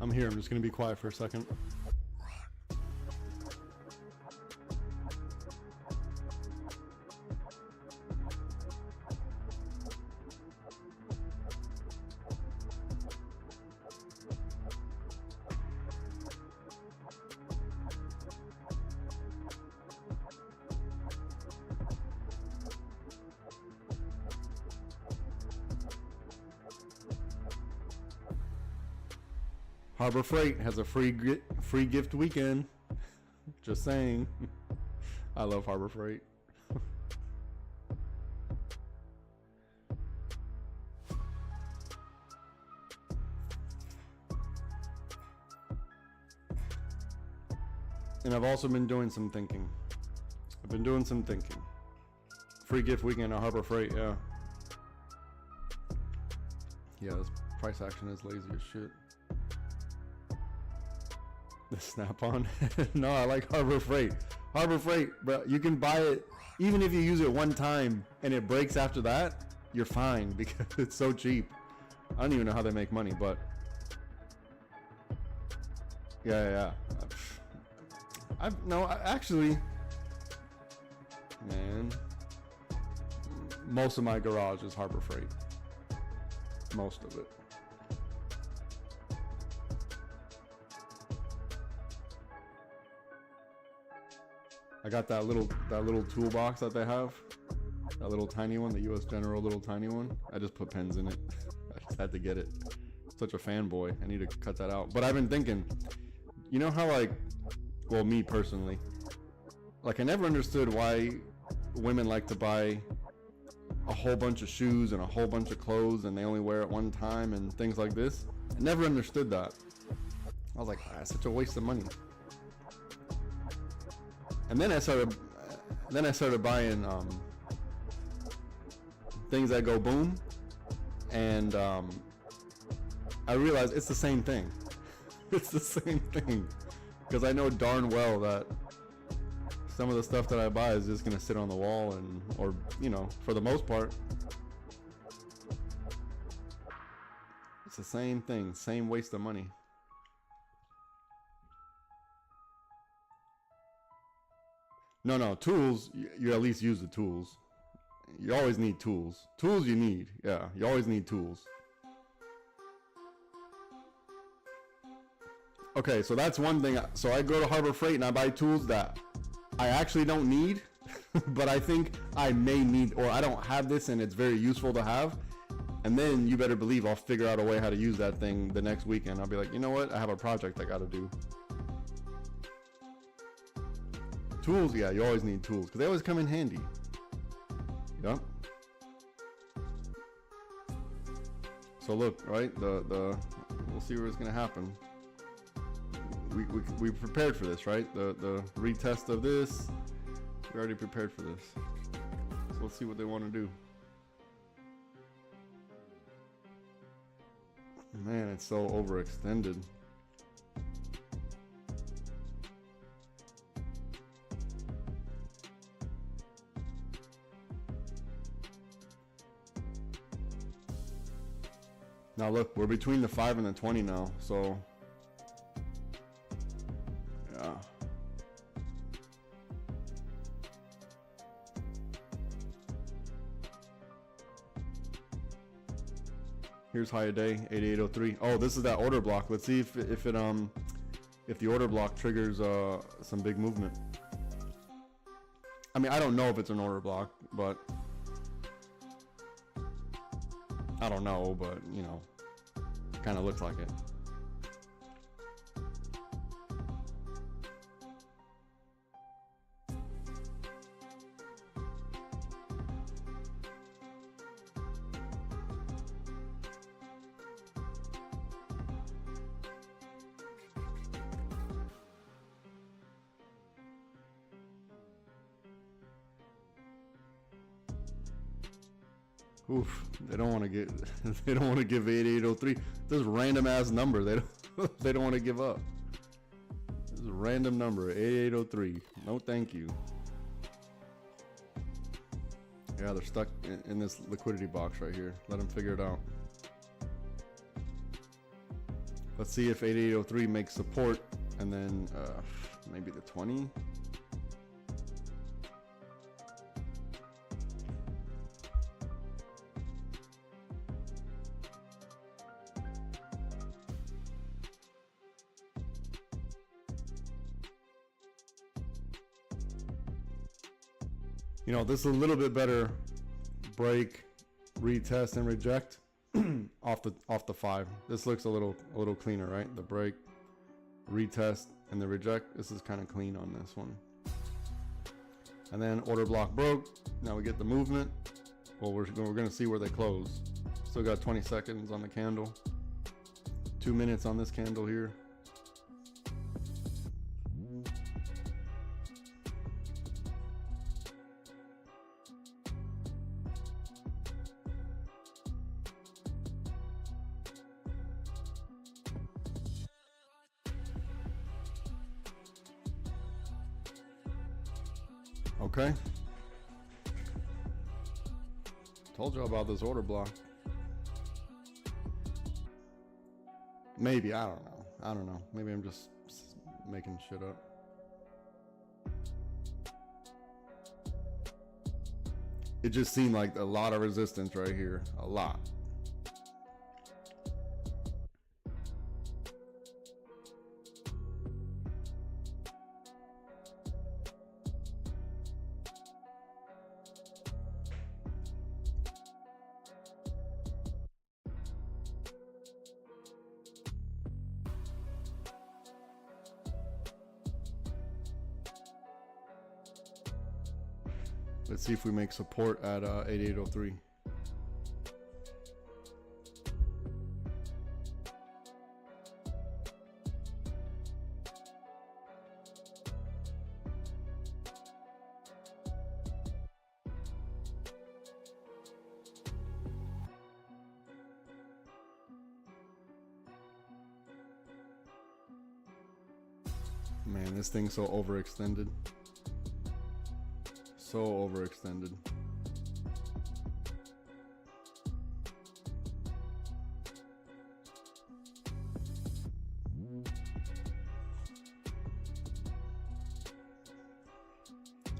Speaker 1: I'm here. I'm just going to be quiet for a second. Harbor Freight has a free gift weekend. Just saying. I love Harbor Freight. And I've also been doing some thinking. Free gift weekend at Harbor Freight, yeah. Yeah, this price action is lazy as shit. The Snap-on? No, I like Harbor Freight. Harbor Freight, bro, you can buy it even if you use it one time and it breaks after that, you're fine because it's so cheap. I don't even know how they make money, but yeah. Actually, man, most of my garage is Harbor Freight. Most of it. I got that little toolbox that they have, that little tiny one, the U.S. General little tiny one. I just put pens in it. I just had to get it. Such a fanboy. I need to cut that out. But I've been thinking, you know how, like, well, me personally, like, I never understood why women like to buy a whole bunch of shoes and a whole bunch of clothes and they only wear it one time and things like this. I never understood that. I was like, it's such a waste of money. And then I started buying things that go boom, and I realized it's the same thing. It's the same thing, because I know darn well that some of the stuff that I buy is just gonna sit on the wall, and or you know, for the most part, it's the same thing, same waste of money. No, tools, you at least use the tools. You always need tools. Tools you need, yeah, you always need tools. Okay, so that's one thing. So I go to Harbor Freight and I buy tools that I actually don't need, but I think I may need, or I don't have this and it's very useful to have. And then you better believe I'll figure out a way how to use that thing the next weekend. I'll be like, you know what? I have a project I gotta do. Tools, yeah, you always need tools because they always come in handy. Yep. So look, right? We'll see what's gonna happen. We prepared for this, right? The retest of this. We already prepared for this. So let's see what they want to do. Man, it's so overextended. Now look, we're between the 5 and the 20 now, so yeah. Here's high a day, 8803. Oh, this is that order block. Let's see if the order block triggers some big movement. I mean, I don't know if it's an order block, but I don't know, but you know, it kind of looks like it. Oof, they don't want to get they don't want to give 8803 this random ass number. They don't want to give up. This is a random number, 8803. No thank you. Yeah, they're stuck in this liquidity box right here. Let them figure it out. Let's see if 8803 makes support, and then maybe the 20. You know, this is a little bit better break, retest, and reject off the 5. This looks a little cleaner, right? The break, retest, and the reject. This is kind of clean on this one. And then order block broke. Now we get the movement. Well, we're gonna see where they close. Still got 20 seconds on the candle. 2 minutes on this candle here. Okay. Told you about this order block. Maybe, I don't know. I don't know. Maybe I'm just making shit up. It just seemed like a lot of resistance right here. A lot. Let's see if we make support at 8803. Man, this thing's so overextended. So overextended.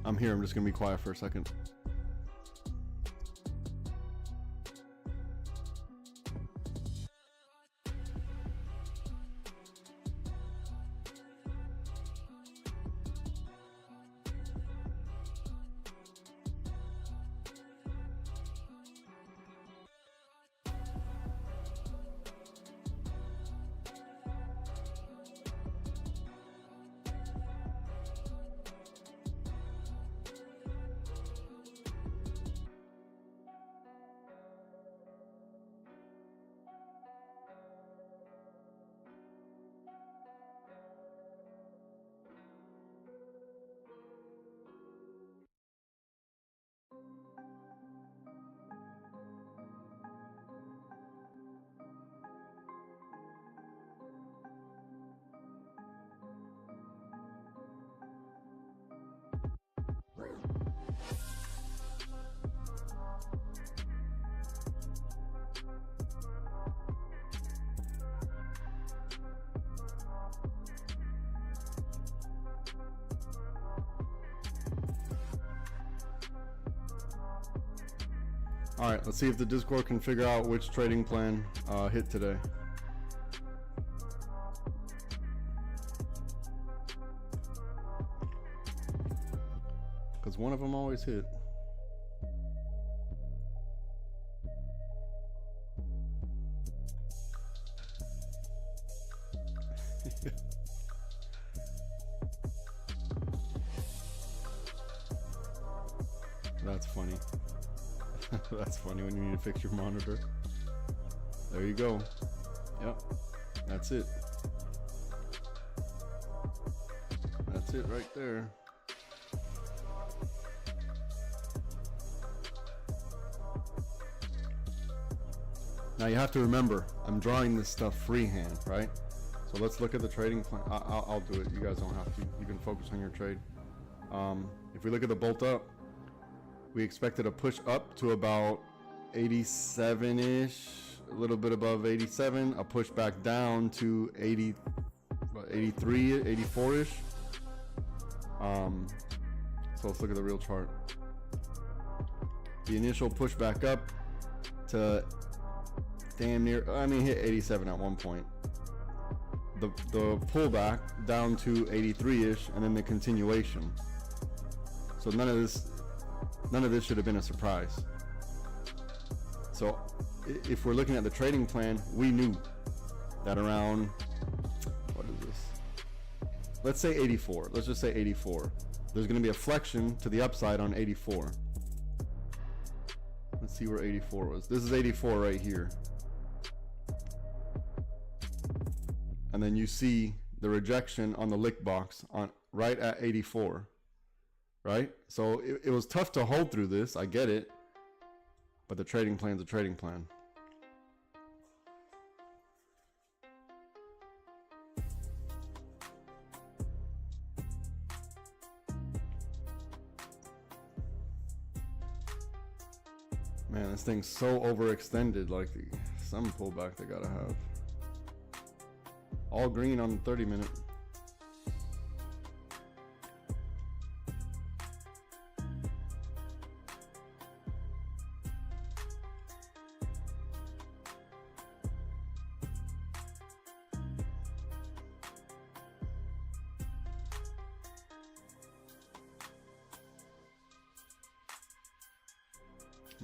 Speaker 1: I'm here. I'm just gonna be quiet for a second. All right, let's see if the Discord can figure out which trading plan hit today. Because one of them always hit. That's funny. That's funny when you need to fix your monitor. There you go. Yep. That's it. That's it right there. Now you have to remember, I'm drawing this stuff freehand, right? So let's look at the trading plan. I'll do it. You guys don't have to. You can focus on your trade. If we look at the bolt up, we expected a push up to about 87-ish, a little bit above 87, a push back down to 80, 83, 84-ish. So let's look at the real chart. The initial push back up to damn near, I mean, hit 87 at one point. The pullback down to 83-ish, and then the continuation. So none of this should have been a surprise. So if we're looking at the trading plan, we knew that around, what is this? Let's say 84. Let's just say 84. There's going to be a flexion to the upside on 84. Let's see where 84 was. This is 84 right here. And then you see the rejection on the lick box on right at 84. Right? So it was tough to hold through this. I get it. But the trading plan's a trading plan. Man, this thing's so overextended. Like some pullback they gotta have. All green on the 30-minute.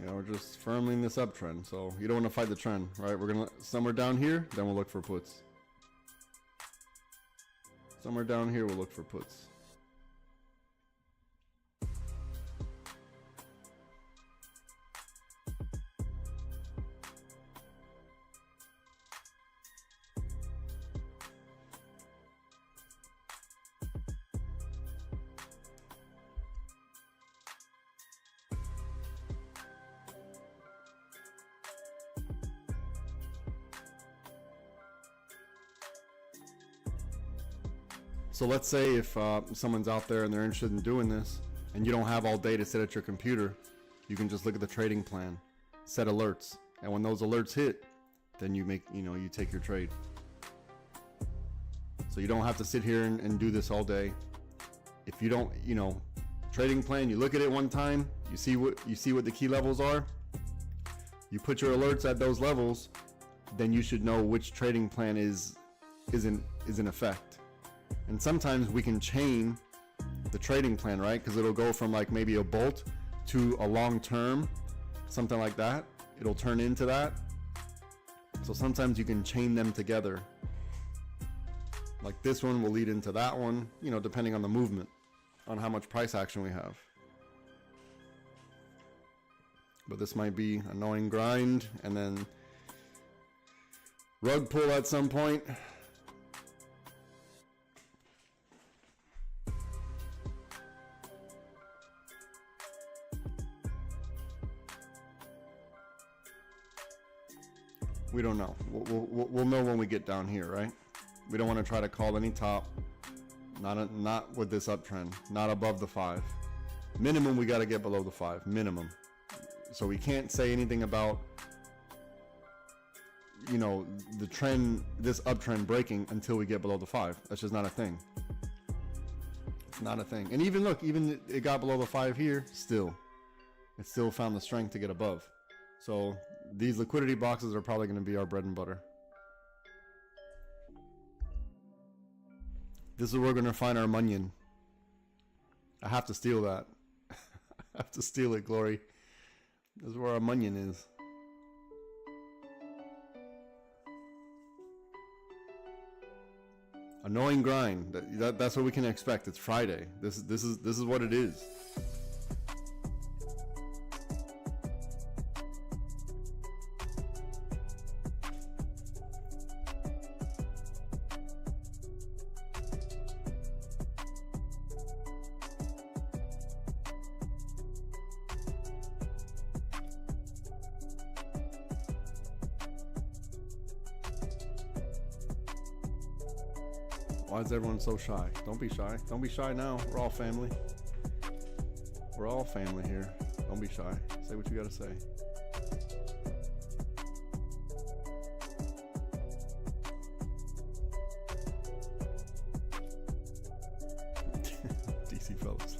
Speaker 1: Yeah, we're just firmly in this uptrend, so you don't want to fight the trend, right? We're gonna somewhere down here, then we'll look for puts. Somewhere down here, we'll look for puts. So let's say if someone's out there and they're interested in doing this and you don't have all day to sit at your computer, you can just look at the trading plan, set alerts, and when those alerts hit, then you make, you take your trade. So you don't have to sit here and do this all day. If you don't, trading plan, you look at it one time, you see what the key levels are, you put your alerts at those levels, then you should know which trading plan is in effect. And sometimes we can chain the trading plan, right? Because it'll go from like maybe a bolt to a long term, something like that. It'll turn into that. So sometimes you can chain them together. Like this one will lead into that one, depending on the movement, on how much price action we have. But this might be annoying grind and then rug pull at some point. We don't know. We'll know when we get down here, right? We don't want to try to call any top. Not with this uptrend. Not above the 5. Minimum, we got to get below the 5. Minimum. So we can't say anything about, the trend, this uptrend breaking until we get below the 5. That's just not a thing. It's not a thing. And even it got below the 5 here. It still found the strength to get above. So these liquidity boxes are probably going to be our bread and butter. This is where we're going to find our munion. I have to steal that. I have to steal it, Glory. This is where our munion is. Annoying grind. That's what we can expect. It's Friday. This is what it is. Why is everyone so shy? Don't be shy. Don't be shy now. We're all family. We're all family here. Don't be shy. Say what you gotta say. DC fellas.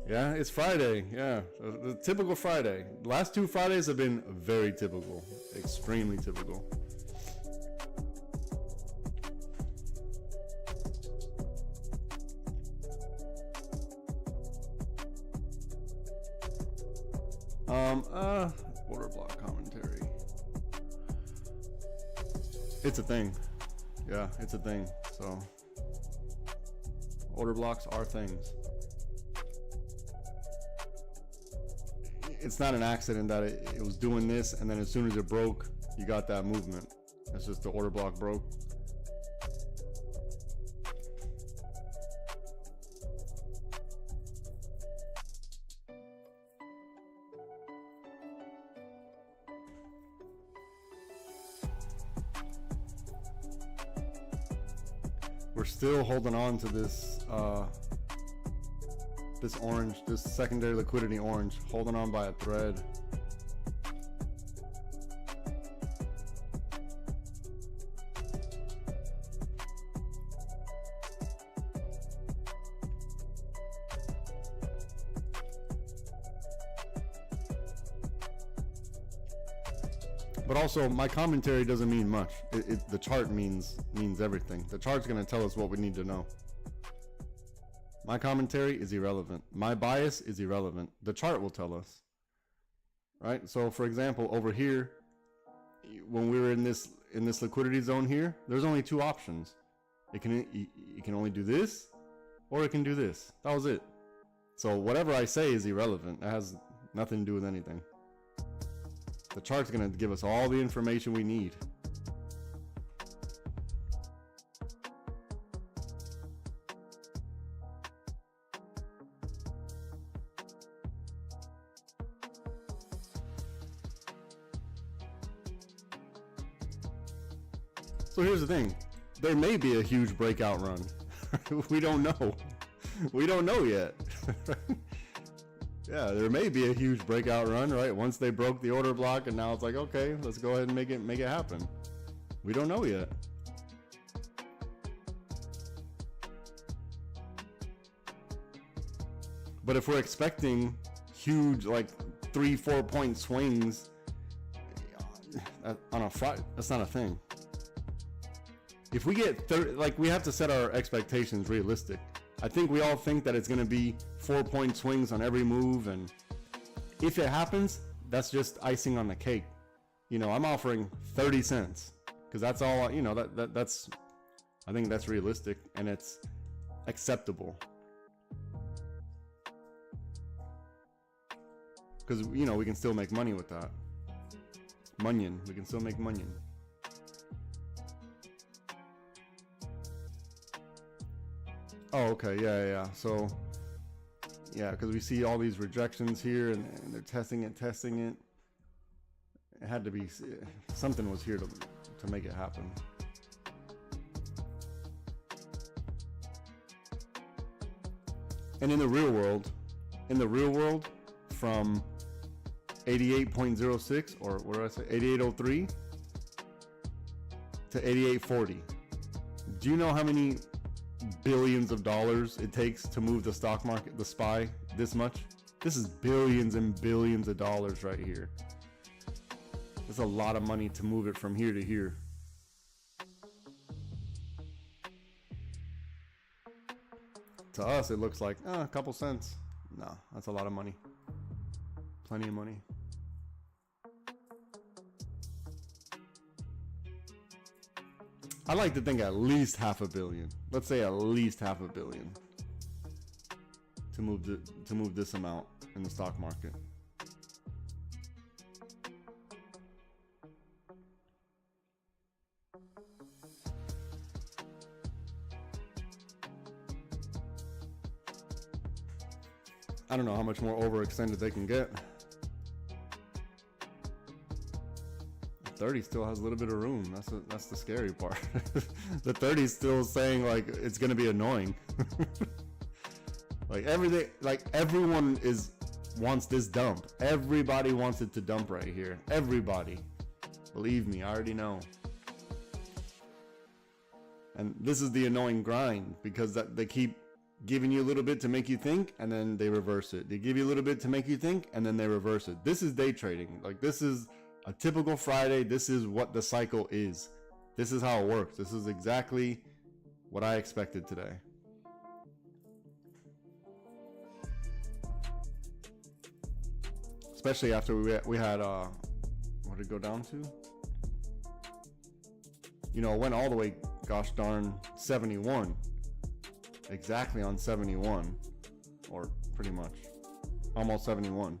Speaker 1: Yeah, it's Friday. Yeah, the typical Friday. The last 2 Fridays have been very typical. Extremely typical. Order block commentary. It's a thing. Yeah, it's a thing. So order blocks are things. It's not an accident that it was doing this and then as soon as it broke, you got that movement. It's just the order block broke. We're still holding on to this This orange, this secondary liquidity orange, holding on by a thread. But also, my commentary doesn't mean much. The chart means everything. The chart's going to tell us what we need to know. My commentary is irrelevant. My bias is irrelevant. The chart will tell us. Right? So, for example, over here, when we were in this liquidity zone here, there's only two options. It can only do this, or it can do this. That was it. So whatever I say is irrelevant. It has nothing to do with anything. The chart's going to give us all the information we need. So here's the thing. There may be a huge breakout run. We don't know. We don't know yet. Yeah, there may be a huge breakout run, right? Once they broke the order block, and now it's like, okay, let's go ahead and make it happen. We don't know yet. But if we're expecting huge, like 3-4 point swings on a Friday, that's not a thing. If we get 30, like, we have to set our expectations realistic. I think we all think that it's going to be 4-point swings on every move, and if it happens, that's just icing on the cake. You know, I'm offering 30 cents because that's all, you know, that's I think that's realistic and it's acceptable. Because, you know, we can still make money with that. We can still make munion. Oh, okay, yeah. So, yeah, because we see all these rejections here, and they're testing it. It had to be, something was here to make it happen. And in the real world, from 88.06, or what did I say, 8803 to 8840. Do you know how many billions of dollars it takes to move the stock market, the SPY, this much? This is billions and billions of dollars right here. That's a lot of money to move it from here to here. To us, it looks like a couple cents. No, that's a lot of money. Plenty of money. I like to think at least $500 million. Let's say at least $500 million to move this amount in the stock market. I don't know how much more overextended they can get. 30 still has a little bit of room. That's the scary part. The 30 is still saying like it's gonna be annoying. Like everything, like everyone wants this dump. Everybody wants it to dump right here. Everybody, believe me, I already know. And this is the annoying grind, because they keep giving you a little bit to make you think, and then they reverse it. They give you a little bit to make you think, and then they reverse it. This is day trading. Like, this is a typical Friday. This is what the cycle is. This is how it works. This is exactly what I expected today. Especially after we had what did it go down to? You know, it went all the way, gosh darn, 71. Exactly on 71, or pretty much almost 71.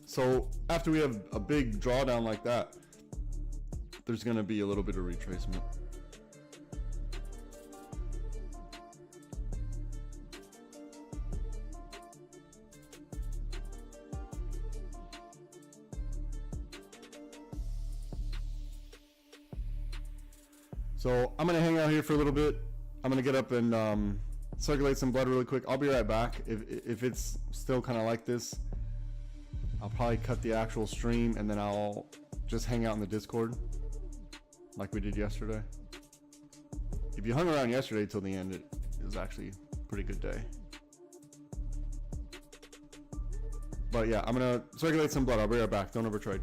Speaker 1: So after we have a big drawdown like that, there's going to be a little bit of retracement. So I'm going to hang out here for a little bit. I'm gonna get up and circulate some blood really quick. I'll be right back. If it's still kind of like this, I'll probably cut the actual stream and then I'll just hang out in the Discord like we did yesterday. If you hung around yesterday till the end, it was actually a pretty good day. But yeah, I'm gonna circulate some blood. I'll be right back. Don't overtrade.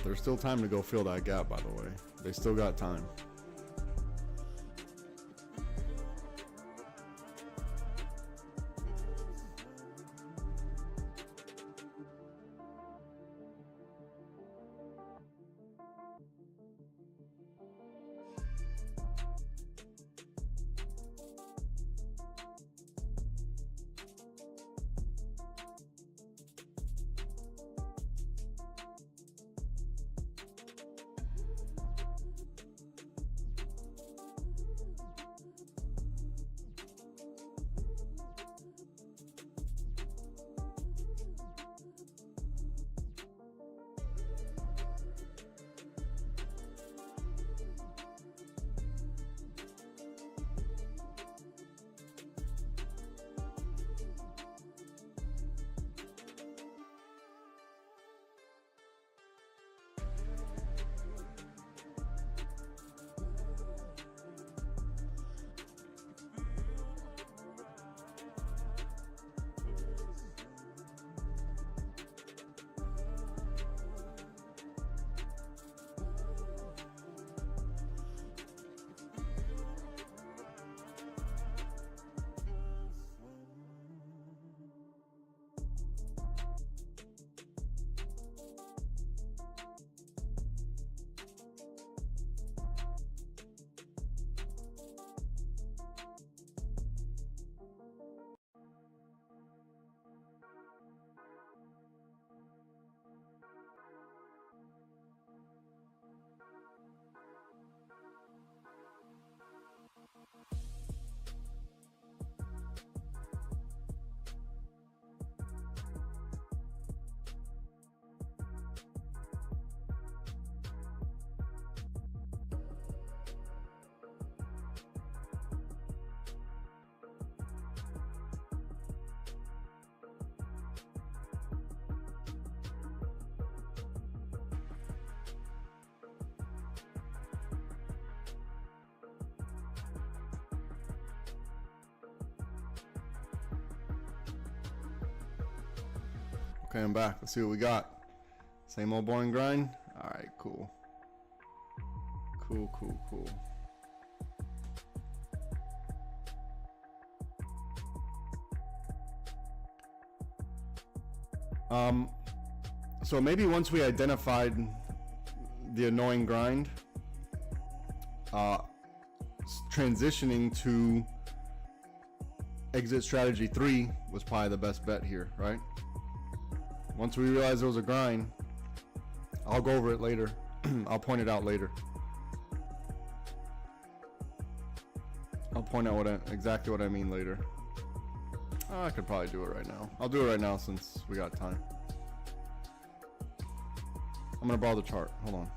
Speaker 1: There's still time to go fill that gap, by the way. They still got time. Okay, I'm back. Let's see what we got. Same old boring grind? Alright, cool. Cool. So maybe once we identified the annoying grind, transitioning to exit strategy 3 was probably the best bet here, right? Once we realized it was a grind, I'll go over it later. I'll point it out later. I'll point out exactly what I mean later. I could probably do it right now. I'll do it right now since we got time. I'm gonna borrow the chart. Hold on.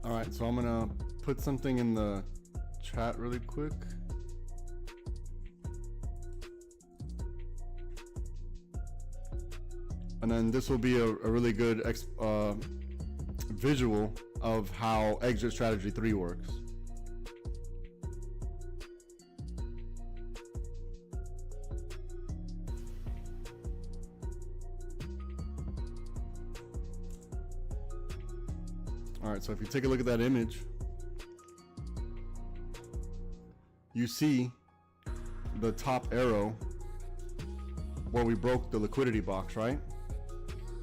Speaker 1: All right, so I'm gonna put something in the chat really quick. And then this will be a really good visual of how exit strategy 3 works. All right, so if you take a look at that image, you see the top arrow where we broke the liquidity box, right?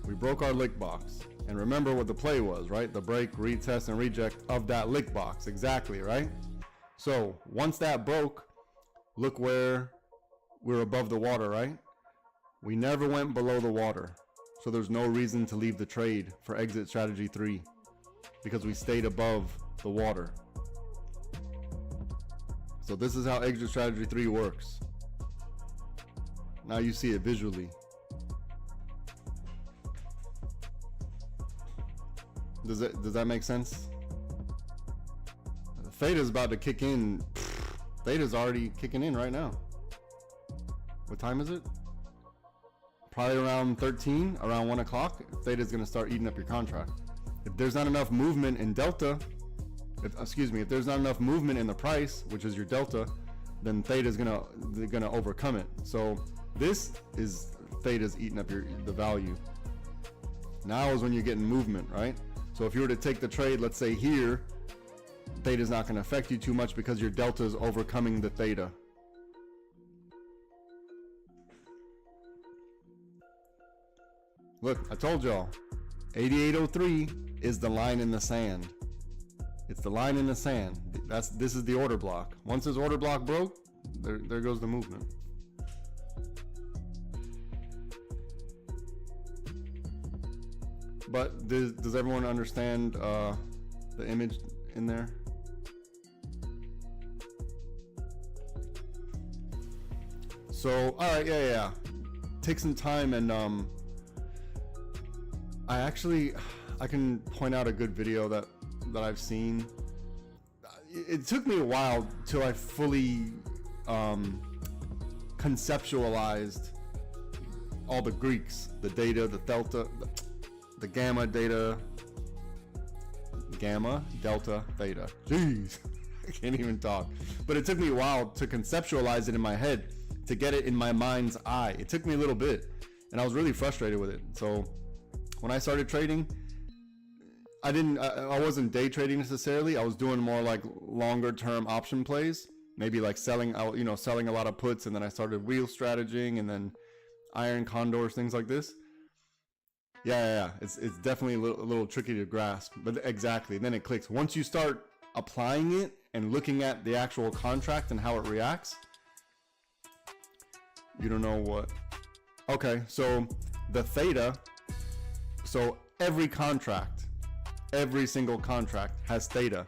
Speaker 1: We broke our lick box. And remember what the play was, right? The break, retest, and reject of that lick box. Exactly, right? So once that broke, look where we're above the water, right? We never went below the water. So there's no reason to leave the trade for exit strategy 3 because we stayed above the water. So this is how exit strategy 3 works. Now you see it visually. Does that make sense? Theta is about to kick in. Theta's already kicking in right now. What time is it? Probably around 13, around 1 o'clock. Theta's gonna start eating up your contract. If there's not enough movement in delta, if there's not enough movement in the price, which is your delta, then Theta's gonna overcome it. So this is Theta's eating up the value. Now is when you're getting movement, right? So if you were to take the trade, let's say here, Theta is not going to affect you too much because your delta is overcoming the Theta. Look, I told y'all, 8803 is the line in the sand. It's the line in the sand. This is the order block. Once this order block broke, there goes the movement. But does everyone understand the image in there? So, all right, yeah. Take some time, and I can point out a good video that I've seen. It took me a while till I fully conceptualized all the Greeks, the data, the delta, the gamma, data, gamma, delta, theta. Jeez, I can't even talk. But it took me a while to conceptualize it in my head, to get it in my mind's eye. It took me a little bit, and I was really frustrated with it. So when I started trading, I wasn't day trading necessarily. I was doing more like longer term option plays, maybe like selling out, selling a lot of puts, and then I started wheel strategizing, and then iron condors, things like this. Yeah. It's definitely a little tricky to grasp, but exactly. Then it clicks. Once you start applying it and looking at the actual contract and how it reacts, you don't know what. Okay, so the theta. So every single contract has theta,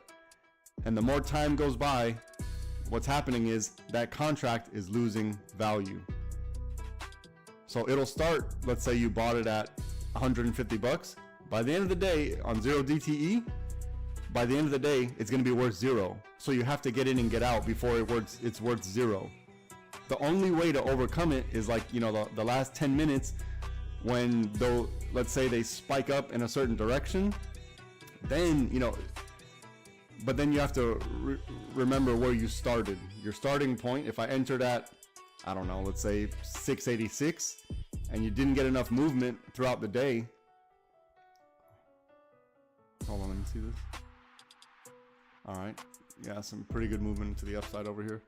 Speaker 1: and the more time goes by, what's happening is that contract is losing value. So it'll start. Let's say you bought it at 150 bucks. By the end of the day, on 0 DTE, by the end of the day, it's going to be worth 0. So you have to get in and get out before it's worth 0. The only way to overcome it is like, the last 10 minutes when let's say they spike up in a certain direction, then, but then you have to remember where you started. Your starting point, if I entered at, I don't know, let's say 686, and you didn't get enough movement throughout the day. Hold on, let me see this. All right, yeah, some pretty good movement to the upside over here.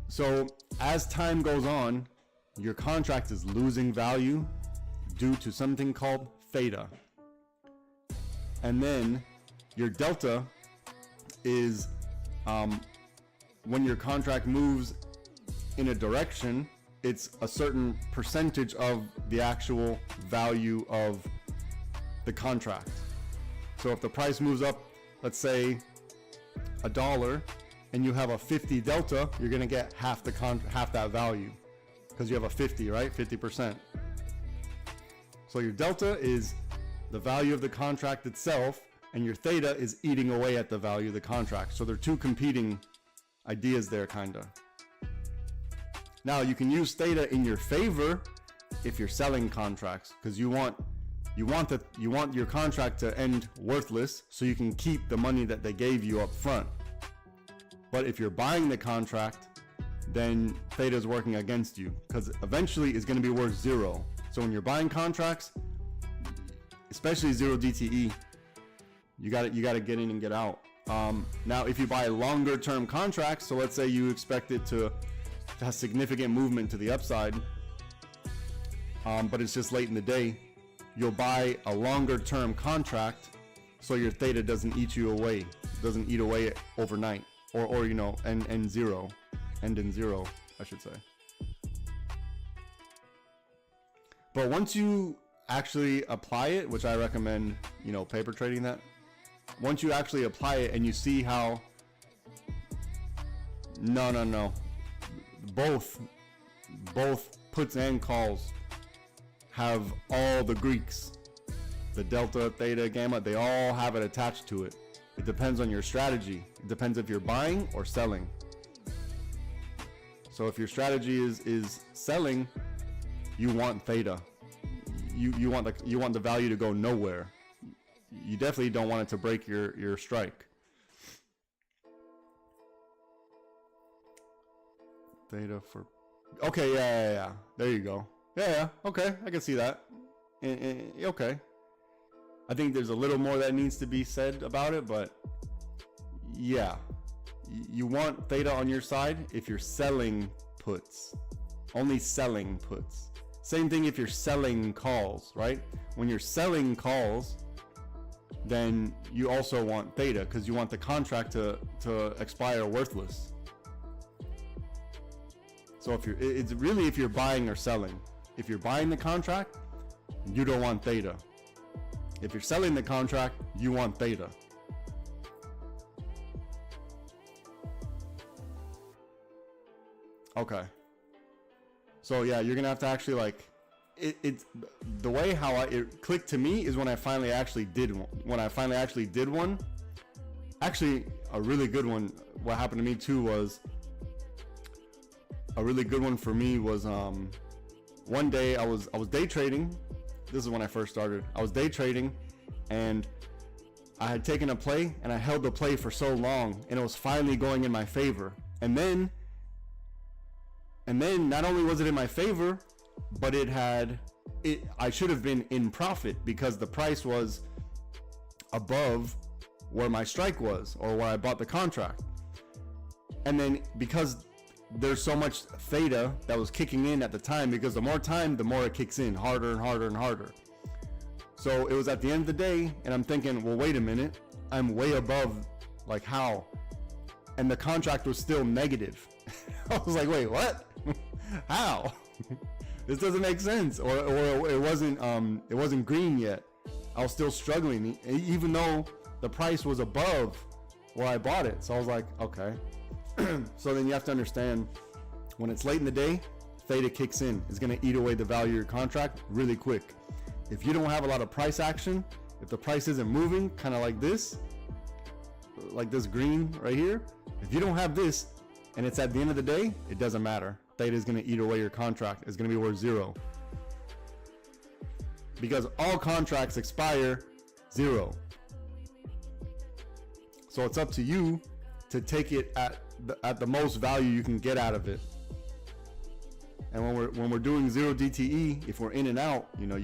Speaker 1: So as time goes on, your contract is losing value due to something called theta. And then your delta is when your contract moves in a direction, it's a certain percentage of the actual value of the contract. So if the price moves up, let's say $1, and you have a 50 delta, you're gonna get half that value because you have a 50, right? 50%. So your delta is the value of the contract itself, and your theta is eating away at the value of the contract. So they're two competing ideas there, kinda. Now you can use theta in your favor if you're selling contracts, because you want your contract to end worthless so you can keep the money that they gave you up front. But if you're buying the contract, then theta is working against you, because eventually it's going to be worth zero. So when you're buying contracts, especially zero DTE, you got to get in and get out. Now, if you buy longer term contracts, so let's say you expect it to have significant movement to the upside, but it's just late in the day, you'll buy a longer term contract so your theta doesn't eat you away, doesn't eat away overnight, or you know, end in zero, I should say. But once you actually apply it, which I recommend, you know, paper trading that, once you actually apply it and you see how, no, both puts and calls have all the Greeks, the delta, theta, gamma, they all have it attached to it. It depends on your strategy. It depends if you're buying or selling. So if your strategy is selling, you want theta. You want the value to go nowhere. You definitely don't want it to break your strike. Theta for, okay, yeah. There you go. Yeah. Okay, I can see that. Okay. I think there's a little more that needs to be said about it, but yeah, you want theta on your side if you're selling puts, only selling puts. Same thing if you're selling calls, right? When you're selling calls, then you also want theta because you want the contract to expire worthless. So it's really if you're buying or selling. If you're buying the contract, you don't want theta. If you're selling the contract, you want theta. Okay. So yeah, you're gonna have to actually like, it's the way how it clicked to me is when I finally actually did one. When I finally actually did one, actually a really good one. What happened to me too was a really good one for me was one day I was day trading. This is when I first started. I was day trading and I had taken a play and I held the play for so long and it was finally going in my favor. And then not only was it in my favor, but I should have been in profit because the price was above where my strike was or where I bought the contract. And then because there's so much theta that was kicking in at the time, because the more time, the more it kicks in harder and harder and harder. So it was at the end of the day and I'm thinking, well, wait a minute, I'm way above, like how? And the contract was still negative. I was like, wait, what? How? This doesn't make sense. Or it wasn't green yet. I was still struggling even though the price was above where I bought it. So I was like, okay. So then you have to understand when it's late in the day, theta kicks in. It's going to eat away the value of your contract really quick. If you don't have a lot of price action, if the price isn't moving, kind of like this green right here, if you don't have this and it's at the end of the day, it doesn't matter. Theta is going to eat away your contract. It's going to be worth zero. Because all contracts expire zero. So it's up to you to take it at the most value you can get out of it. And when we're doing zero DTE, if we're in and out, you know,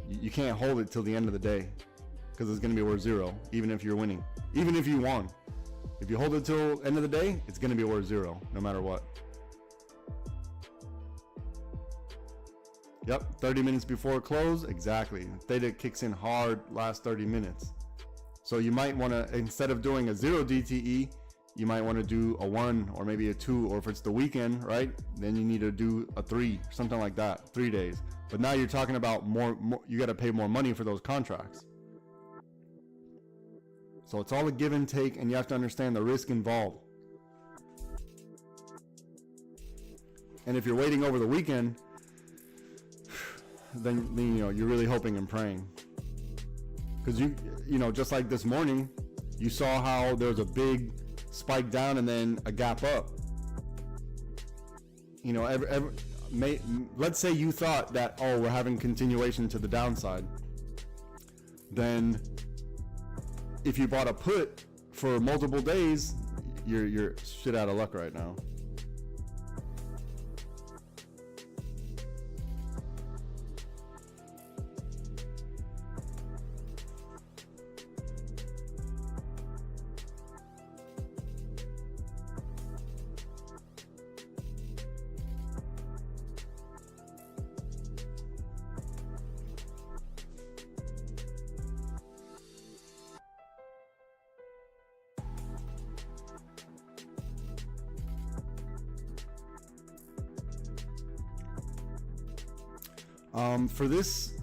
Speaker 1: you can't hold it till the end of the day because it's going to be worth zero, even if you're winning, even if you won. If you hold it till end of the day, it's going to be worth zero, no matter what. Yep, 30 minutes before close, exactly. Theta kicks in hard last 30 minutes. So you might want to, instead of doing a zero DTE, you might want to do a 1 or maybe a 2, or if it's the weekend, right? Then you need to do a 3, something like that, 3 days. But now you're talking about more you got to pay more money for those contracts. So it's all a give and take, and you have to understand the risk involved. And if you're waiting over the weekend, then you know, you're really hoping and praying. because you know, just like this morning, you saw how there was a big spike down and then a gap up. You know, let's say you thought that, oh, we're having continuation to the downside. Then if you bought a put for multiple days, you're shit out of luck right now. For this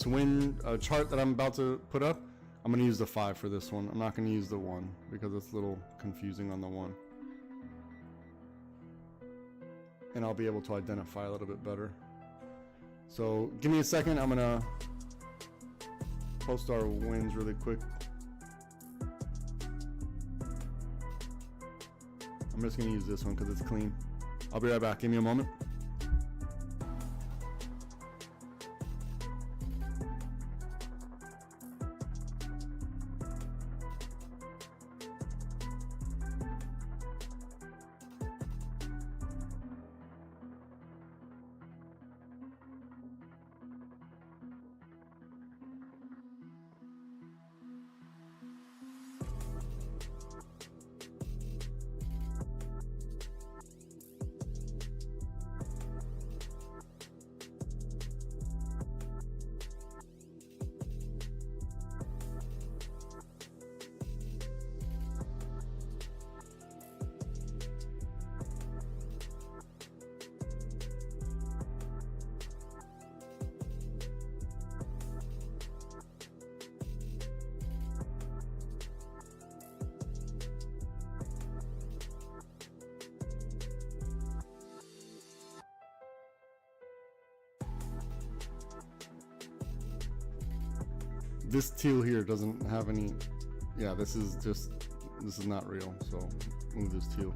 Speaker 1: win chart that I'm about to put up, I'm gonna use the 5 for this one. I'm not gonna use the 1 because it's a little confusing on the 1, and I'll be able to identify a little bit better. So give me a second. I'm gonna post our wins really quick. I'm just gonna use this one because it's clean. I'll be right back. Give me a moment. This teal here doesn't have any. Yeah, this is not real. So move this teal.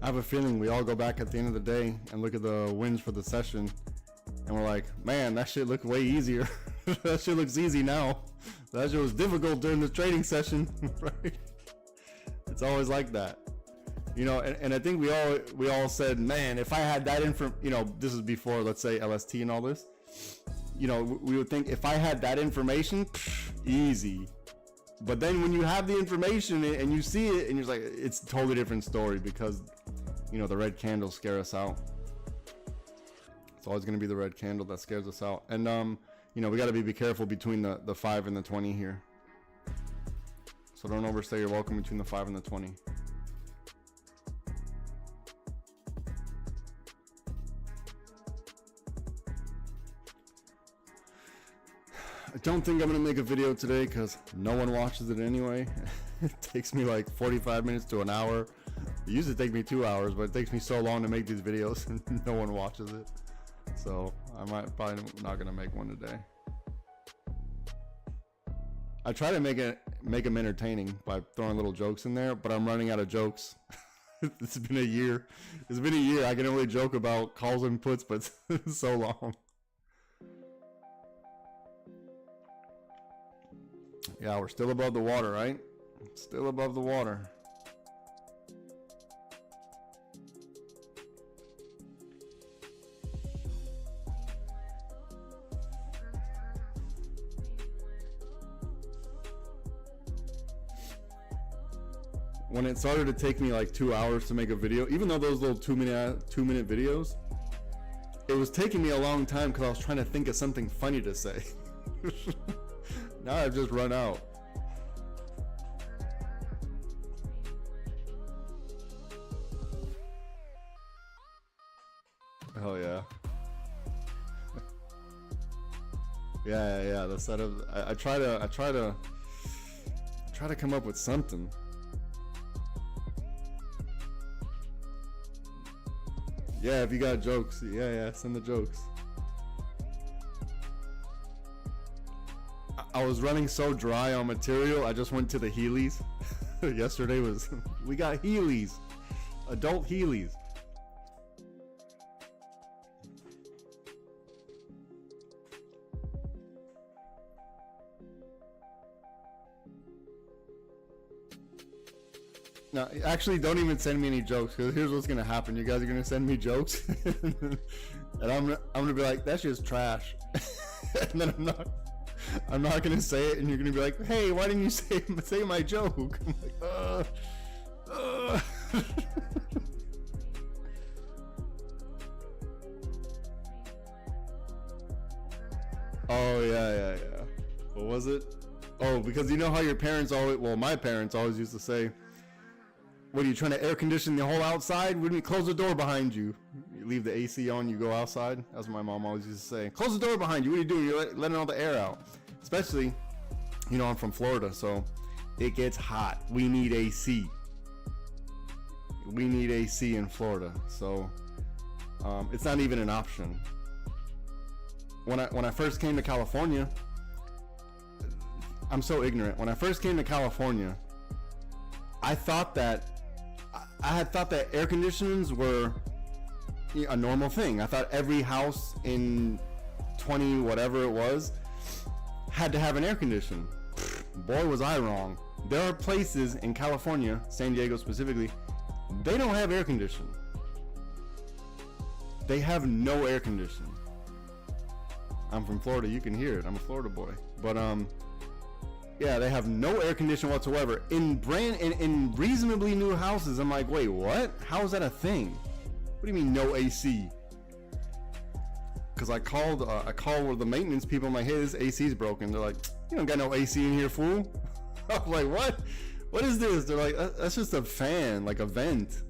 Speaker 1: I have a feeling we all go back at the end of the day and look at the wins for the session, and we're like, man, that shit looked way easier. That shit looks easy now. That shit was difficult during the trading session, right? It's always like that, you know. And I think we all said, man, if I had that you know, this is before, let's say, LST and all this. You know, we would think if I had that information, easy. But then when you have the information and you see it, and you're like, it's a totally different story, because, you know, the red candles scare us out. It's always going to be the red candle that scares us out. And, you know, we got to be careful between the 5 and the 20 here. So don't overstay your welcome between the 5 and the 20. I don't think I'm gonna make a video today because no one watches it anyway. It takes me like 45 minutes to an hour. It used to take me 2 hours, but it takes me so long to make these videos and no one watches it. So I might probably not gonna make one today. I try to make them entertaining by throwing little jokes in there, but I'm running out of jokes. It's been a year. It's been a year. I can only joke about calls and puts, but it's so long. Yeah, we're still above the water, right? Still above the water. When it started to take me like 2 hours to make a video, even though those little 2 minute videos, it was taking me a long time because I was trying to think of something funny to say. Now I've just run out. Oh yeah. Yeah. The setup. I try to come up with something. Yeah, if you got jokes, yeah, send the jokes. I was running so dry on material, I just went to the Heelys. Yesterday we got Heelys, adult Heelys. Now, actually, don't even send me any jokes, because here's what's gonna happen. You guys are gonna send me jokes, and I'm gonna be like, that's just trash. And then I'm not gonna say it, and you're gonna be like, hey, why didn't you say my joke? I'm like, Oh yeah. What was it? Oh, because you know how your parents always, well, my parents always used to say, what are you trying to air condition the whole outside? Wouldn't you close the door behind you? You leave the AC on, you go outside. That's what my mom always used to say. Close the door behind you. What are you doing? You're letting all the air out. Especially, you know, I'm from Florida, so it gets hot. We need AC. We need AC in Florida, so it's not even an option. When I first came to California, I'm so ignorant. When I first came to California, I had thought that air conditioners were a normal thing. I thought every house in 20 whatever it was had to have an air conditioner. Boy, was I wrong. There are places in California, San Diego specifically, they don't have air conditioning. They have no air conditioning. I'm from Florida, you can hear it. I'm a Florida boy. But yeah, they have no air conditioning whatsoever in reasonably new houses. I'm like, wait, what? How is that a thing? What do you mean no AC? Because I called one of the maintenance people. I'm like, hey, this AC's broken. They're like, you don't got no AC in here, fool. I was like, what? What is this? They're like, that's just a fan, like a vent.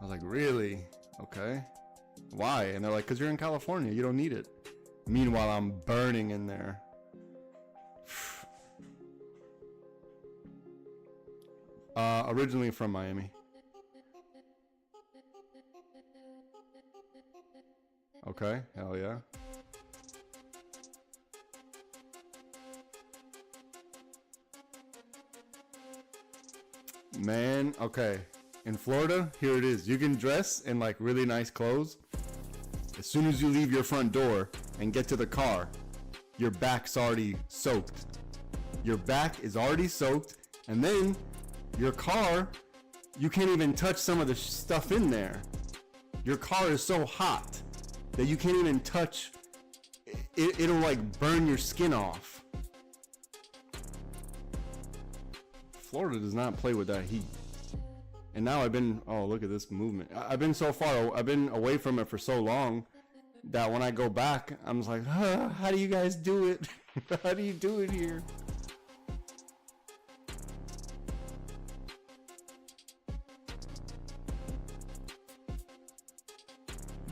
Speaker 1: I was like, really? Okay. Why? And they're like, because you're in California, you don't need it. Meanwhile, I'm burning in there. Originally from Miami. Okay, hell yeah. Man, okay. In Florida, here it is. You can dress in like really nice clothes. As soon as you leave your front door and get to the car, your back's already soaked. Your back is already soaked, and then your car, you can't even touch some of the stuff in there. Your car is so hot that you can't even touch it. It'll like burn your skin off. Florida does not play with that heat. And now oh, look at this movement. I've been away from it for so long that when I go back, I'm just like, how do you guys do it? How do you do it here?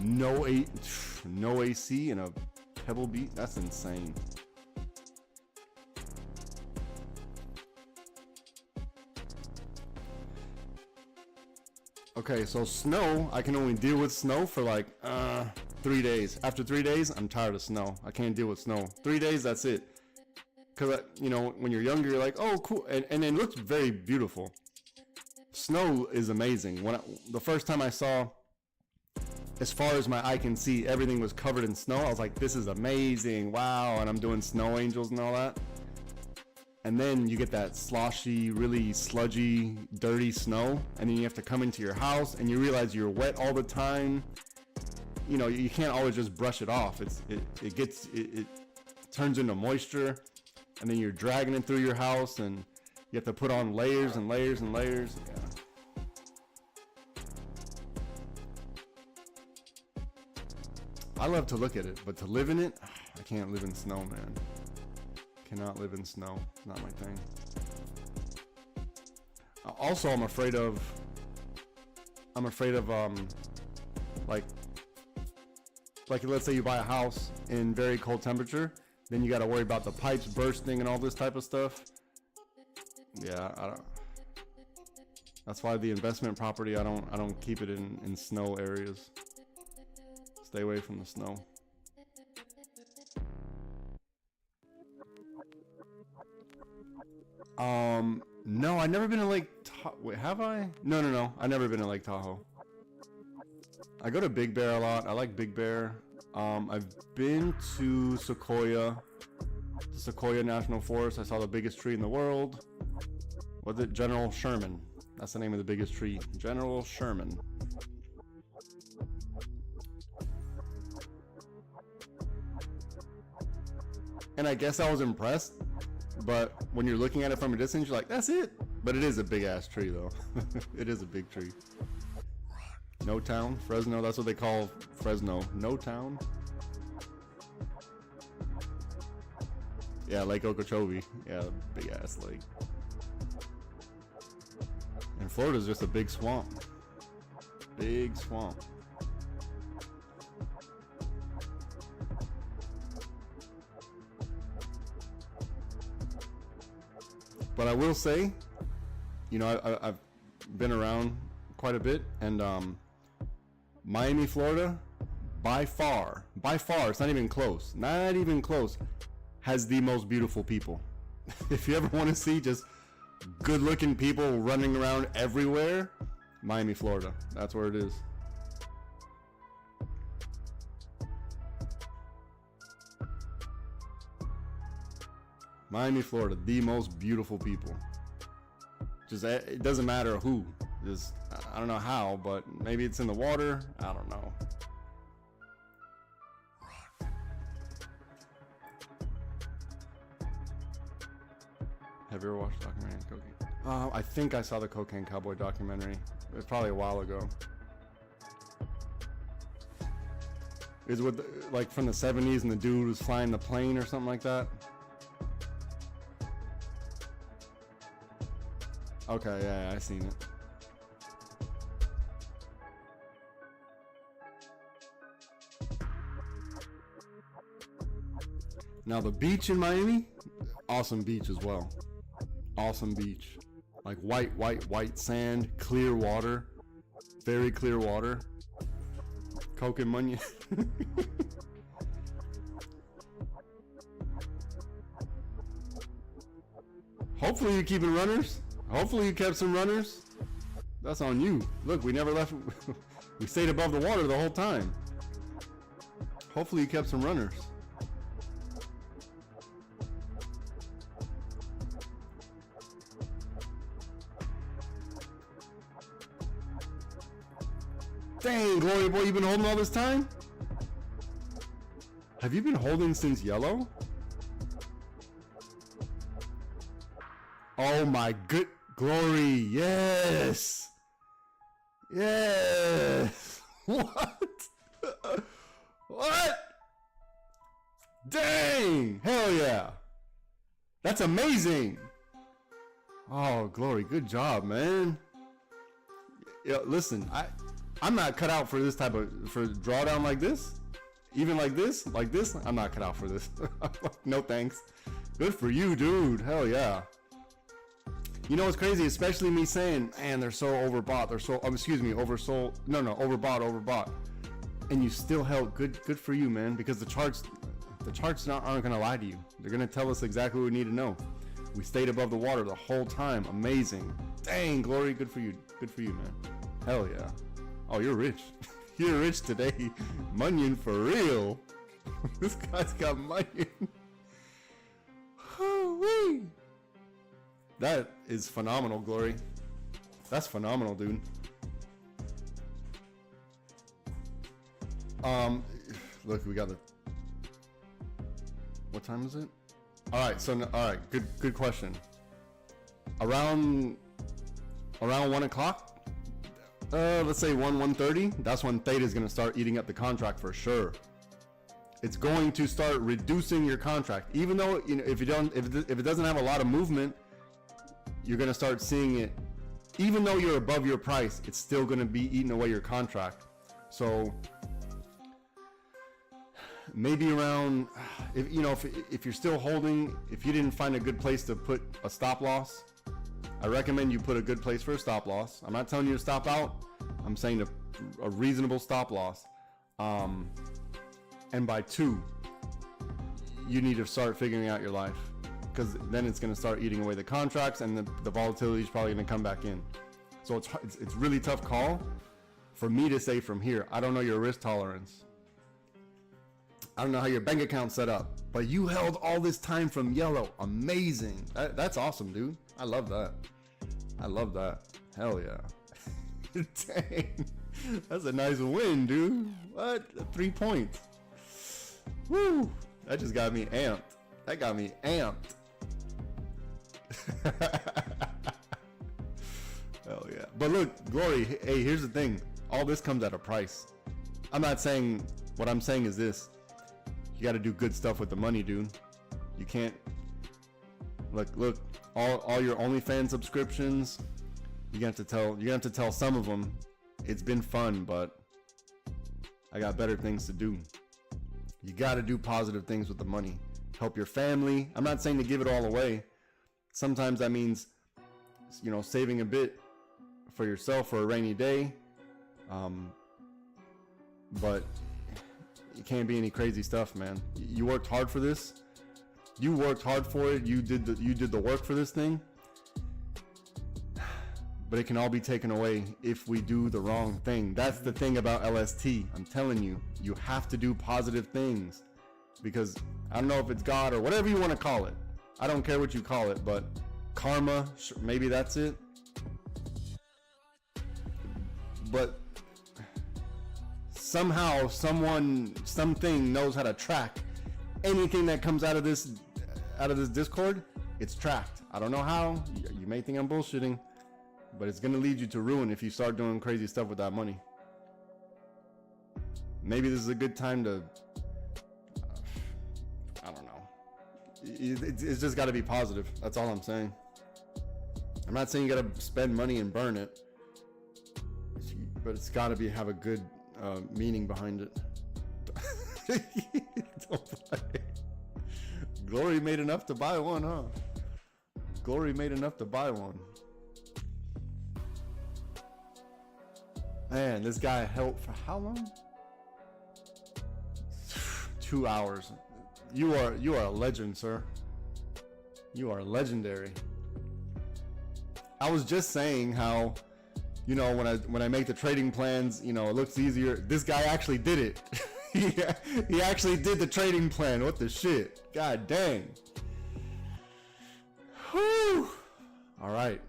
Speaker 1: no AC and a Pebble Beach. That's insane. Okay, so snow, I can only deal with snow for like 3 days. After 3 days, I'm tired of snow. I can't deal with snow. 3 days, that's it. Because, you know, when you're younger, you're like, oh, cool. And it looks very beautiful. Snow is amazing. The first time I saw, as far as my eye can see, everything was covered in snow, I was like, this is amazing. Wow. And I'm doing snow angels and all that. And then you get that sloshy, really sludgy, dirty snow. And then you have to come into your house and you realize you're wet all the time. You know, you can't always just brush it off. It turns into moisture. And then you're dragging it through your house and you have to put on layers and layers and layers. Yeah. I love to look at it, but to live in it, I can't live in snow, man. Cannot live in snow. Not my thing. Also, I'm afraid of like let's say you buy a house in very cold temperature, then you got to worry about the pipes bursting and all this type of stuff. Yeah, I don't. That's why the investment property, I don't keep it in snow areas. Stay away from the snow. No, I've never been to Lake Tahoe. Wait, have I? No. I've never been to Lake Tahoe. I go to Big Bear a lot. I like Big Bear. I've been to Sequoia National Forest. I saw the biggest tree in the world. Was it General Sherman? That's the name of the biggest tree. General Sherman. And I guess I was impressed, but when you're looking at it from a distance, you're like, that's it. But it is a big ass tree though. It is a big tree. No Town, Fresno, that's what they call Fresno. No Town. Yeah, Lake Okeechobee. Yeah, big ass lake. And Florida's just a big swamp. Big swamp. But I will say, you know, I've been around quite a bit, and Miami, Florida, by far, it's not even close, has the most beautiful people. If you ever want to see just good looking people running around everywhere, Miami, Florida, that's where it is. Miami, Florida, the most beautiful people. Just, it doesn't matter who. Just, I don't know how, but maybe it's in the water. I don't know. Have you ever watched the documentary on cocaine? I think I saw the Cocaine Cowboy documentary. It was probably a while ago. It was with, like, from the 70s, and the dude was flying the plane or something like that. Okay, yeah, I seen it. Now the beach in Miami, awesome beach as well. Awesome beach. Like white sand, clear water. Very clear water. Coke and Munyon. Hopefully you're keeping runners. Hopefully you kept some runners. That's on you. Look, we never left. We stayed above the water the whole time. Hopefully you kept some runners. Dang, Glory Boy, you been holding all this time? Have you been holding since yellow? Oh my good Glory, yes. Yes. What? What? Dang, hell yeah. That's amazing. Oh, Glory, good job, man. Yeah, listen, I'm not cut out for this type of, for drawdown like this. Even like this, I'm not cut out for this. No thanks. Good for you, dude. Hell yeah. You know what's crazy? Especially me saying, man, they're so overbought. They're so, oversold. No, overbought. And you still held. Good for you, man. Because the charts aren't gonna lie to you. They're gonna tell us exactly what we need to know. We stayed above the water the whole time. Amazing. Dang, Glory. Good for you. Good for you, man. Hell yeah. Oh, you're rich. You're rich today. Munyon for real. This guy's got Munyon. Woo-wee. That is phenomenal, Glory. That's phenomenal, dude. Look, we got the. What time is it? All right, so all right, good question. Around 1 o'clock. Let's say 1:30. That's when Theta is gonna start eating up the contract for sure. It's going to start reducing your contract, even though, you know, if it doesn't have a lot of movement, you're gonna start seeing it. Even though you're above your price, it's still gonna be eating away your contract. So maybe around, if you're still holding, if you didn't find a good place to put a stop loss, I recommend you put a good place for a stop loss. I'm not telling you to stop out. I'm saying a reasonable stop loss. And by 2, you need to start figuring out your life, because then it's going to start eating away the contracts, and the volatility is probably going to come back in. So it's really tough call for me to say from here. I don't know your risk tolerance. I don't know how your bank account's set up, but you held all this time from yellow. Amazing. That's awesome, dude. I love that. I love that. Hell yeah. Dang. That's a nice win, dude. What? 3 points. Woo. That just got me amped. That got me amped. Hell yeah. But look, Glory, hey, here's the thing. All this comes at a price. I'm not saying, what I'm saying is this. You got to do good stuff with the money, dude. You can't, look, all your OnlyFans subscriptions, you have to tell some of them, it's been fun, but I got better things to do. You got to do positive things with the money. Help your family. I'm not saying to give it all away. Sometimes that means, you know, saving a bit for yourself for a rainy day. But it can't be any crazy stuff, man. You worked hard for this. You worked hard for it. You did the work for this thing. But it can all be taken away if we do the wrong thing. That's the thing about LST. I'm telling you, you have to do positive things, because I don't know if it's God or whatever you want to call it. I don't care what you call it, but karma, maybe that's it. But somehow something knows how to track anything that comes out of this Discord. It's tracked. I don't know how. You may think I'm bullshitting, but it's gonna lead you to ruin if you start doing crazy stuff with that money. Maybe this is a good time to, I don't know. It's just got to be positive. That's all I'm saying. I'm not saying you got to spend money and burn it, but it's got to have a good meaning behind it. Don't buy it. Glory made enough to buy one, huh? Glory made enough to buy one. Man, this guy held for how long? 2 hours. You are a legend, sir. You are legendary. I was just saying how, you know, when I make the trading plans, you know, it looks easier. This guy actually did it. He actually did the trading plan. What the shit? God dang. Whew. All right.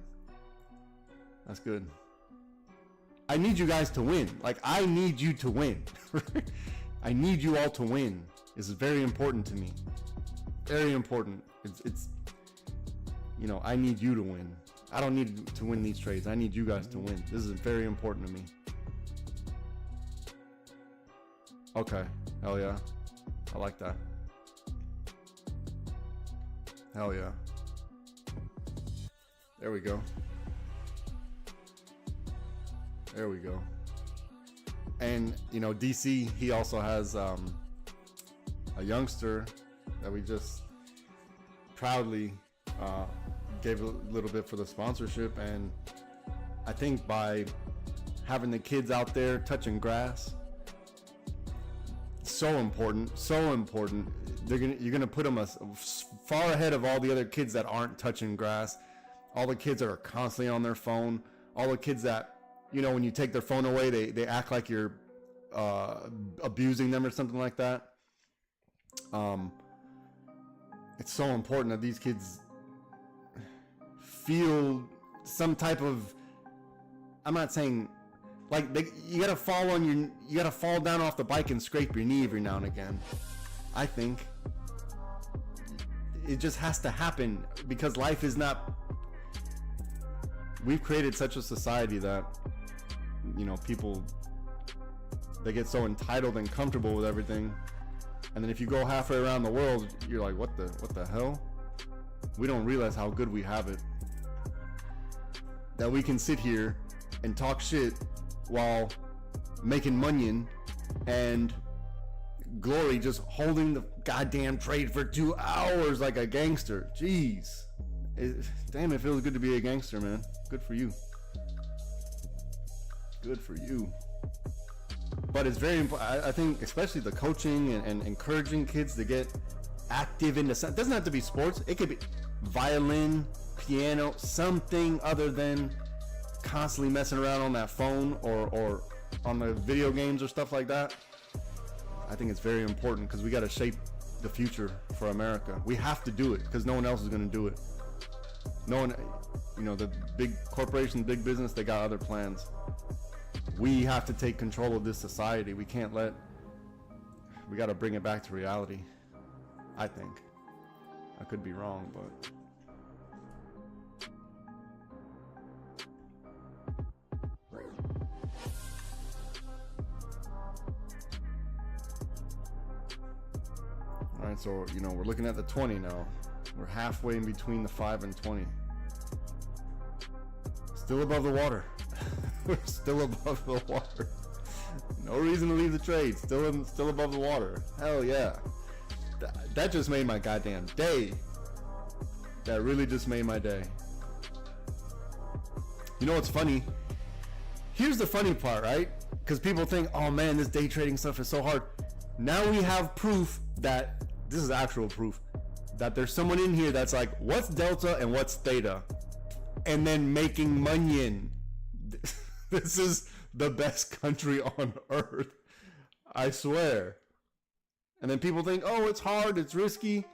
Speaker 1: That's good. I need you guys to win. Like, I need you to win. I need you all to win. This is very important to me. Very important. It's, you know, I need you to win. I don't need to win these trades. I need you guys to win. This is very important to me. Okay. Hell yeah. I like that. Hell yeah. There we go. There we go. And you know, DC, he also has a youngster that we just proudly gave a little bit for the sponsorship. And I think by having the kids out there touching grass, so important. You're gonna put them far ahead of all the other kids that aren't touching grass, all the kids that are constantly on their phone, all the kids that, you know, when you take their phone away, they act like you're abusing them or something like that. It's so important that these kids feel some type of, I'm not saying like you gotta fall down off the bike and scrape your knee every now and again. I think it just has to happen, because life is not, we've created such a society that, you know, people, they get so entitled and comfortable with everything, and then if you go halfway around the world, you're like, what the hell? We don't realize how good we have it, that we can sit here and talk shit while making money, and Glory just holding the goddamn trade for 2 hours like a gangster. Jeez. Damn, it feels good to be a gangster, man. Good for you. Good for you. But it's very important, I think, especially the coaching and encouraging kids to get active in the, it doesn't have to be sports. It could be violin, piano, something other than constantly messing around on that phone or on the video games or stuff like that. I think it's very important, because we got to shape the future for America. We have to do it, because no one else is going to do it. No one, you know, the big corporations, big business, they got other plans. We have to take control of this society. We can't let, we got to bring it back to reality, I think. I could be wrong, but all right, so, you know, we're looking at the 20 now. We're halfway in between the 5 and 20. Still above the water. We're still above the water. No reason to leave the trade. Still above the water. Hell yeah. That just made my goddamn day. That really just made my day. You know what's funny? Here's the funny part, right? Because people think, oh man, this day trading stuff is so hard. Now we have proof that, this is actual proof, that there's someone in here that's like, what's delta and what's theta? And then making money. This is the best country on earth, I swear. And then people think, oh, it's hard, it's risky.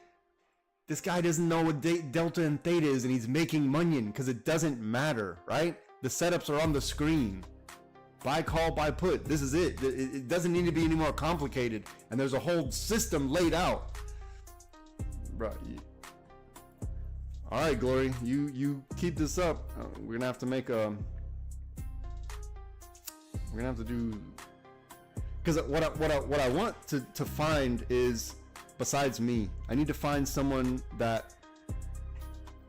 Speaker 1: This guy doesn't know what delta and theta is, and he's making money because it doesn't matter, right? The setups are on the screen. Buy, call, buy, put. This is it. It doesn't need to be any more complicated. And there's a whole system laid out. Bro, all right, Glory, you keep this up. We're gonna have to make a. We're gonna have to do, because what I want to find is, besides me, I need to find someone that.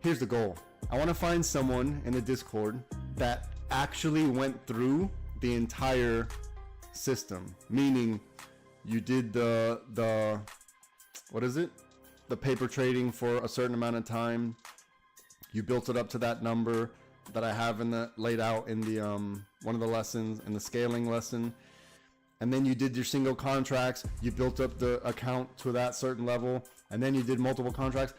Speaker 1: Here's the goal. I want to find someone in the Discord that actually went through the entire system, meaning you did the what is it, the paper trading for a certain amount of time, you built it up to that number that I have in the laid out in the one of the lessons, in the scaling lesson, and then you did your single contracts, you built up the account to that certain level, and then you did multiple contracts.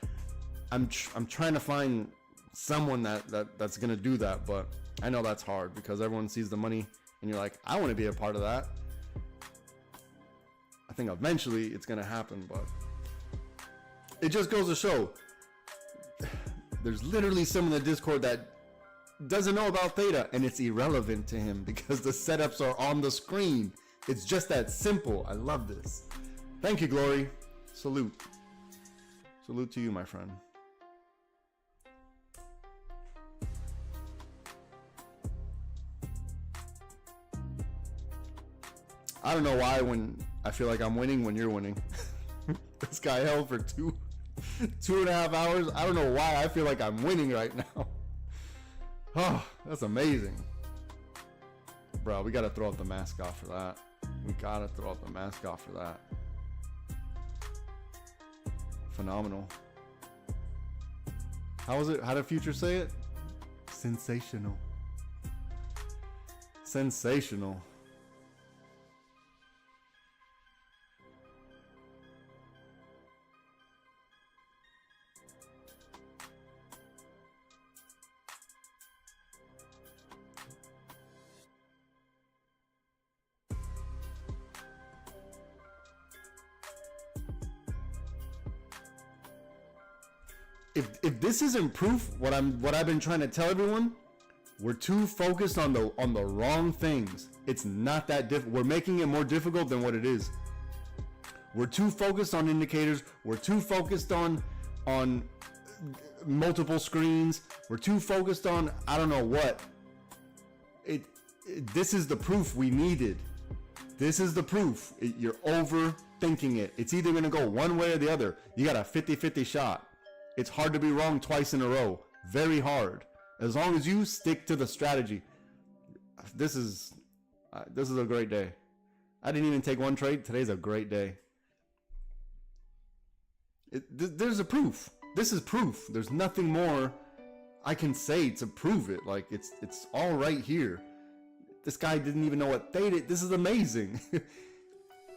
Speaker 1: I'm trying to find someone that's gonna do that, but I know that's hard because everyone sees the money and you're like, I want to be a part of that. I think eventually it's gonna happen, but it just goes to show there's literally someone in the Discord that doesn't know about theta, and it's irrelevant to him because the setups are on the screen. It's just that simple. I love this. Thank you, Glory. Salute. Salute to you, my friend. I don't know why when I feel like I'm winning when you're winning. This guy held for two and a half hours. I don't know why I feel like I'm winning right now. Oh, that's amazing. Bro, we got to throw up the mask off for that. We gotta throw out the mask off for that. Phenomenal. How was it? How did Future say it? Sensational. Sensational. If this isn't proof, what I've been trying to tell everyone, we're too focused on the wrong things. It's not that difficult. We're making it more difficult than what it is. We're too focused on indicators. We're too focused on multiple screens. We're too focused on I don't know what. This is the proof we needed. This is the proof. You're overthinking it. It's either gonna go one way or the other. You got a 50-50 shot. It's hard to be wrong twice in a row. Very hard. As long as you stick to the strategy. This is a great day. I didn't even take one trade. Today's a great day. There's a proof. This is proof. There's nothing more I can say to prove it. Like it's all right here. This guy didn't even know what theta. This is amazing.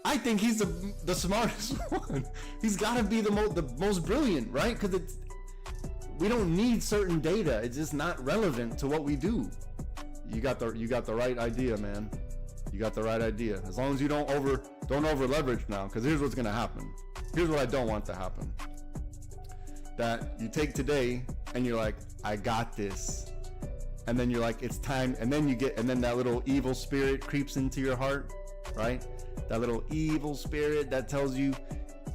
Speaker 1: I think he's the smartest one. He's got to be the most brilliant, right? Because we don't need certain data. It's just not relevant to what we do. You got the right idea, man. You got the right idea. As long as you don't over leverage now. Because here's what's gonna happen. Here's what I don't want to happen. That you take today and you're like, I got this, and then you're like, it's time, and then that little evil spirit creeps into your heart, right? That little evil spirit that tells you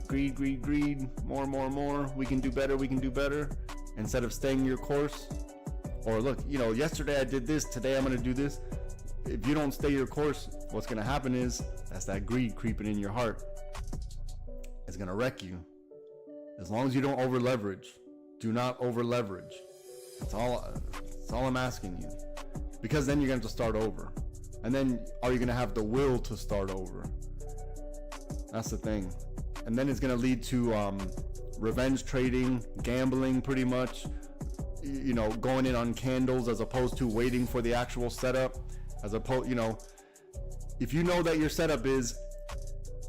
Speaker 1: greed, greed, greed, more, we can do better, instead of staying your course. Or look, yesterday I did this, today I'm gonna do this. If you don't stay your course, what's gonna happen is that's that greed creeping in your heart. It's gonna wreck you. As long as you don't over leverage. Do not over leverage. That's all I'm asking you. Because then you're gonna have to start over. And then are you gonna have the will to start over? That's the thing. And then it's gonna lead to revenge trading, gambling pretty much, going in on candles as opposed to waiting for the actual setup. As opposed, if you know that your setup is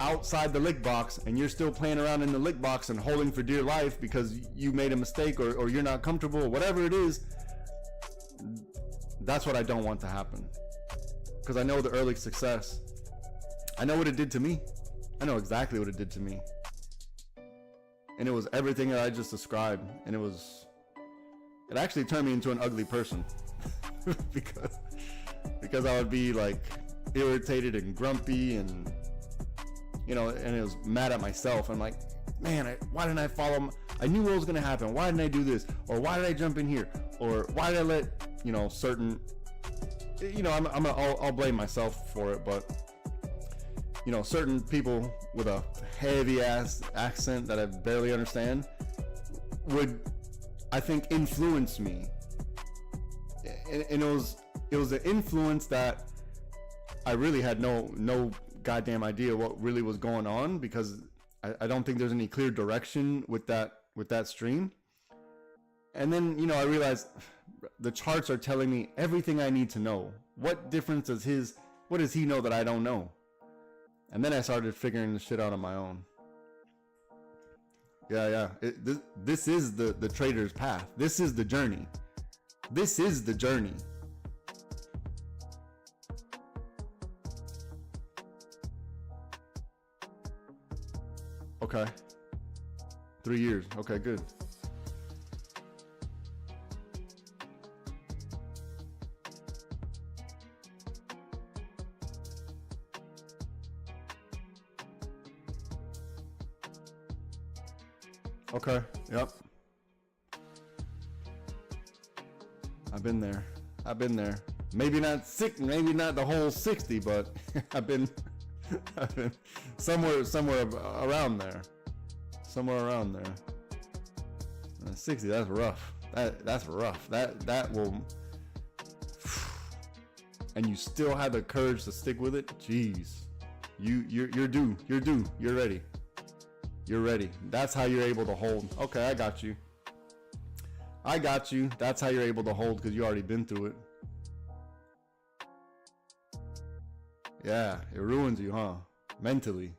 Speaker 1: outside the lick box and you're still playing around in the lick box and holding for dear life because you made a mistake or you're not comfortable or whatever it is, that's what I don't want to happen. Because I know the early success. I know what it did to me. I know exactly what it did to me. And it was everything that I just described. And it actually turned me into an ugly person. because I would be like irritated and grumpy and and it was mad at myself. I'm like, man, why didn't I follow? I knew what was gonna happen. Why didn't I do this? Or why did I jump in here? Or why did I let certain? I'll blame myself for it, but certain people with a heavy ass accent that I barely understand would, I think, influence me. And it was an influence that I really had no goddamn idea what really was going on, because I don't think there's any clear direction with that stream. And then I realized the charts are telling me everything I need to know. What difference what does he know that I don't know? And then I started figuring the shit out on my own. Yeah. This is the trader's path. This is the journey. This is the journey. Okay. 3 years. Okay, good. Okay, yep. I've been there. Maybe not the whole 60, but I've been somewhere around there. 60, that's rough. That's rough. That will. And you still have the courage to stick with it? Jeez. You're due. You're due. You're ready. You're ready. That's how you're able to hold. Okay, I got you. I got you. That's how you're able to hold, because you already been through it. Yeah, it ruins you, huh? Mentally.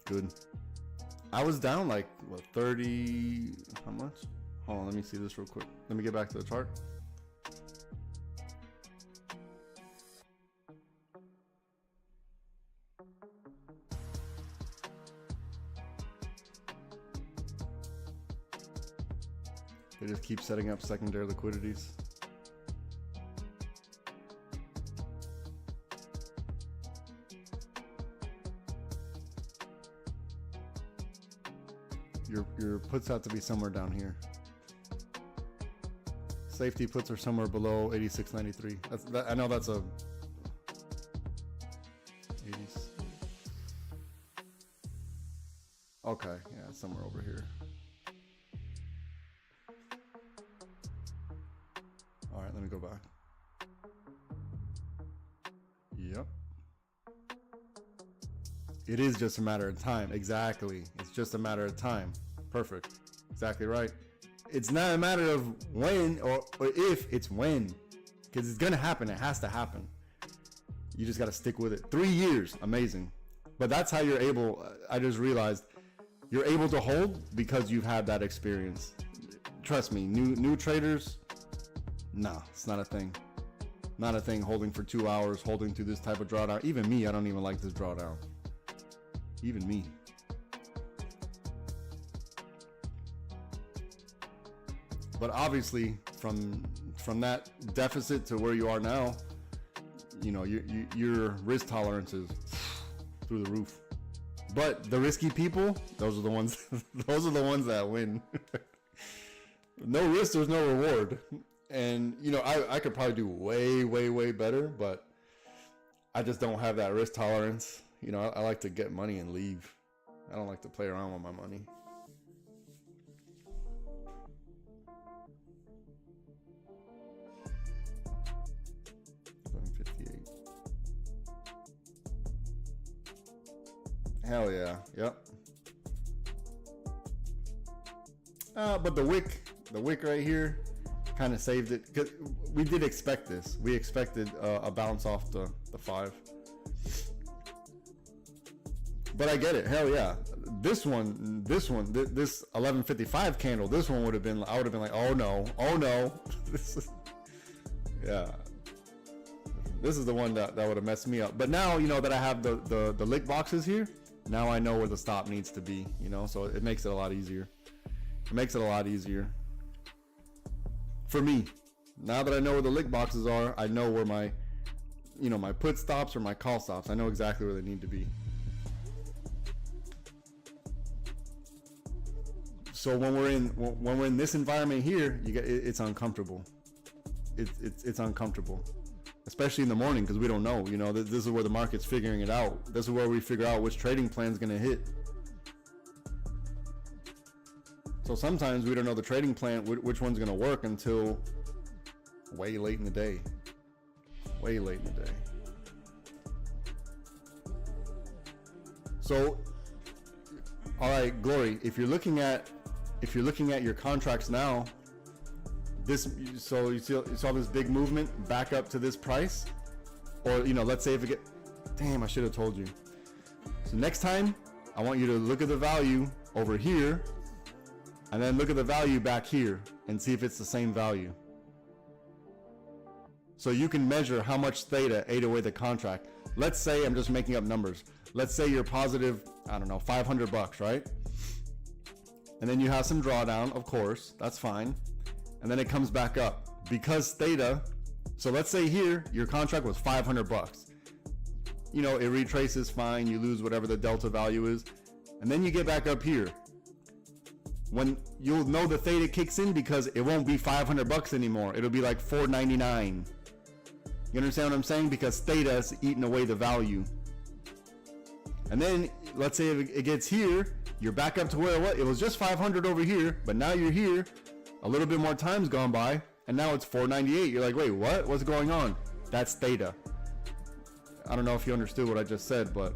Speaker 1: Good. I was down like, what, 30, how much? Hold on, let me see this real quick. Let me get back to the chart. They just keep setting up secondary liquidities. Your puts have to be somewhere down here. Safety puts are somewhere below 86.93. I know that's a 80. Okay, yeah, it's somewhere over here. All right, let me go back. Yep. It is just a matter of time. Exactly. It's just a matter of time. Perfect. Exactly right. It's not a matter of when or if, it's when. Because it's going to happen. It has to happen. You just got to stick with it. 3 years. Amazing. But that's how you're able, I just realized, you're able to hold because you've had that experience. Trust me, new traders, nah, it's not a thing. Not a thing holding for 2 hours, holding through this type of drawdown. Even me, I don't even like this drawdown. Even me. But obviously, from that deficit to where you are now, you know, your risk tolerance is through the roof. But the risky people, those are the ones that win. No risk, there's no reward. And you know, I could probably do way better, but I just don't have that risk tolerance. You know, I like to get money and leave. I don't like to play around with my money. Hell yeah. Yep. But the wick right here kind of saved it, because we did expect this. We expected a bounce off the 5. But I get it. Hell yeah. This 1155 candle, this one would have been, I would have been like, oh no. This is, yeah. This is the one that would have messed me up. But now, you know, that I have the lick boxes here, now I know where the stop needs to be, you know, so it makes it a lot easier. It makes it a lot easier for me. Now that I know where the lick boxes are, I know where my, you know, my put stops or my call stops. I know exactly where they need to be. So when we're in this environment here, it's uncomfortable. It's uncomfortable. Especially in the morning, because we don't know, you know, this is where the market's figuring it out. This is where we figure out which trading plan is going to hit. So sometimes we don't know the trading plan, which one's going to work until way late in the day. Way late in the day. So, all right, Glory, if you're looking at your contracts now, so you saw this big movement back up to this price, or you know, let's say if it get, damn, I should have told you. So next time, I want you to look at the value over here, and then look at the value back here, and see if it's the same value. So you can measure how much theta ate away the contract. Let's say, I'm just making up numbers. Let's say you're positive, I don't know, $500, right? And then you have some drawdown, of course, that's fine. And then it comes back up because theta. So let's say here your contract was $500. You know, it retraces fine. You lose whatever the delta value is, and then you get back up here. When you'll know the theta kicks in, because it won't be $500 anymore. It'll be like $4.99. You understand what I'm saying? Because theta is eating away the value. And then let's say it gets here, you're back up to where it was just 500 over here, but now you're here. A little bit more time's gone by, and now it's 498. You're like, wait, what? What's going on? That's theta. I don't know if you understood what I just said, but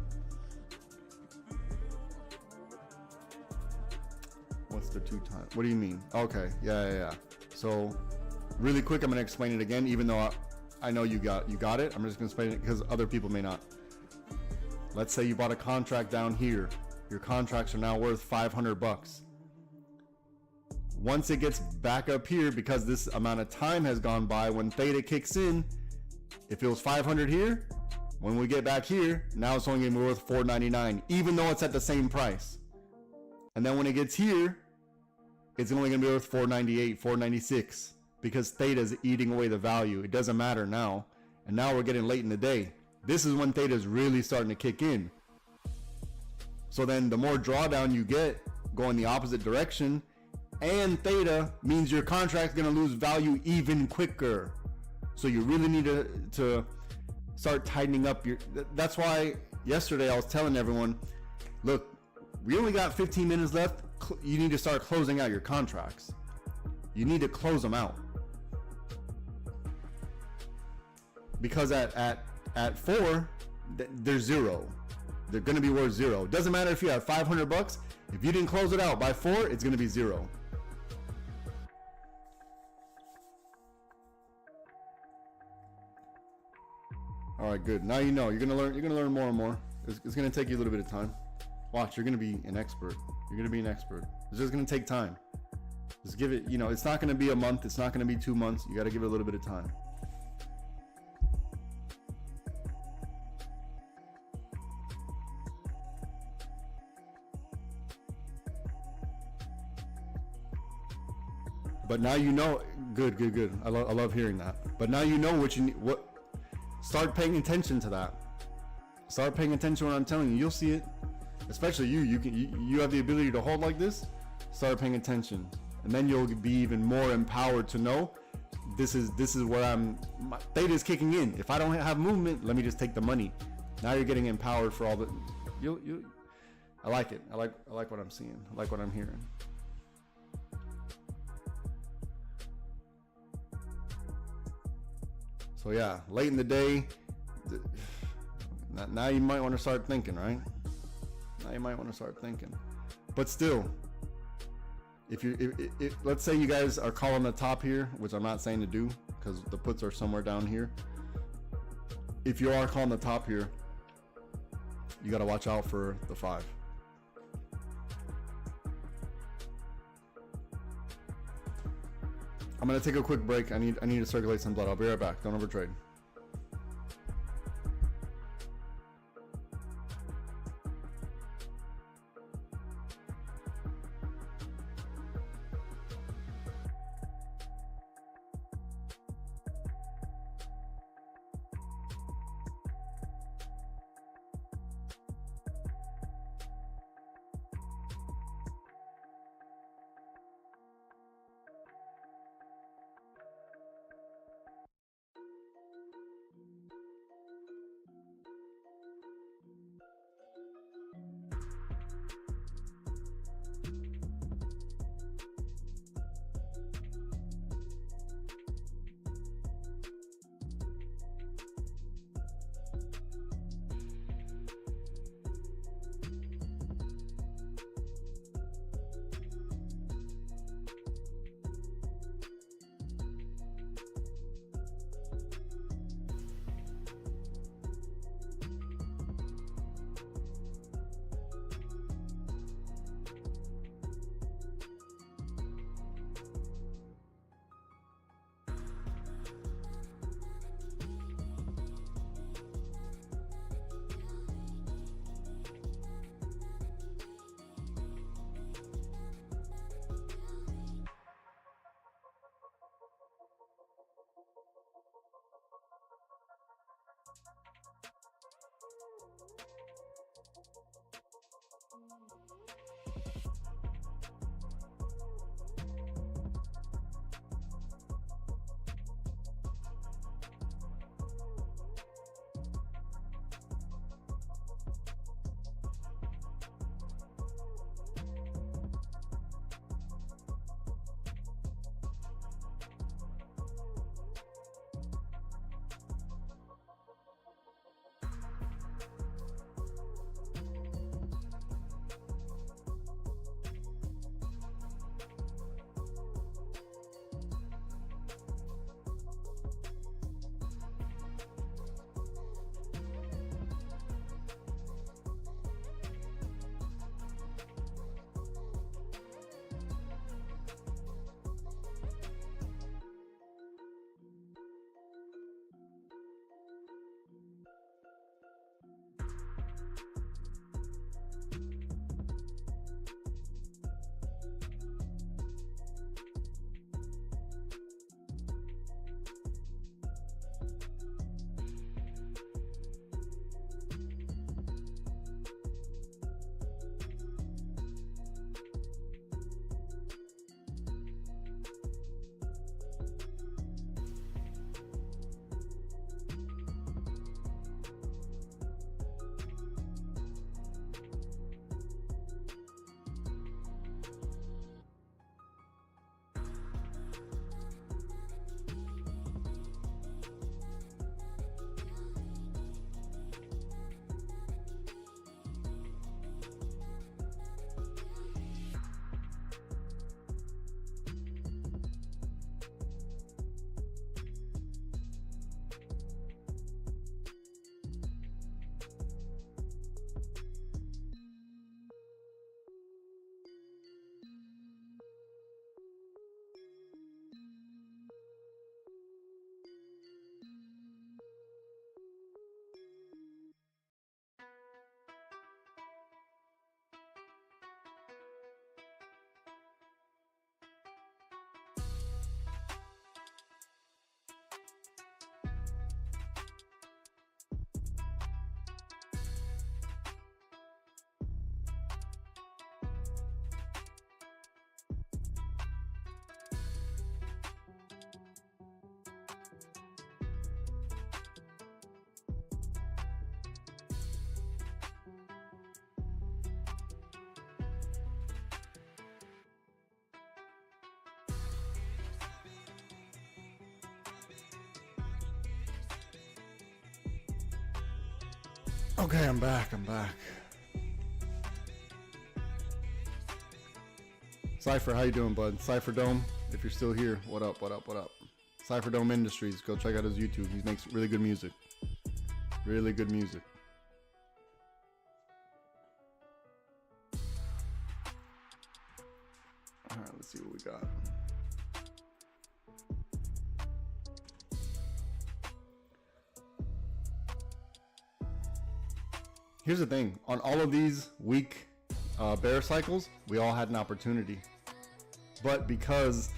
Speaker 1: what's the 2 times? What do you mean? Okay, yeah. So really quick, I'm gonna explain it again, even though I know you got it. I'm just gonna explain it because other people may not. Let's say you bought a contract down here. Your contracts are now worth 500 bucks. Once it gets back up here, because this amount of time has gone by, when theta kicks in, if it was 500 here, when we get back here, now it's only gonna be worth 499, even though it's at the same price. And then when it gets here, it's only gonna be worth 498, 496, because theta is eating away the value. It doesn't matter now. And now we're getting late in the day. This is when theta is really starting to kick in. So then the more drawdown you get going the opposite direction, and theta means your contract's gonna lose value even quicker. So you really need to start tightening up your, that's why yesterday I was telling everyone, look, we only got 15 minutes left. You need to start closing out your contracts. You need to close them out. Because at 4, they're zero. They're gonna be worth zero. Doesn't matter if you have 500 bucks. If you didn't close it out by 4, it's gonna be zero. All right, good. Now you know. You're gonna learn more and more. It's gonna take you a little bit of time. Watch, you're gonna be an expert. You're gonna be an expert. It's just gonna take time. Just give it. It's not gonna be a month. It's not gonna be 2 months. You gotta give it a little bit of time. But now you know. Good. I love hearing that. But now you know what you need. Start paying attention to that. Start paying attention to what I'm telling you. You'll see it. Especially you. You have the ability to hold like this. Start paying attention, and then you'll be even more empowered to know this is where my theta is kicking in. If I don't have movement, let me just take the money. Now you're getting empowered for all the. I like it. I like what I'm seeing. I like what I'm hearing. So yeah, late in the day, now you might want to start thinking, right? Now you might want to start thinking. But still, if let's say you guys are calling the top here, which I'm not saying to do because the puts are somewhere down here. If you are calling the top here, you got to watch out for the 5. I'm gonna take a quick break. I need to circulate some blood. I'll be right back. Don't overtrade. Okay, I'm back. Cypher, how you doing, bud? Cypher Dome, if you're still here, what up? Cypher Dome Industries, go check out his YouTube. He makes really good music. Really good music. All right, let's see what we got. Here's the thing, on all of these weak bear cycles, we all had an opportunity. But because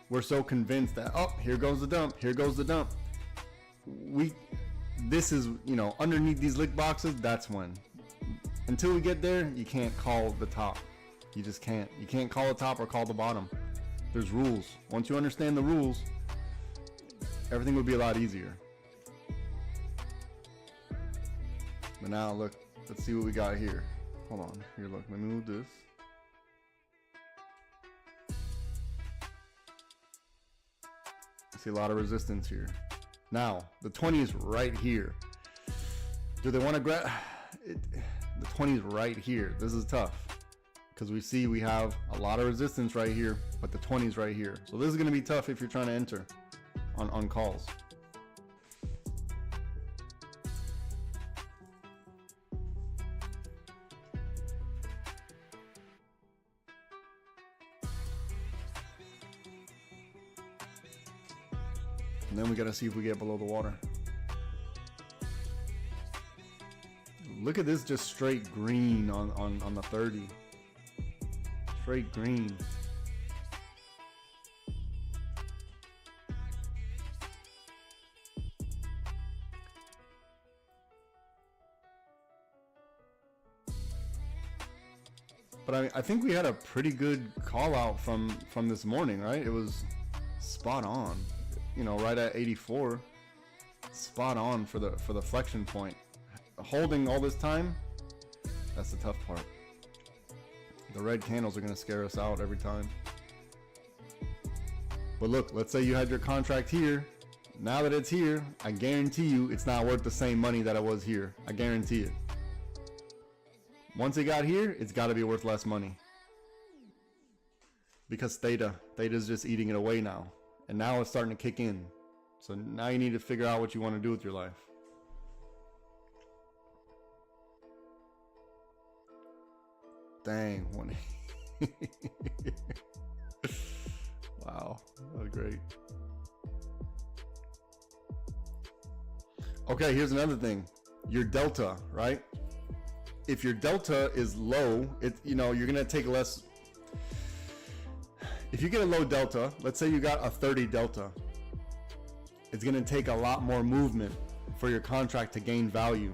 Speaker 1: we're so convinced that, oh, here goes the dump, this is, you know, underneath these lick boxes, that's when. Until we get there, you can't call the top. You just can't. You can't call the top or call the bottom. There's rules. Once you understand the rules, everything would be a lot easier. But now look, let's see what we got here. Hold on, here look, let me move this. I see a lot of resistance here. Now, the 20 is right here. Do they want to grab it? The 20 is right here. This is tough because we see we have a lot of resistance right here, but the 20 is right here. So this is going to be tough if you're trying to enter on calls. And then we got to see if we get below the water. Look at this, just straight green on the 30. Straight green. But I think we had a pretty good call out from this morning, right? It was spot on. You know, right at 84, spot on for the flexion point. Holding all this time, that's the tough part. The red candles are going to scare us out every time. But look, let's say you had your contract here. Now that it's here, I guarantee you it's not worth the same money that it was here. I guarantee it. Once it got here, it's got to be worth less money. Because Theta's just eating it away now. And now it's starting to kick in. So now you need to figure out what you want to do with your life. Dang, one. Wow, that was great. Okay, here's another thing. Your delta, right? If your delta is low, you know, you're gonna take less. If you get a low delta, let's say you got a 30 delta, it's going to take a lot more movement for your contract to gain value.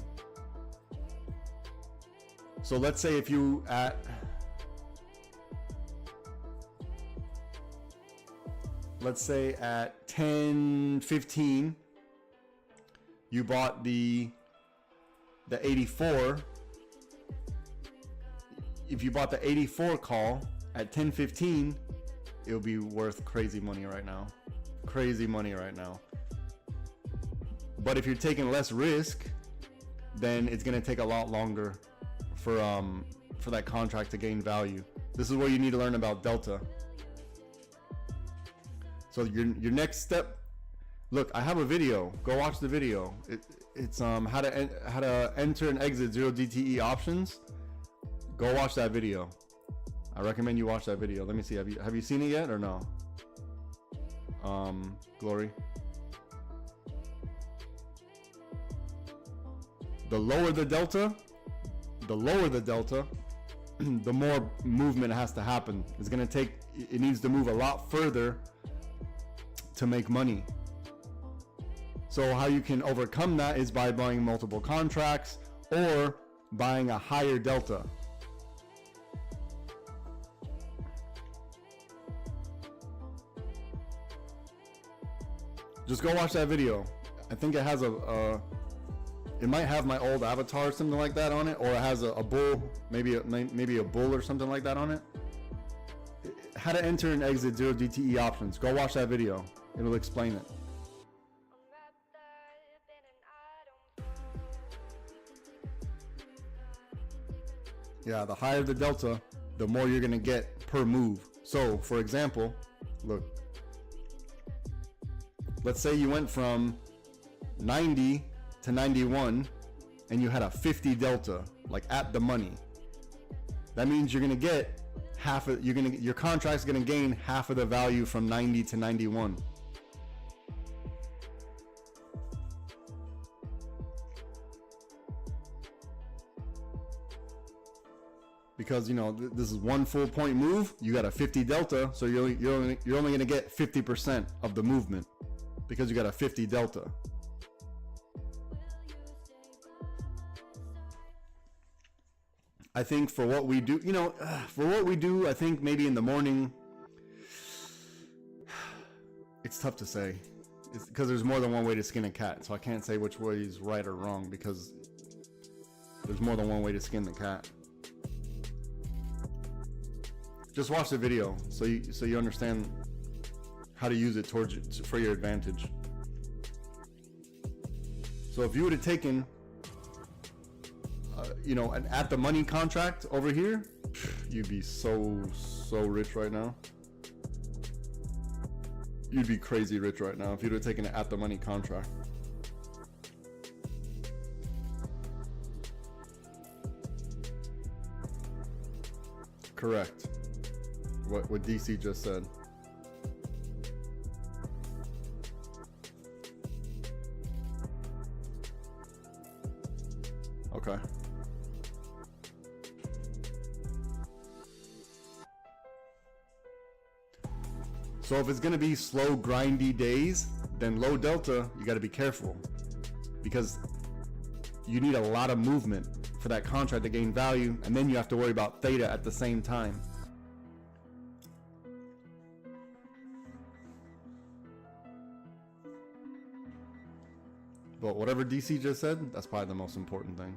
Speaker 1: So let's say if you let's say at 10.15 you bought the 84. If you bought the 84 call at 10.15, it'll be worth crazy money right now. Crazy money right now. But if you're taking less risk, then it's going to take a lot longer for that contract to gain value. This is where you need to learn about delta. So your next step, look, I have a video. Go watch the video. It's how to enter and exit 0 DTE options. Go watch that video. I recommend you watch that video. Let me see. Have you seen it yet or no? Glory. The lower the delta, the more movement has to happen. It's gonna take. It needs to move a lot further to make money. So how you can overcome that is by buying multiple contracts or buying a higher delta. Just go watch that video. I think it has it might have my old avatar or something like that on it, or it has a bull, maybe a bull or something like that on it. How to enter and exit 0 DTE options. Go watch that video. It'll explain it. Yeah, the higher the delta, the more you're gonna get per move. So for example, look, let's say you went from 90 to 91 and you had a 50 delta, like at the money. That means you're gonna get half of, your contract's gonna gain half of the value from 90 to 91. Because, you know, this is one full point move, you got a 50 delta, so you're only going to get 50% of the movement because you got a 50 delta. I think for what we do, you know, I think maybe in the morning, it's tough to say. It's because there's more than one way to skin a cat, so I can't say which way is right or wrong because there's more than one way to skin the cat. Just watch the video so you understand how to use it for your advantage. So if you would have taken, you know, an at the money contract over here, you'd be so rich right now. You'd be crazy rich right now if you'd have taken an at the money contract. Correct. What DC just said. Okay. So if it's going to be slow, grindy days, then low delta, you got to be careful because you need a lot of movement for that contract to gain value, and then you have to worry about theta at the same time. But whatever DC just said, that's probably the most important thing.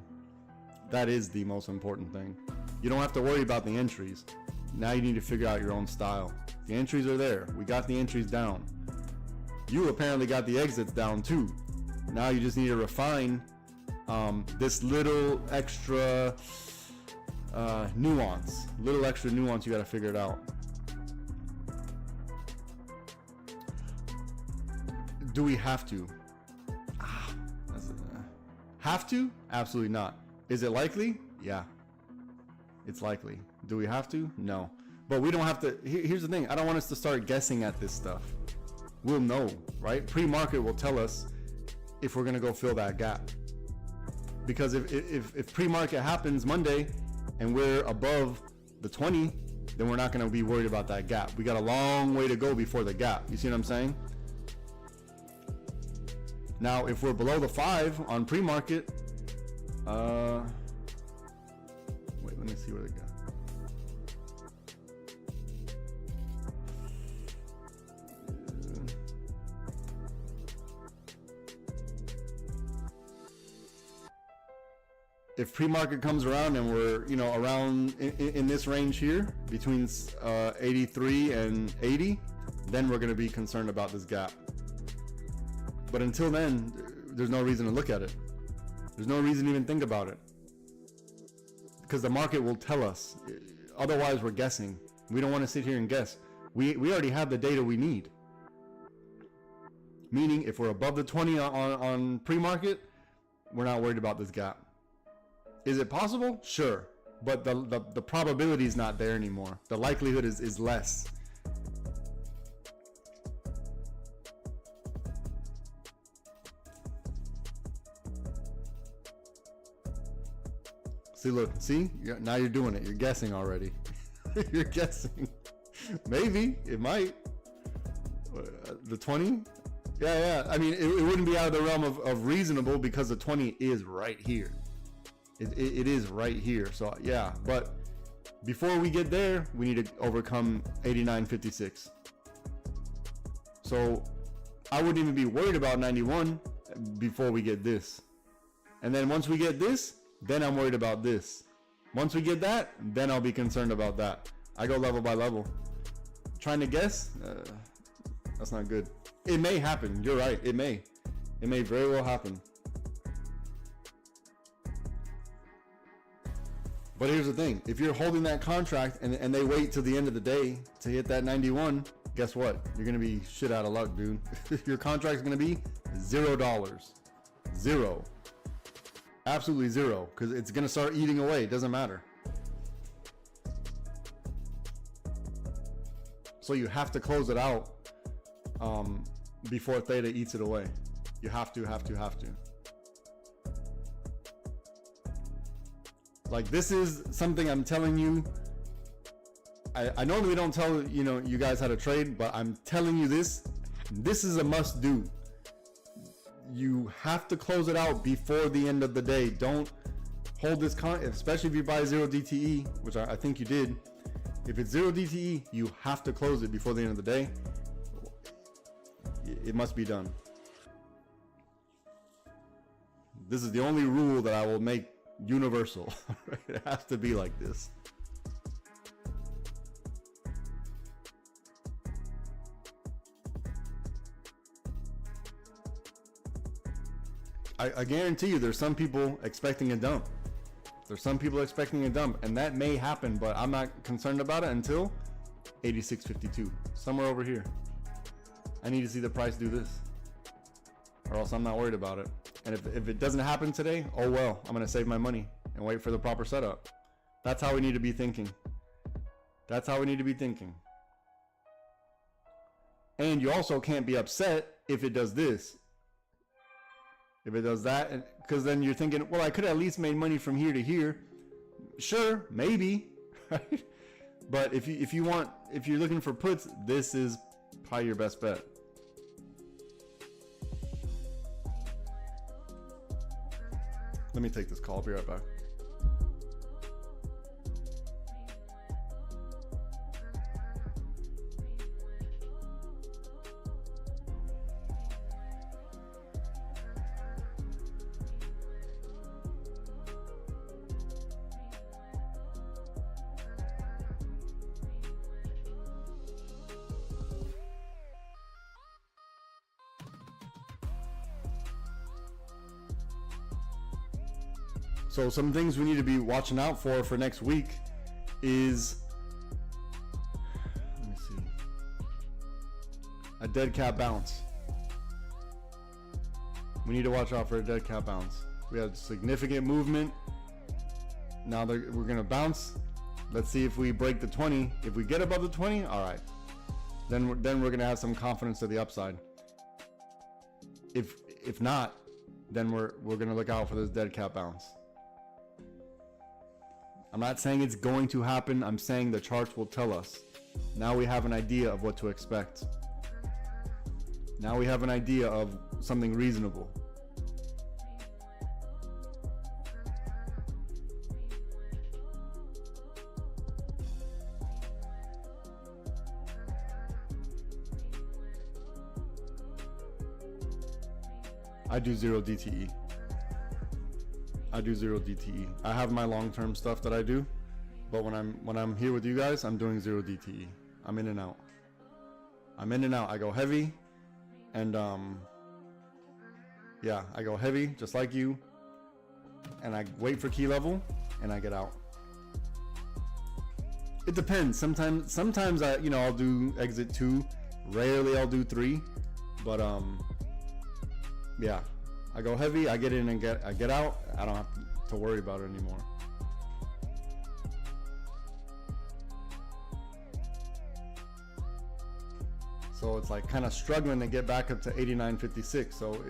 Speaker 1: That is the most important thing. You don't have to worry about the entries. Now you need to figure out your own style. The entries are there. We got the entries down. You apparently got the exits down too. Now you just need to refine this little extra nuance. Little extra nuance, you got to figure it out. Do we have to? Have to? Absolutely not. Is it likely? Yeah. It's likely. Do we have to? No. But we don't have to. Here's the thing. I don't want us to start guessing at this stuff. We'll know, right? Pre-market will tell us if we're going to go fill that gap. Because if pre-market happens Monday and we're above the 20, then we're not going to be worried about that gap. We got a long way to go before the gap. You see what I'm saying? Now, if we're below the 5 on pre-market, wait, let me see where they go. If pre-market comes around and we're, you know, around in this range here between 83 and 80, then we're going to be concerned about this gap. But until then, there's no reason to look at it. There's no reason to even think about it. Because the market will tell us. Otherwise, we're guessing. We don't want to sit here and guess. We already have the data we need. Meaning, if we're above the 20 on pre-market, we're not worried about this gap. Is it possible? Sure. But the probability is not there anymore. The likelihood is less. See, look, see? Now you're doing it. You're guessing already. You're guessing. Maybe. It might. The 20? Yeah. I mean, it wouldn't be out of the realm of reasonable because the 20 is right here. It is right here. So, yeah. But before we get there, we need to overcome 89.56. So, I wouldn't even be worried about 91 before we get this. And then once we get this, then I'm worried about this. Once we get that, then I'll be concerned about that. I go level by level. Trying to guess? That's not good. It may happen. You're right. It may. It may very well happen. But here's the thing. If you're holding that contract and they wait till the end of the day to hit that 91, guess what? You're going to be shit out of luck, dude. Your contract's going to be $0. Zero. Absolutely zero. Because it's going to start eating away. It doesn't matter. So you have to close it out before theta eats it away. You have to. Like, this is something I'm telling you. I normally don't tell you guys how to trade, but I'm telling you this. This is a must do. You have to close it out before the end of the day. Don't hold this especially if you buy 0 DTE, which I think you did. If it's 0 DTE, you have to close it before the end of the day. It must be done. This is the only rule that I will make universal. It has to be like this. I guarantee you there's some people expecting a dump. There's some people expecting a dump, and that may happen, but I'm not concerned about it until 86.52, somewhere over here. I need to see the price do this, or else I'm not worried about it. And if it doesn't happen today, oh well, I'm going to save my money and wait for the proper setup. That's how we need to be thinking. That's how we need to be thinking. And you also can't be upset if it does this. If it does that, because then you're thinking, well, I could at least made money from here to here. Sure, maybe, right? But if you're looking for puts, this is probably your best bet. Let me take this call. I'll be right back. So some things we need to be watching out for next week is, let me see, a dead cat bounce. We need to watch out for a dead cat bounce. We had significant movement. Now we're going to bounce. Let's see if we break the 20. If we get above the 20, all right. Then we're going to have some confidence to the upside. If not, then we're going to look out for this dead cat bounce. I'm not saying it's going to happen. I'm saying the charts will tell us. Now we have an idea of what to expect. Now we have an idea of something reasonable. I do 0 DTE. I do 0 DTE. I have my long-term stuff that I do, but when I'm here with you guys, I'm doing 0 DTE. I'm in and out. I go heavy, and yeah, I go heavy just like you, and I wait for key level, and I get out. It depends. Sometimes I'll do exit 2. Rarely I'll do 3, but yeah. I go heavy, I get in and I get out. I don't have to worry about it anymore. So it's like kind of struggling to get back up to 89.56. So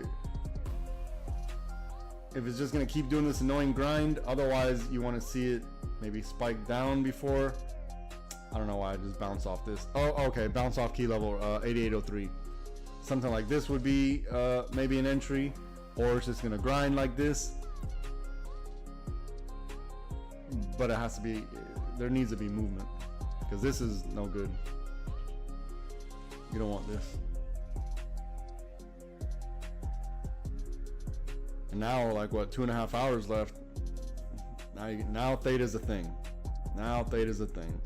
Speaker 1: if it's just going to keep doing this annoying grind, otherwise you want to see it maybe spike down before. I don't know why I just bounced off this. Oh, okay, bounce off key level 88.03. Something like this would be maybe an entry. Or it's just gonna grind like this, but it has to be, there needs to be movement, because this is no good. You don't want this. And now, like, what, 2.5 hours left. Now theta's a thing. Now theta's a thing.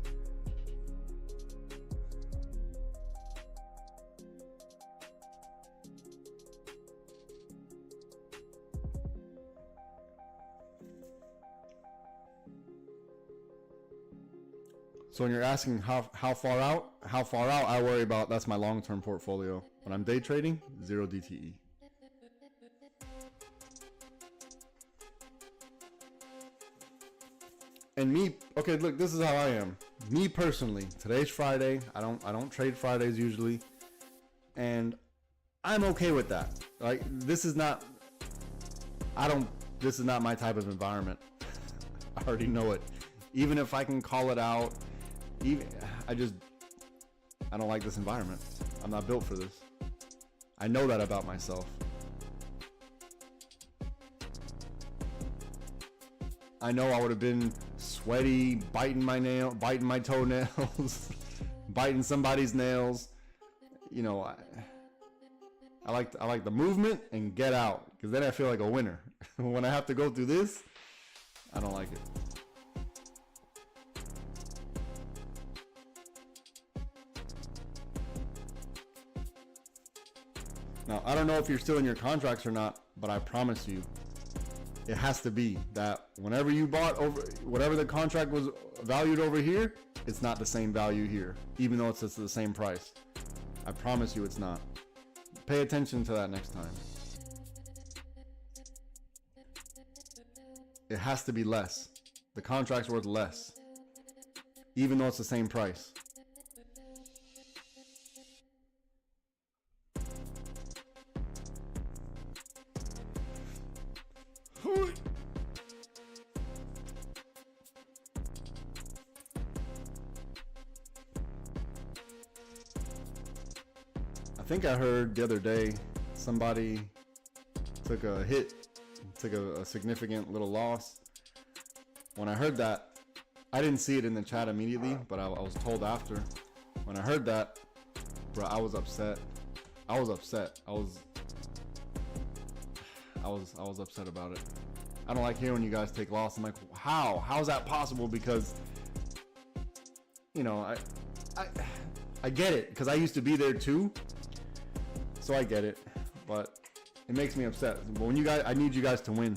Speaker 1: So when you're asking how far out, I worry about, that's my long-term portfolio. When I'm day trading, 0 DTE. And me, okay, look, this is how I am. Me personally, today's Friday. I don't trade Fridays usually, and I'm okay with that. Like, this is not my type of environment. I already know it. Even if I can call it out, I don't like this environment. I'm not built for this. I know that about myself. I know I would have been sweaty, biting my toenails, biting somebody's nails. You know, I like the movement and get out, because then I feel like a winner. When I have to go through this, I don't like it. Now, I don't know if you're still in your contracts or not, but I promise you, it has to be that whenever you bought over, whatever the contract was valued over here, it's not the same value here, even though it's the same price. I promise you it's not. Pay attention to that next time. It has to be less. The contract's worth less, even though it's the same price. I think I heard the other day somebody took a hit, took a significant little loss. When I heard that, I didn't see it in the chat immediately, but I was told after. When I heard that, bro, I was upset. I was upset. I was upset about it. I don't like hearing when you guys take loss. I'm like, how's that possible? Because, you know, I get it, because I used to be there too. So I get it, but it makes me upset. But when you guys, I need you guys to win.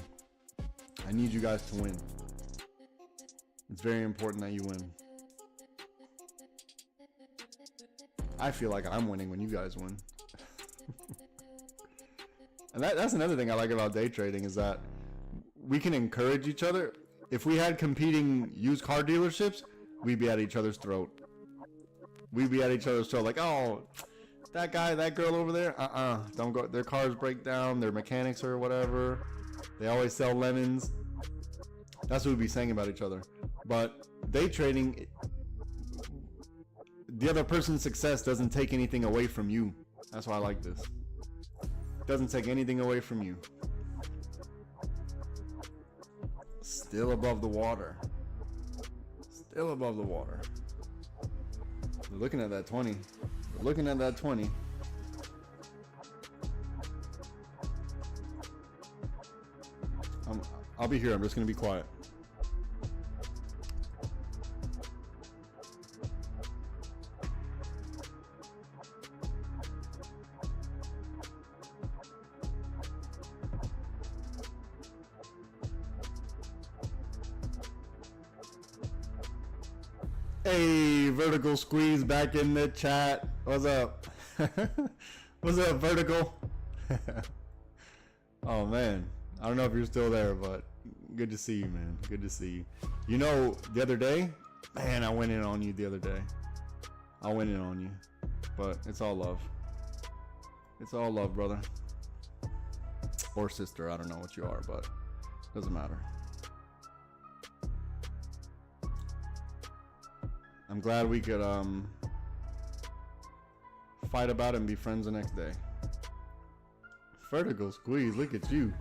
Speaker 1: I need you guys to win. It's very important that you win. I feel like I'm winning when you guys win. And that's another thing I like about day trading, is that we can encourage each other. If we had competing used car dealerships, we'd be at each other's throat. We'd be at each other's throat, like, oh, that guy, that girl over there, don't go. Their cars break down, their mechanics or whatever. They always sell lemons. That's what we'd be saying about each other. But day trading, the other person's success doesn't take anything away from you. That's why I like this. It doesn't take anything away from you. Still above the water. Still above the water. We're looking at that 20. We're looking at that 20. I'll be here. I'm just going to be quiet. Hey, Vertical Squeeze back in the chat. What's up? What's up, Vertical? Oh, man. I don't know if you're still there, but good to see you, man. Good to see you. You know, the other day, man, I went in on you the other day. I went in on you. But it's all love. It's all love, brother. Or sister. I don't know what you are, but it doesn't matter. I'm glad we could fight about it and be friends the next day. Vertical Squeeze, look at you.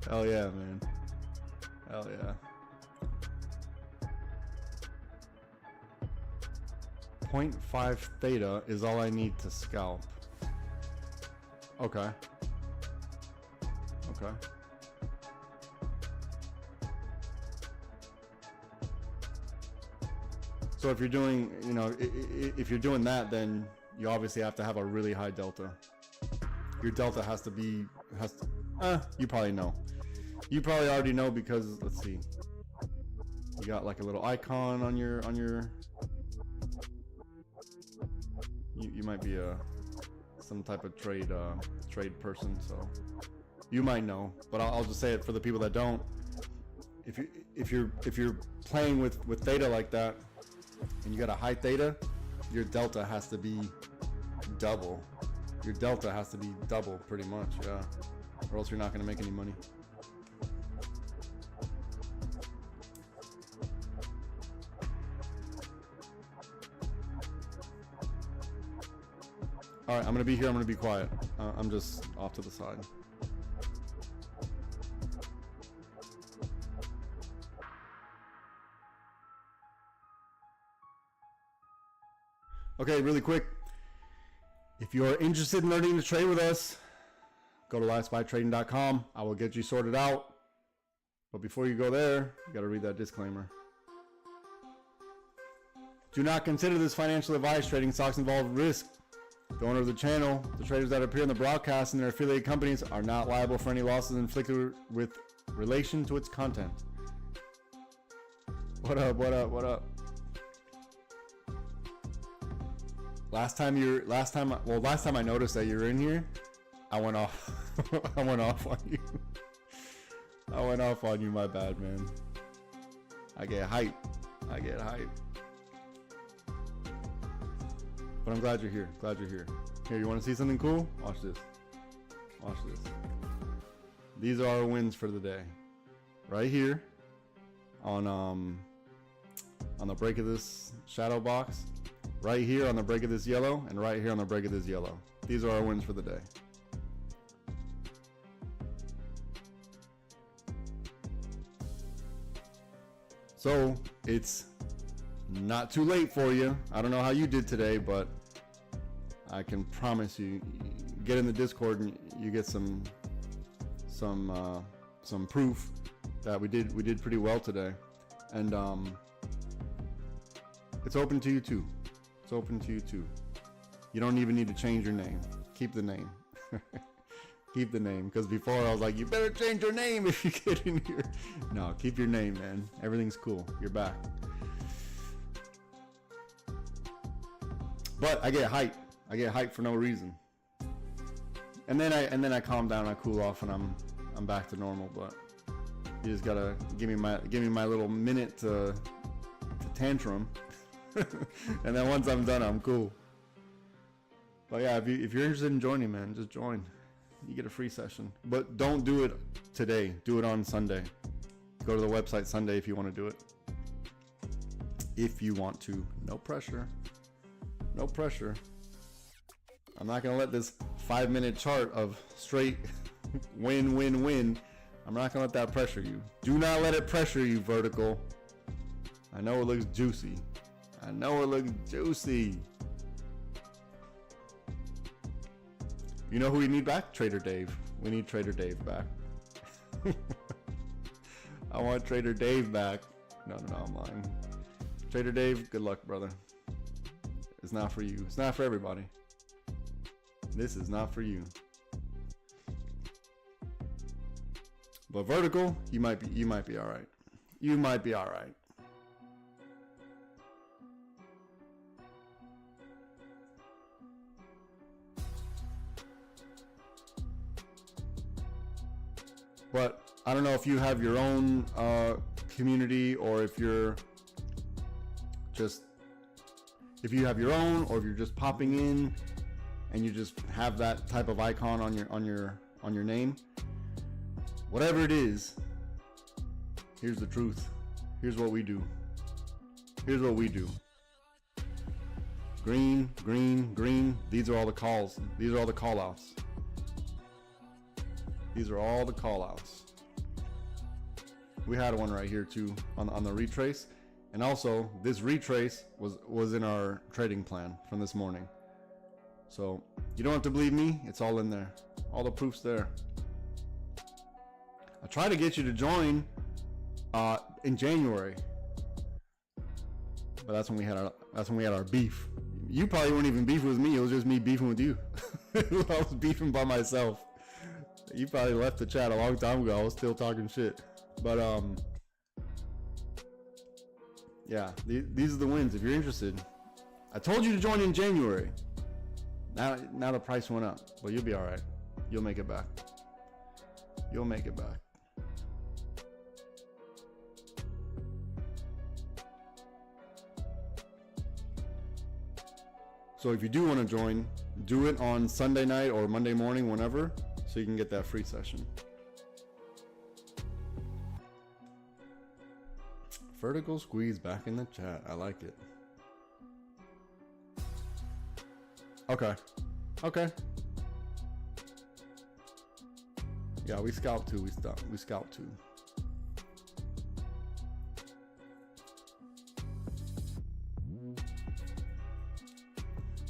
Speaker 1: Hell yeah, man. Hell yeah. 0.5 theta is all I need to scalp. Okay. Okay. So if you're doing, you know, if you're doing that, then you obviously have to have a really high delta. Your delta has to be, you probably know. You probably already know because, let's see. You got like a little icon on your you might be some type of trade person, so you might know, but I'll just say it for the people that don't. If you're playing with theta like that and you got a high theta, your delta has to be double. Your delta has to be double pretty much, yeah, or else you're not going to make any money. All right, I'm going to be here. I'm going to be quiet. I'm just off to the side. Okay, really quick. If you are interested in learning to trade with us, go to livespytrading.com. I will get you sorted out. But before you go there, you got to read that disclaimer. Do not consider this financial advice. Trading stocks involve risk. The owner of the channel, the traders that appear in the broadcast, and their affiliate companies are not liable for any losses inflicted with relation to its content. What up? What up? What up? Last time I noticed that you were in here, I went off. I went off on you. I went off on you. My bad, man. I get hype. I get hype. But I'm glad you're here. Glad you're here. Here, you want to see something cool? Watch this. Watch this. These are our wins for the day. Right here on the break of this shadow box. Right here on the break of this yellow, and right here on the break of this yellow. These are our wins for the day. So it's not too late for you. I don't know how you did today, but I can promise you, get in the Discord and you get some proof that we did pretty well today, and it's open to you too. It's open to you too. You don't even need to change your name. Keep the name. Keep the name, because before I was like, you better change your name if you get in here. No, keep your name, man. Everything's cool. You're back. But I get hyped. I get hyped for no reason. And then I calm down, I cool off, and I'm back to normal. But you just gotta give me my little minute to tantrum. And then once I'm done, I'm cool. But yeah, if you're interested in joining, man, just join. You get a free session. But don't do it today. Do it on Sunday. Go to the website Sunday if you want to do it. If you want to. No pressure. No pressure. I'm not going to let this 5-minute chart of straight win, win, win. I'm not going to let that pressure you. Do not let it pressure you, Vertical. I know it looks juicy. I know it looks juicy. You know who we need back? Trader Dave. We need Trader Dave back. I want Trader Dave back. No, I'm lying. Trader Dave, good luck, brother. It's not for you. It's not for everybody. This is not for you. But Vertical, you might be all right. You might be all right. But I don't know if you have your own community, or if you're just, if you have your own, or if you're just popping in and you just have that type of icon on your name. Whatever it is, here's the truth. Here's what we do. Here's what we do. Green, green, green. These are all the calls. These are all the call outs. These are all the call outs. We had one right here too on the retrace. And also this retrace was in our trading plan from this morning. So you don't have to believe me. It's all in there. All the proof's there. I tried to get you to join in January, but that's when we had our beef. You probably weren't even beefing with me. It was just me beefing with you. I was beefing by myself. You probably left the chat a long time ago. I was still talking shit. But Yeah, these are the wins. If you're interested, I told you to join in January. Now the price went up, but you'll be all right. You'll make it back. You'll make it back. So if you do want to join, do it on Sunday night or Monday morning, whenever, so you can get that free session. Vertical squeeze back in the chat. I like it. Okay. Okay. Yeah, we scalp too. We scalp too.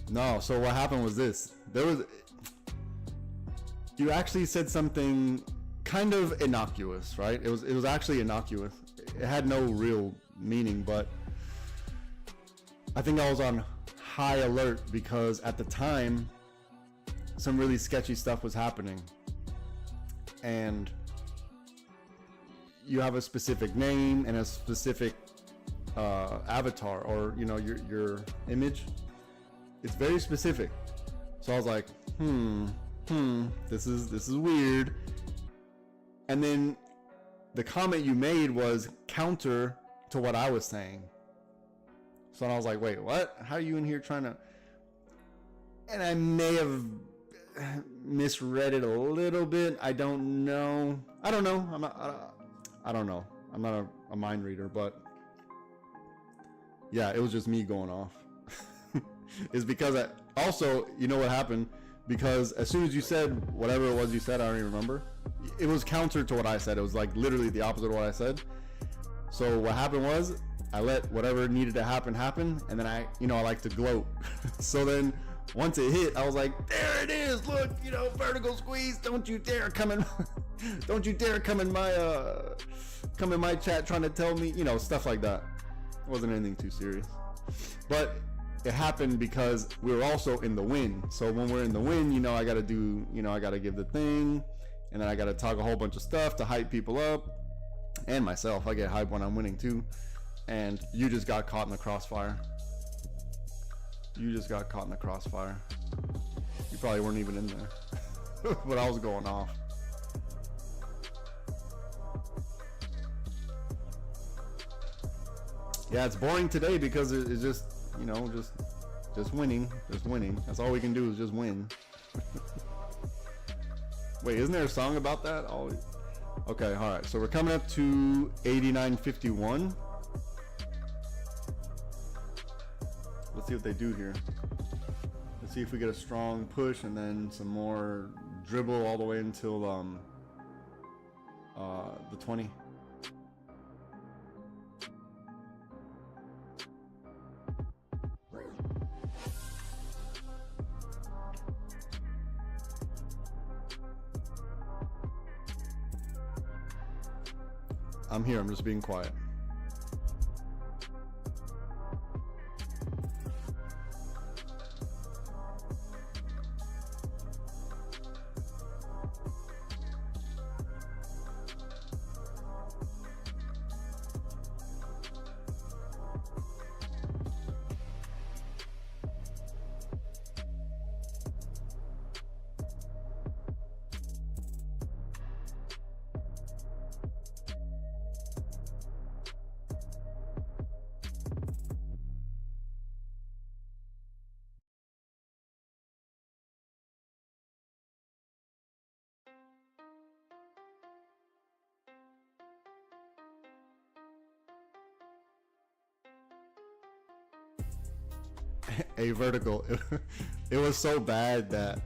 Speaker 1: No, so what happened was this. You actually said something kind of innocuous, right? It was actually innocuous. It had no real meaning, but I think I was on high alert because at the time some really sketchy stuff was happening. And you have a specific name and a specific avatar, or your image. It's very specific. So I was like, this is weird. And then the comment you made was counter to what I was saying. So I was like, wait, what? How are you in here trying to... And I may have misread it a little bit. I don't know. I don't know. I don't know. I'm not a mind reader, but yeah, it was just me going off. Is because also, you know what happened? Because as soon as you said whatever it was you said, I don't even remember. It was counter to what I said. It was like literally the opposite of what I said. So what happened was I let whatever needed to happen, and then I like to gloat. So then once it hit, I was like, there it is. Look, vertical squeeze. Don't you dare come in. Don't you dare come in my chat trying to tell me, stuff like that. It wasn't anything too serious. But it happened because we were also in the win. So when we're in the win, I got to do, I got to give the thing, and then I got to talk a whole bunch of stuff to hype people up, and myself. I get hyped when I'm winning too. And you just got caught in the crossfire. You just got caught in the crossfire. You probably weren't even in there, but I was going off. Yeah, it's boring today because it's just, just winning, That's all we can do is just win. Wait, isn't there a song about that? Always. Okay, all right. So we're coming up to 89.51. Let's see what they do here. Let's see if we get a strong push and then some more dribble all the way until the 20. I'm here, I'm just being quiet. A vertical. It was so bad that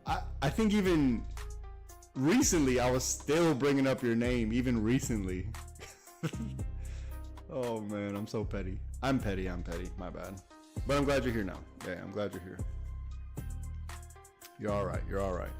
Speaker 1: I think even recently I was still bringing up your name, even recently. Oh man, I'm so petty. I'm petty, my bad. But I'm glad you're here now. Yeah, I'm glad you're here. You're all right, you're all right.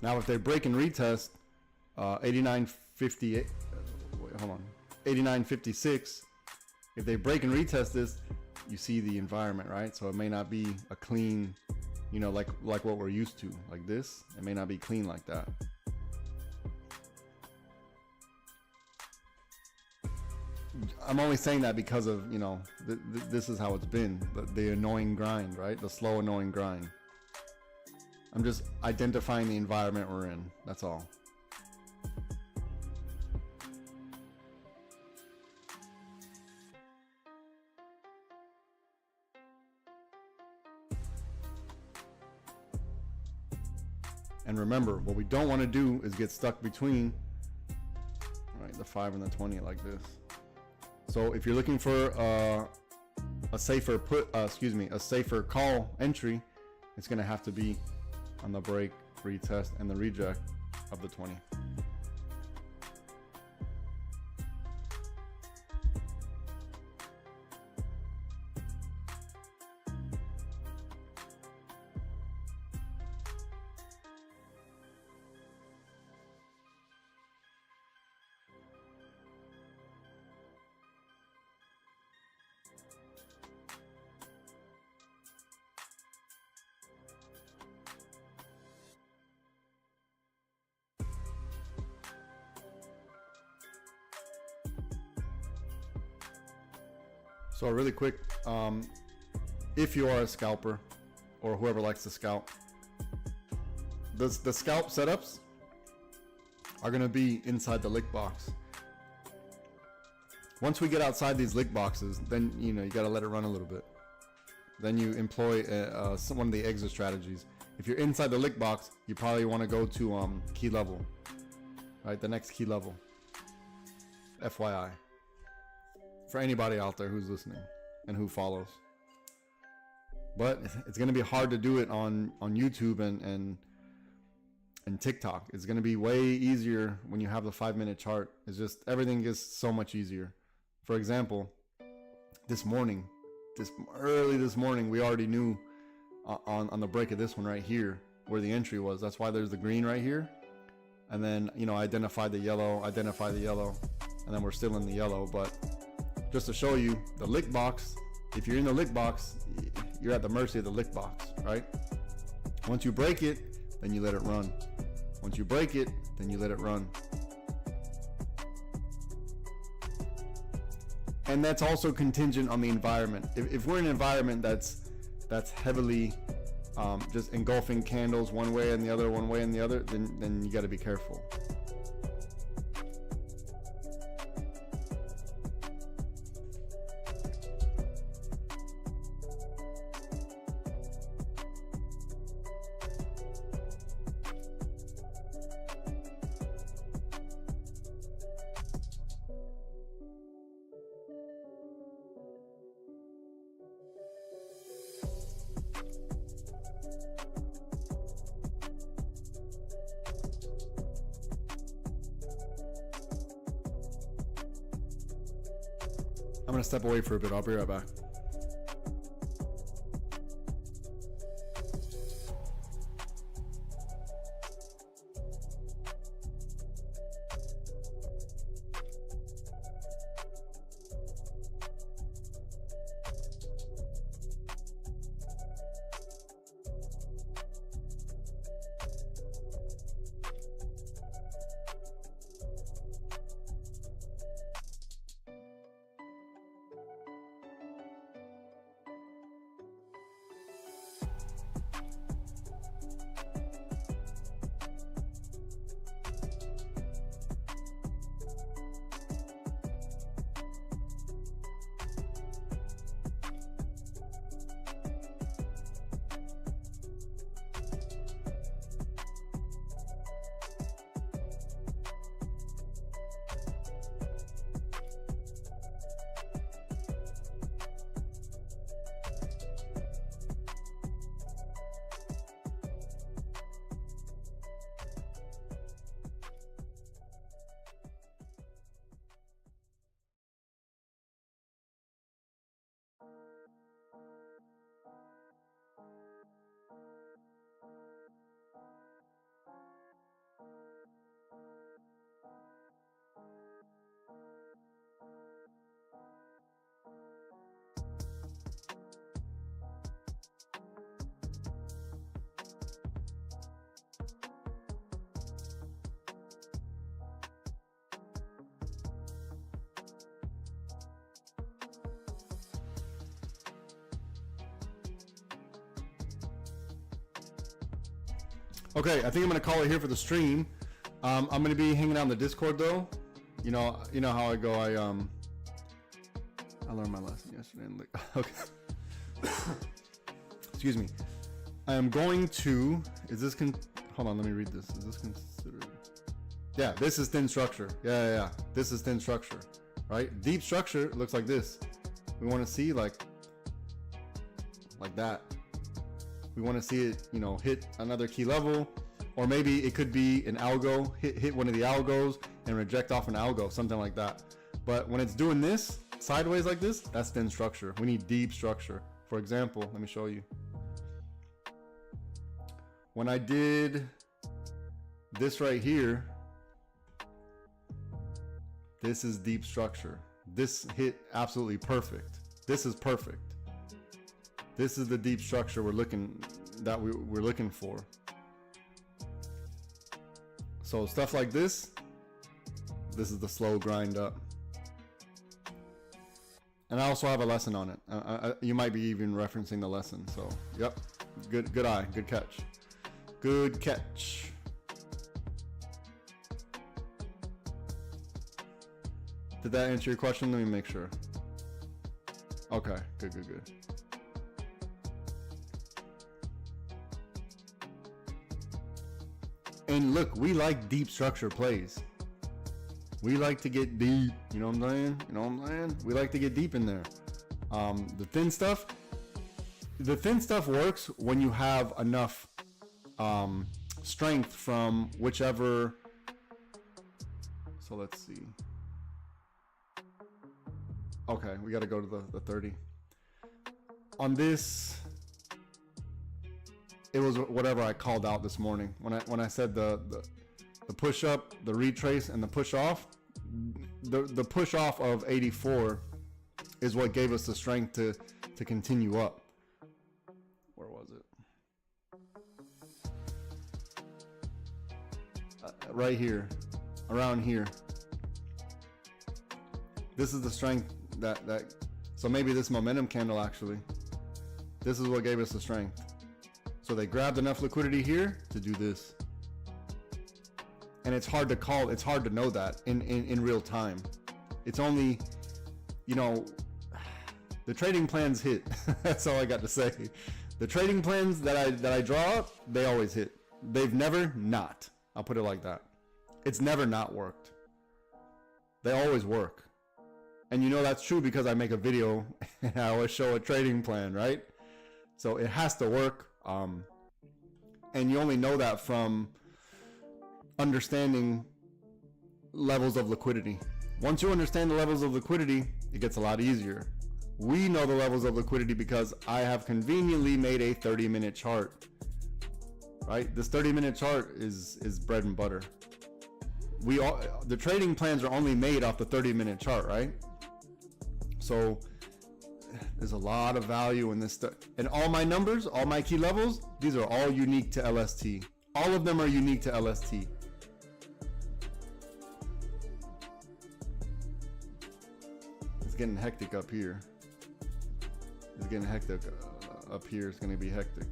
Speaker 1: Now, if they break and retest 89.58, wait, hold on, 89.56, if they break and retest this, you see the environment, right? So it may not be a clean, you know, like what we're used to, like this. It may not be clean like that. I'm only saying that because of, you know, this is how it's been, the annoying grind, right? The slow, annoying grind. I'm just identifying the environment we're in. That's all. And remember, what we don't want to do is get stuck between, right, the 5 and the 20 like this. So if you're looking for a safer a safer call entry, it's going to have to be on the break, retest, and the reject of the 20. So really quick, if you are a scalper or whoever likes to scalp, the scalp setups are going to be inside the lick box. Once we get outside these lick boxes, then you got to let it run a little bit. Then you employ one of the exit strategies. If you're inside the lick box, you probably want to go to key level, right? The next key level. FYI. For anybody out there who's listening and who follows. But it's going to be hard to do it on YouTube and TikTok. It's going to be way easier when you have the 5-minute chart. It's just everything is so much easier. For example, early this morning, we already knew on the break of this one right here where the entry was. That's why there's the green right here. And then, identify the yellow, and then we're still in the yellow. But just to show you the lick box, if you're in the lick box, you're at the mercy of the lick box, right? Once you break it, then you let it run. Once you break it, then you let it run. And that's also contingent on the environment. If we're in an environment that's heavily just engulfing candles one way and the other, one way and the other, then you got to be careful. I'm going to step away for a bit. I'll be right back. Okay, I think I'm gonna call it here for the stream. I'm gonna be hanging out in the Discord though. You know how I go. I learned my lesson yesterday. And okay. Excuse me. I am going to. Hold on. Let me read this. Is this considered? Yeah, this is thin structure. Yeah. This is thin structure, right? Deep structure looks like this. We want to see like that. We want to see it, hit another key level, or maybe it could be an algo, hit one of the algos and reject off an algo, something like that. But when it's doing this sideways like this, that's thin structure. We need deep structure. For example, let me show you. When I did this right here, this is deep structure. This hit absolutely perfect. This is perfect. This is the deep structure we're looking for. So stuff like this is the slow grind up. And I also have a lesson on it. You might be even referencing the lesson. So, yep, good eye, good catch. Good catch. Did that answer your question? Let me make sure. Okay, good. And look, we like deep structure plays. We like to get deep. You know what I'm saying? We like to get deep in there. The thin stuff works when you have enough strength from whichever. So let's see. Okay, we got to go to the 30. On this, it was whatever I called out this morning when I said the push up, the retrace, and the push off. The push off of 84 is what gave us the strength to continue up. Where was it? Right here, around here. This is the strength that so maybe this momentum candle actually. This is what gave us the strength. So they grabbed enough liquidity here to do this. And it's hard to call, it's hard to know that in real time. It's only, the trading plans hit. That's all I got to say. The trading plans that I draw up, they always hit. They've never not. I'll put it like that. It's never not worked. They always work. And that's true because I make a video and I always show a trading plan, right? So it has to work. And you only know that from understanding levels of liquidity. Once you understand the levels of liquidity, it gets a lot easier. We know the levels of liquidity because I have conveniently made a 30-minute chart. Right? This 30-minute chart is bread and butter. The trading plans are only made off the 30-minute chart, right? So there's a lot of value in this stuff. And all my numbers, all my key levels, these are all unique to LST. All of them are unique to LST. It's getting hectic up here. It's getting hectic up here. It's going to be hectic.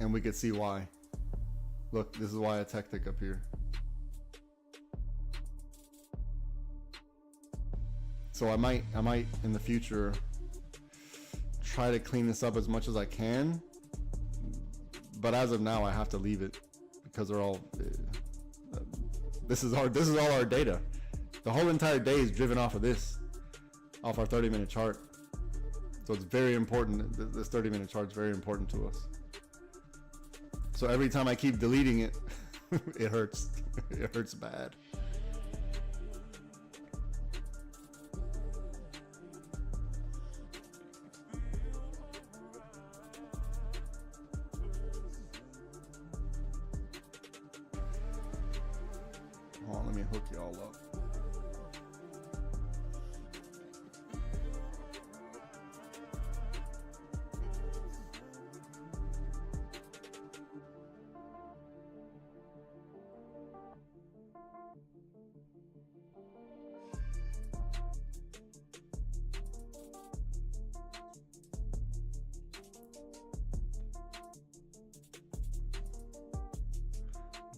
Speaker 1: And we could see why. Look, this is why it's hectic up here. So I might in the future try to clean this up as much as I can, but as of now I have to leave it because they're all this is all our data. The whole entire day is driven off of this, off our 30-minute chart. So it's very important. This 30-minute chart is very important to us. So every time I keep deleting it, it hurts. It hurts bad. Hold on, let me hook you all up.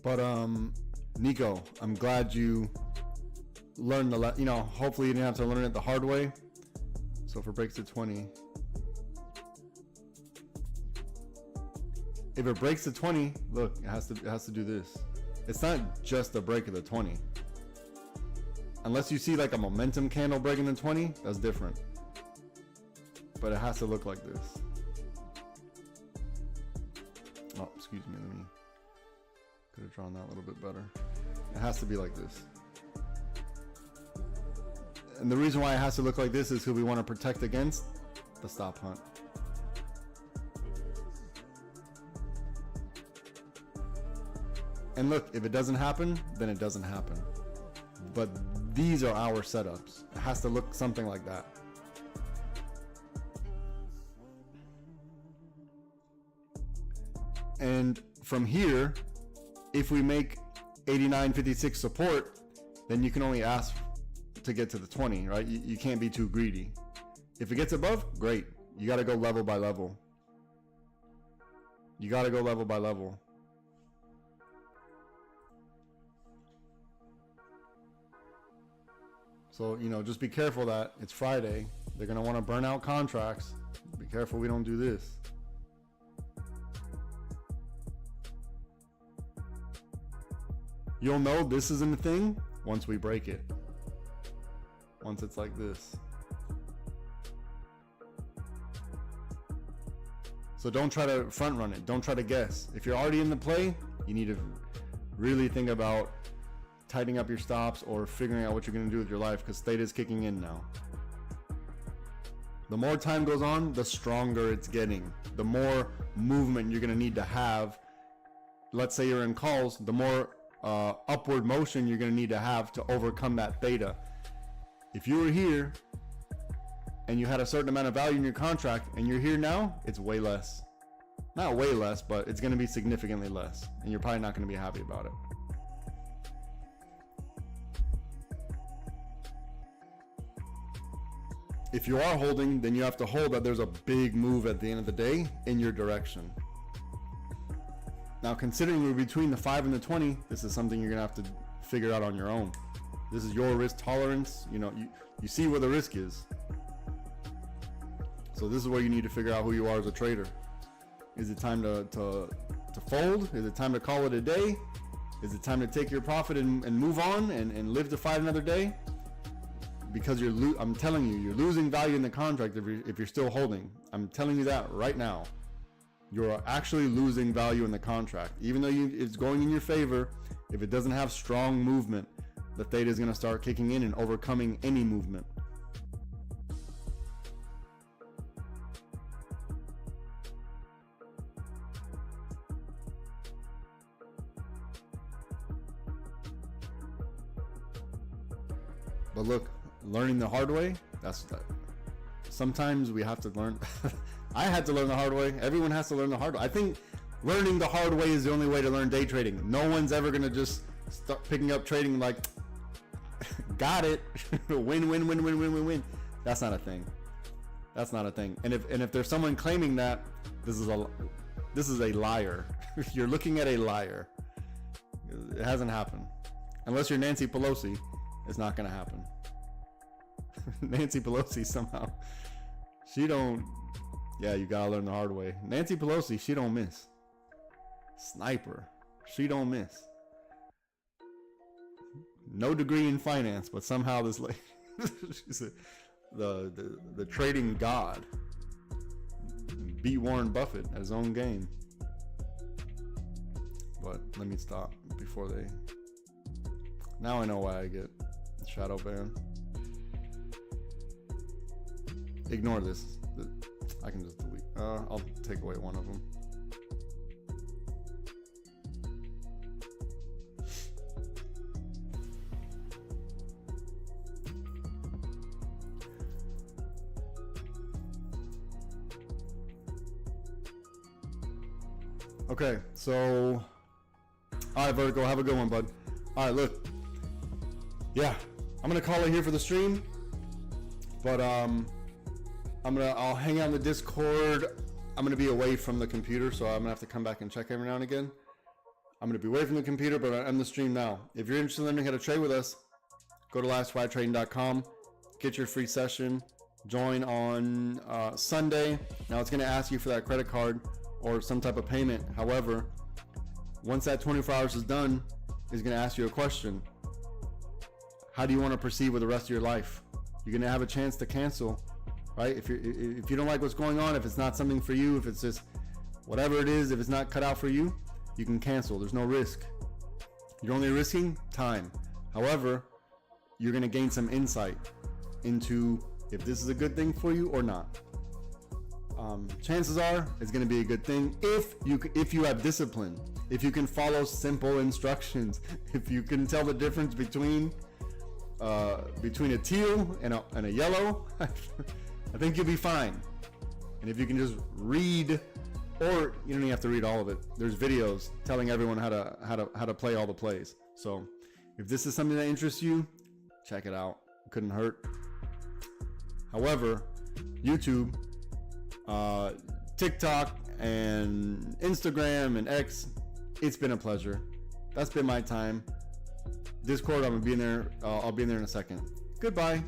Speaker 1: But Nico, I'm glad you learned hopefully you didn't have to learn it the hard way. So if it breaks to 20, if it breaks to 20, look, it has to do this. It's not just a break of the 20. Unless you see like a momentum candle breaking the 20, that's different. But it has to look like this. Oh, excuse me, let me could have drawn that a little bit better. It has to be like this. And the reason why it has to look like this is because we want to protect against the stop hunt. And look, if it doesn't happen, then it doesn't happen. But these are our setups. It has to look something like that. And from here, if we make 89.56 support, then you can only ask to get to the 20, right? You can't be too greedy. If it gets above, great. You got to go level by level. You got to go level by level. So, just be careful that it's Friday. They're going to want to burn out contracts. Be careful we don't do this. You'll know this isn't a thing once we break it. Once it's like this. So don't try to front run it. Don't try to guess. If you're already in the play, you need to really think about tightening up your stops or figuring out what you're going to do with your life, because theta is kicking in now. The more time goes on, the stronger it's getting. The more movement you're going to need to have. Let's say you're in calls, the more upward motion you're going to need to have to overcome that theta. If you were here and you had a certain amount of value in your contract and you're here now, it's way less. Not way less, but it's going to be significantly less, and you're probably not going to be happy about it. If you are holding, then you have to hold that there's a big move at the end of the day in your direction. Now, considering we're between the 5 and the 20, this is something you're going to have to figure out on your own. This is your risk tolerance. You see where the risk is. So this is where you need to figure out who you are as a trader. Is it time to fold? Is it time to call it a day? Is it time to take your profit and move on and live to fight another day? Because I'm telling you, you're losing value in the contract if you're still holding. I'm telling you that right now. You're actually losing value in the contract. Even though it's going in your favor, if it doesn't have strong movement, the theta is going to start kicking in and overcoming any movement. But look, learning the hard way, that's that. Sometimes we have to learn. I had to learn the hard way. Everyone has to learn the hard way. I think learning the hard way is the only way to learn day trading. No one's ever going to just start picking up trading like, got it. win. That's not a thing. That's not a thing. And if there's someone claiming that, this is a liar. You're looking at a liar. It hasn't happened. Unless you're Nancy Pelosi, it's not going to happen. Nancy Pelosi somehow, you gotta learn the hard way. Nancy Pelosi, she don't miss. Sniper, she don't miss. No degree in finance, but somehow this lady, she's the trading god, beat Warren Buffett at his own game. But let me stop before they. Now I know why I get shadow banned. Ignore this. I can just delete. I'll take away one of them. Okay, so all right, Vertical, have a good one, bud. All right, look. Yeah, I'm gonna call it here for the stream, but I'll hang out in the Discord. I'm gonna be away from the computer, so I'm gonna have to come back and check every now and again. I'm going to be away from the computer, but I end the stream now. If you're interested in learning how to trade with us, go to lifeswagtrading.com, get your free session, join on Sunday. Now it's going to ask you for that credit card or some type of payment. However, once that 24 hours is done, it's going to ask you a question. How do you want to proceed with the rest of your life? You're going to have a chance to cancel, right? If you don't like what's going on, if it's not something for you, if it's just whatever it is, if it's not cut out for you, you can cancel. There's no risk. You're only risking time. However, you're going to gain some insight into if this is a good thing for you or not. Chances are it's going to be a good thing if you have discipline, if you can follow simple instructions, if you can tell the difference between a teal and a yellow. I think you'll be fine. And if you can just read, or you don't even have to read all of it. There's videos telling everyone how to play all the plays. So if this is something that interests you, check it out. It couldn't hurt. However, YouTube, TikTok, and Instagram and X, it's been a pleasure. That's been my time. Discord, I'm gonna be in there. I'll be in there in a second. Goodbye.